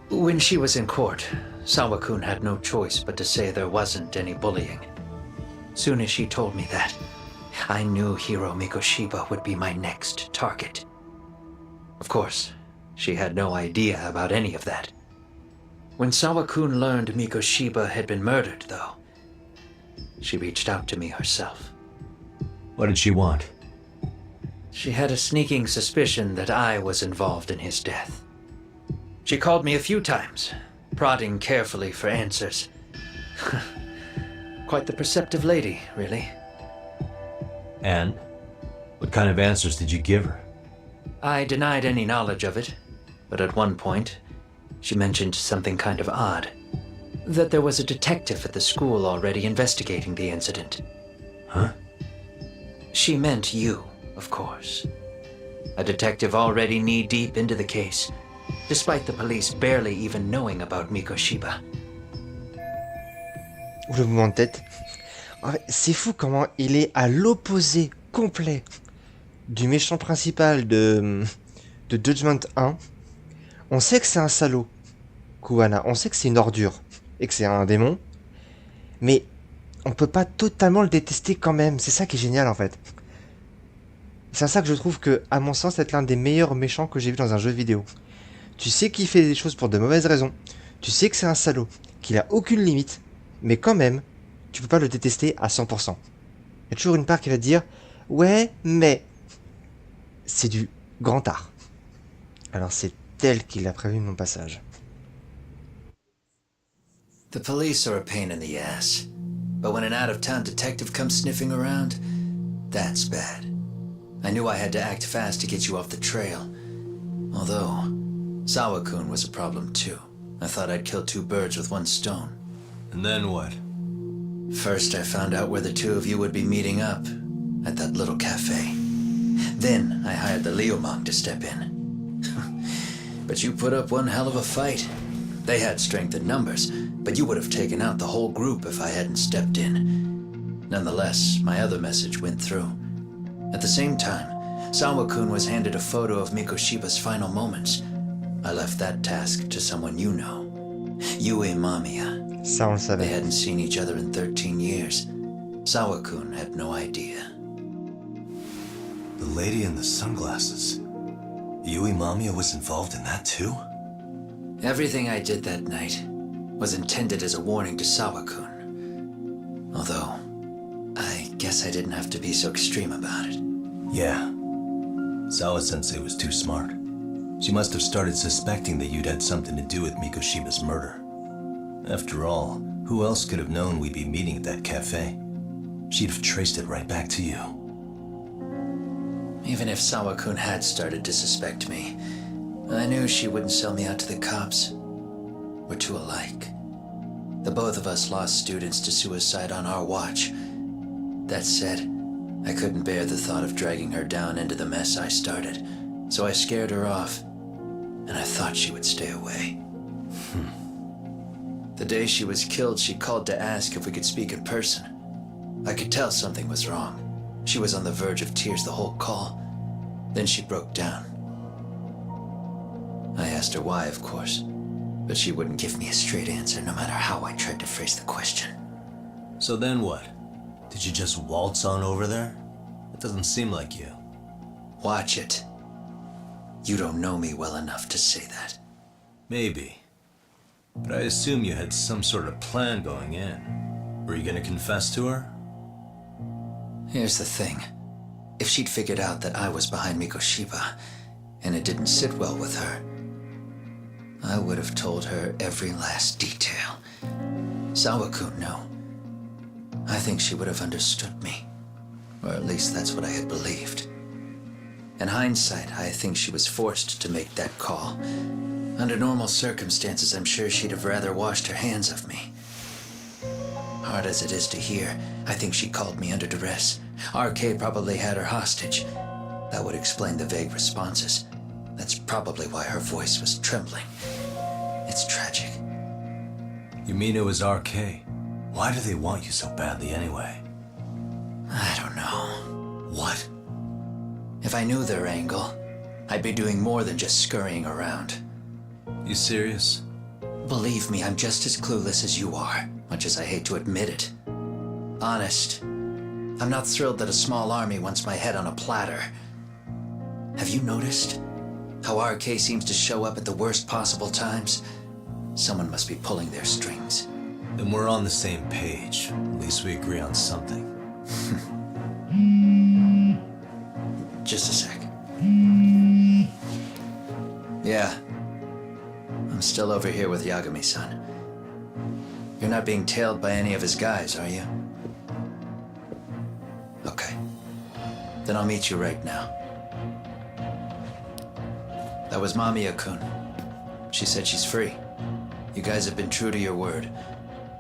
When she was in court, Sawa-kun had no choice but to say there wasn't any bullying. Soon as she told me that, I knew Hiro Mikoshiba would be my next target. Of course, she had no idea about any of that. When Sawa-kun learned Mikoshiba had been murdered, though, she reached out to me herself. What did she want? She had a sneaking suspicion that I was involved in his death. She called me a few times, prodding carefully for answers. Quite the perceptive lady, really. And? What kind of answers did you give her? I denied any knowledge of it, but at one point, she mentioned something kind of odd. That there was a detective at the school already investigating the incident. Huh? She meant you, of course. A detective already knee-deep into the case, despite the police barely even knowing about Mikoshiba. Le mouvement de tête. C'est fou comment il est à l'opposé complet du méchant principal de Judgment 1. On sait que c'est un salaud, Kuwana. On sait que c'est une ordure et que c'est un démon. Mais on peut pas totalement le détester quand même. C'est ça qui est génial en fait. C'est à ça que je trouve que, à mon sens, c'est l'un des meilleurs méchants que j'ai vu dans un jeu vidéo. Tu sais qu'il fait des choses pour de mauvaises raisons. Tu sais que c'est un salaud, qu'il a aucune limite. Mais quand même, tu peux pas le détester à 100%. Il y a toujours une part qui va te dire « Ouais, mais... » C'est du grand art. Alors c'est tel qu'il a prévu mon passage. The police are a pain in the ass. But when an out-of-town detective comes sniffing around, that's bad. I knew I had to act fast to get you off the trail. Although, Sawa-kun was a problem too. I thought I'd kill two birds with one stone. And then what? First, I found out where the two of you would be meeting up, at that little cafe. Then, I hired the Leomong to step in. But you put up one hell of a fight. They had strength in numbers, but you would have taken out the whole group if I hadn't stepped in. Nonetheless, my other message went through. At the same time, Sawa-kun was handed a photo of Mikoshiba's final moments. I left that task to someone you know. Yue Mamiya. Ça, on le savait. They hadn't seen each other in 13 years. Sawa-kun had no idea. The lady in the sunglasses. Yui Mamiya was involved in that too? Everything I did that night was intended as a warning to Sawa-kun. Although, I guess I didn't have to be so extreme about it. Yeah. Sawa-sensei was too smart. She must have started suspecting that you'd had something to do with Mikoshiba's murder. After all, who else could have known we'd be meeting at that cafe? She'd have traced it right back to you. Even if Sawa-kun had started to suspect me, I knew she wouldn't sell me out to the cops. We're too alike. The both of us lost students to suicide on our watch. That said, I couldn't bear the thought of dragging her down into the mess I started, so I scared her off, and I thought she would stay away. The day she was killed, she called to ask if we could speak in person. I could tell something was wrong. She was on the verge of tears the whole call. Then she broke down. I asked her why, of course, but she wouldn't give me a straight answer no matter how I tried to phrase the question. So then what? Did you just waltz on over there? It doesn't seem like you. Watch it. You don't know me well enough to say that. Maybe. But I assume you had some sort of plan going in. Were you gonna confess to her? Here's the thing. If she'd figured out that I was behind Mikoshiba, and it didn't sit well with her, I would have told her every last detail. Sawa-kun knew. I think she would have understood me. Or at least that's what I had believed. In hindsight, I think she was forced to make that call. Under normal circumstances, I'm sure she'd have rather washed her hands of me. Hard as it is to hear, I think she called me under duress. RK probably had her hostage. That would explain the vague responses. That's probably why her voice was trembling. It's tragic. You mean it was RK? Why do they want you so badly anyway? I don't know. What? If I knew their angle, I'd be doing more than just scurrying around. You serious? Believe me, I'm just as clueless as you are, much as I hate to admit it. Honest, I'm not thrilled that a small army wants my head on a platter. Have you noticed how RK seems to show up at the worst possible times? Someone must be pulling their strings. Then we're on the same page. At least we agree on something. Just a sec. Yeah. I'm still over here with Yagami-san. You're not being tailed by any of his guys, are you? Okay. Then I'll meet you right now. That was Mamiya-kun. She said she's free. You guys have been true to your word.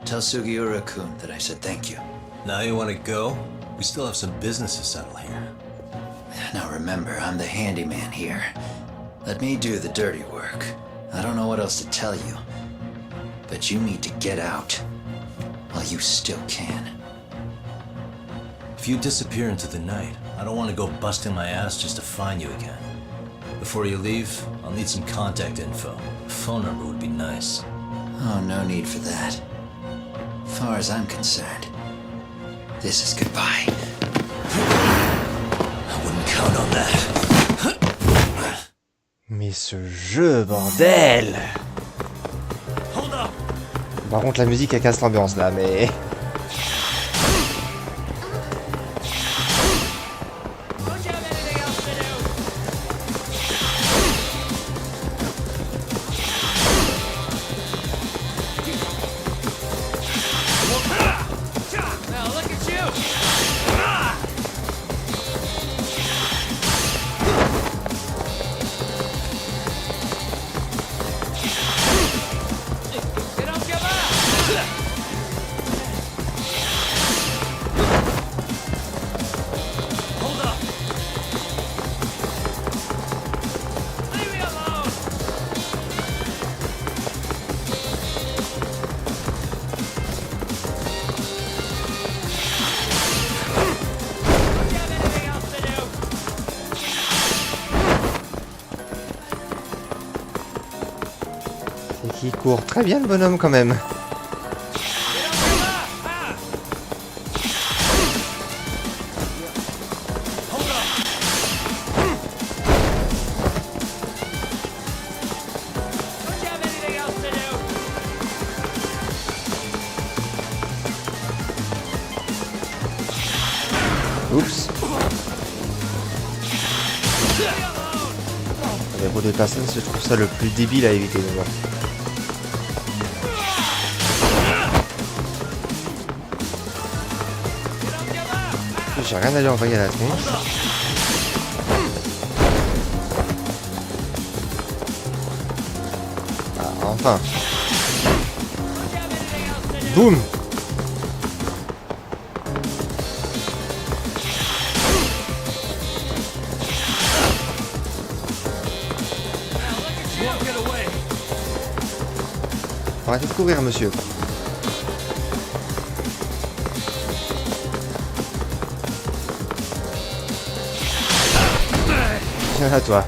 Tell Sugiura-kun that I said thank you. Now you want to go? We still have some business to settle here. Now remember, I'm the handyman here. Let me do the dirty work. I don't know what else to tell you. But you need to get out while you still can. If you disappear into the night, I don't want to go busting my ass just to find you again. Before you leave, I'll need some contact info. A phone number would be nice. Oh, no need for that. As far as I'm concerned, this is goodbye. I wouldn't count on that. Mais ce jeu, bordel! Par contre, la musique, elle casse l'ambiance, là, mais... Il court très bien le bonhomme quand même. Oups. Mais pour des personnes, je trouve ça le plus débile à éviter de voir. J'ai rien à lui envoyer à la tronche. Ah, enfin. Boum. Arrêtez de courir, monsieur. Viens là, toi.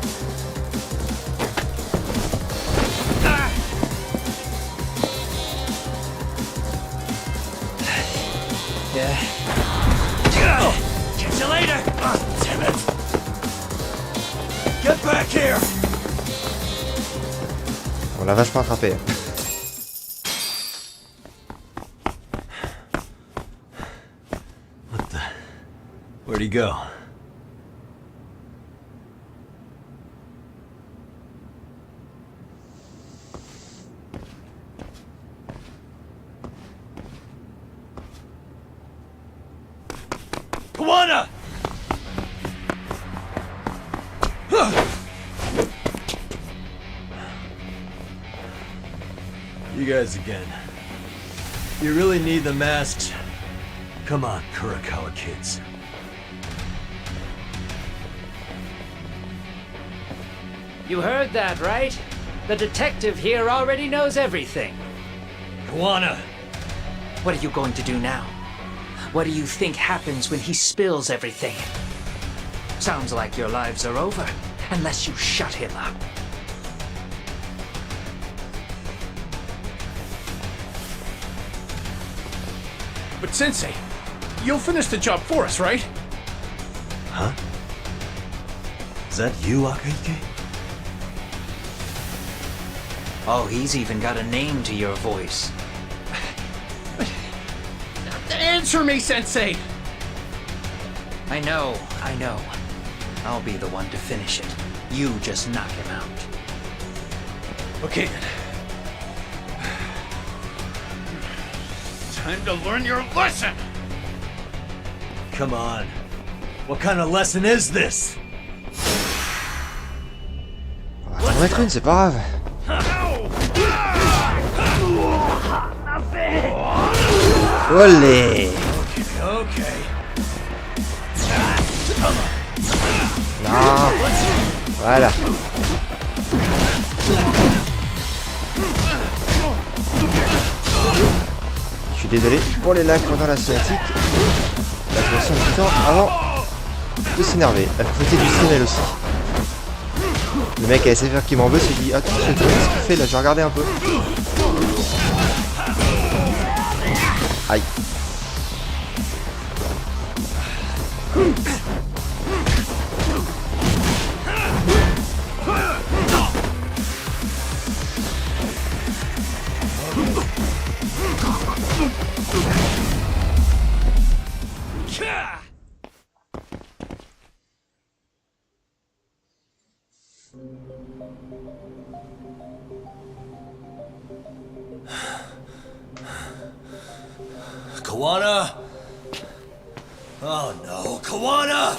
Yeah. Catch you later! Oh, damn it! Get back here! On l'a vachement attrapé. What the? Where'd he go? Kuwana! You guys again. You really need the masks? Come on, Kurakawa kids. You heard that, right? The detective here already knows everything. Kuwana! What are you going to do now? What do you think happens when he spills everything? Sounds like your lives are over, unless you shut him up. But Sensei, you'll finish the job for us, right? Huh? Is that you, Akahike? Oh, he's even got a name to your voice. Answer me, Sensei! I know. I'll be the one to finish it. You just knock him out. Okay then. Time to learn your lesson! Come on. What kind of lesson is this? On va en mettre une, c'est pas grave. Olé! Okay. Non! Voilà. Je suis désolé pour les lags pendant la cinématique. La question du temps avant de s'énerver. À côté du CML aussi. Le mec a essayé de faire qu'il m'en veut, s'est dit attends, je sais pas ce qu'il fait là, je vais regarder un peu. Aïe. Kuwana? Oh no, Kuwana!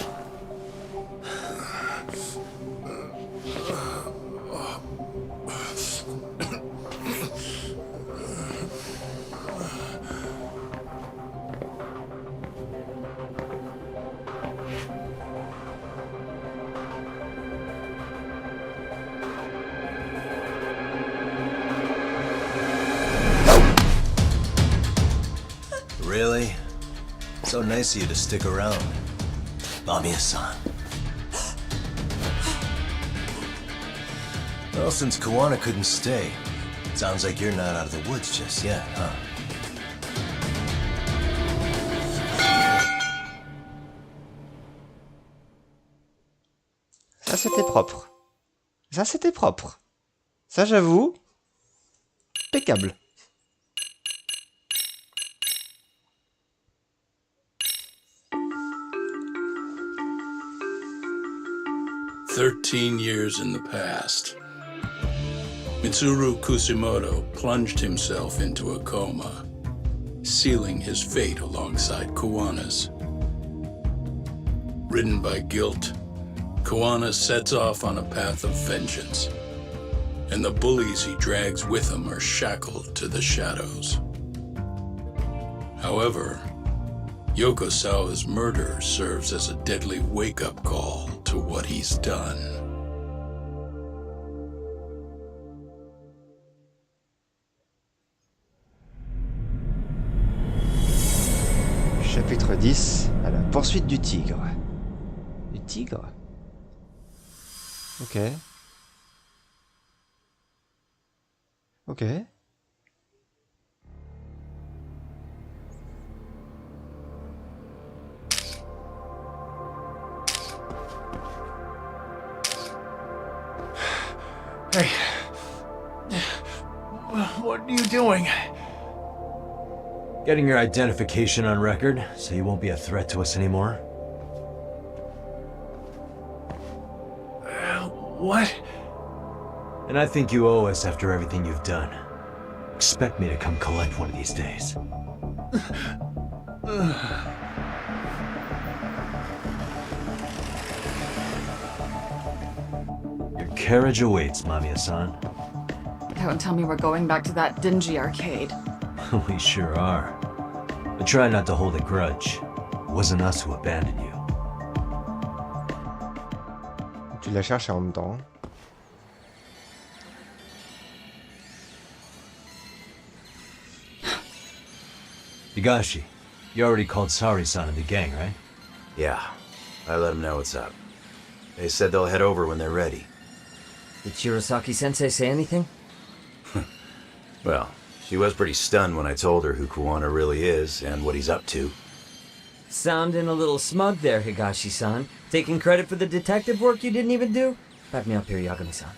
Really? So nice of you to stick around. Mamiya-san. Well, since Kuwana couldn't stay, sounds like you're not out of the woods just yet, huh? Ça c'était propre. Ça c'était propre. Ça j'avoue. Impeccable. Years in the past. Mitsuru Kusumoto plunged himself into a coma, sealing his fate alongside Kuwana's. Ridden by guilt, Kuwana sets off on a path of vengeance, and the bullies he drags with him are shackled to the shadows. However, Yokosawa's murder serves as a deadly wake-up call to what he's done. Chapitre 10, à la poursuite du tigre. Du tigre? Ok. Ok. Hey. What are you doing? Getting your identification on record, so you won't be a threat to us anymore. What? And I think you owe us after everything you've done. Expect me to come collect one of these days. Your carriage awaits, Mamiya-san. Don't tell me we're going back to that dingy arcade. We sure are. But try not to hold a grudge. It wasn't us who abandoned you. Tu la cherches en même temps. Higashi, you already called Sari-san and the gang, right? Yeah, I let them know what's up. They said they'll head over when they're ready. Did Shirosaki-sensei say anything? Well, she was pretty stunned when I told her who Kuwana really is and what he's up to. Sounding a little smug there, Higashi-san. Taking credit for the detective work you didn't even do? Back me up here, Yagami-san.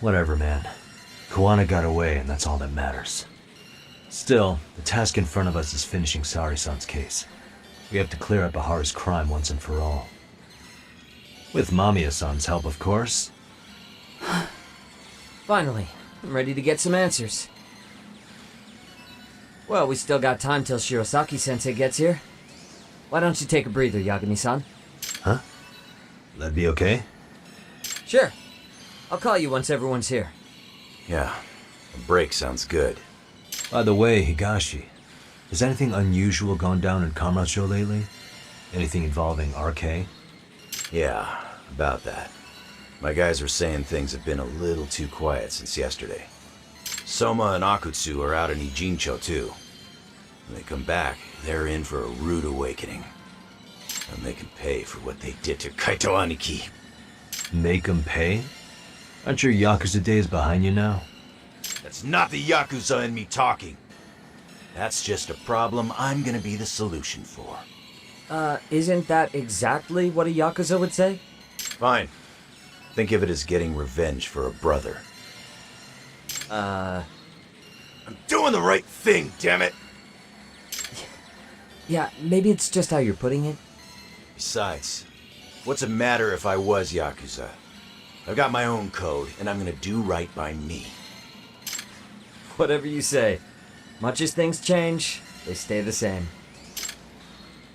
Whatever, man. Kuwana got away, and that's all that matters. Still, the task in front of us is finishing Sari-san's case. We have to clear up Baharu's crime once and for all. With Mamiya-san's help, of course. Finally, I'm ready to get some answers. Well, we still got time till Shirosaki-sensei gets here. Why don't you take a breather, Yagami-san? Huh? That'd be okay? Sure. I'll call you once everyone's here. Yeah, a break sounds good. By the way, Higashi, has anything unusual gone down in Kamurocho lately? Anything involving RK? Yeah, about that. My guys are saying things have been a little too quiet since yesterday. Soma and Akutsu are out in Ijincho too. When they come back, they're in for a rude awakening. And they can pay for what they did to Kaito Aniki. Make them pay? Aren't your Yakuza days behind you now? That's not the Yakuza in me talking. That's just a problem I'm gonna be the solution for. Isn't that exactly what a Yakuza would say? Fine. Think of it as getting revenge for a brother. I'm doing the right thing, damn it! Yeah, maybe it's just how you're putting it. Besides, what's it matter if I was Yakuza? I've got my own code, and I'm gonna do right by me. Whatever you say. Much as things change, they stay the same.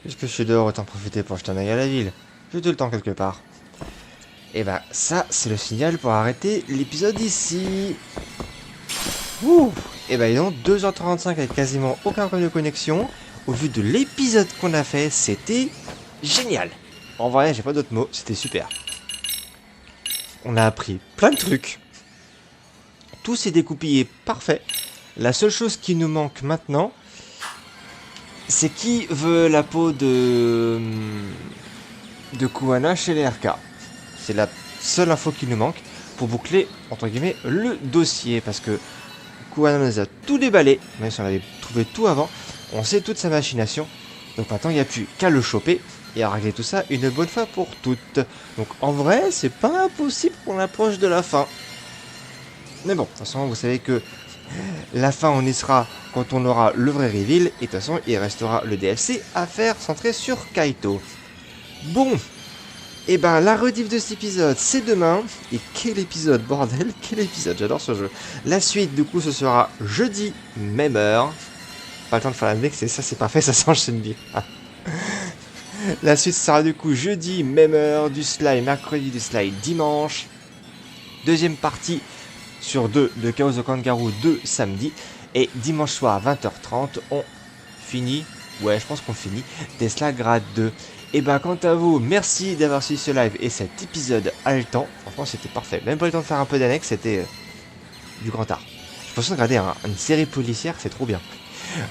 Puisque je suis dehors, autant profiter pour jeter un œil à la ville. J'ai tout le temps quelque part. Et bah ça, c'est le signal pour arrêter l'épisode ici. Ouh. Et bah disons, 2h35 avec quasiment aucun problème de connexion. Au vu de l'épisode qu'on a fait, c'était génial. En vrai, j'ai pas d'autres mots, c'était super. On a appris plein de trucs. Tout s'est découpillé parfait. La seule chose qui nous manque maintenant, c'est qui veut la peau de Kuwana chez les RK. C'est la seule info qui nous manque pour boucler, entre guillemets, le dossier. Parce que Kuwana nous a tout déballé, même si on avait trouvé tout avant. On sait toute sa machination. Donc maintenant, il n'y a plus qu'à le choper et à régler tout ça une bonne fois pour toutes. Donc en vrai, c'est pas impossible qu'on approche de la fin. Mais bon, de toute façon, vous savez que la fin, on y sera quand on aura le vrai reveal. Et de toute façon, il restera le DLC à faire centré sur Kaito. Bon, et ben la rediff de cet épisode, c'est demain. Et quel épisode, bordel, quel épisode, j'adore ce jeu. La suite, du coup, ce sera jeudi, même heure. Pas le temps de faire la mec, c'est ça, c'est parfait, ça s'enchaîne bien. La suite sera du coup jeudi, même heure, du slide mercredi, du slide dimanche. Deuxième partie sur 2 de Chaos of Kangaroo 2 samedi. Et dimanche soir, 20h30, on finit. Ouais, je pense qu'on finit Tesla Grade 2. Et ben quant à vous, merci d'avoir suivi ce live et cet épisode haletant. Franchement, c'était parfait. Même pas le temps de faire un peu d'annexe, c'était du grand art. Je pense que regarder une série policière, c'est trop bien.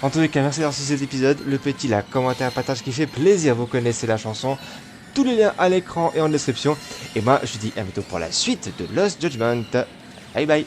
En tous les cas, merci d'avoir suivi cet épisode. Le petit, la commentaire, partage qui fait plaisir. Vous connaissez la chanson. Tous les liens à l'écran et en description. Et moi, je vous dis à bientôt pour la suite de Lost Judgment. Bye bye.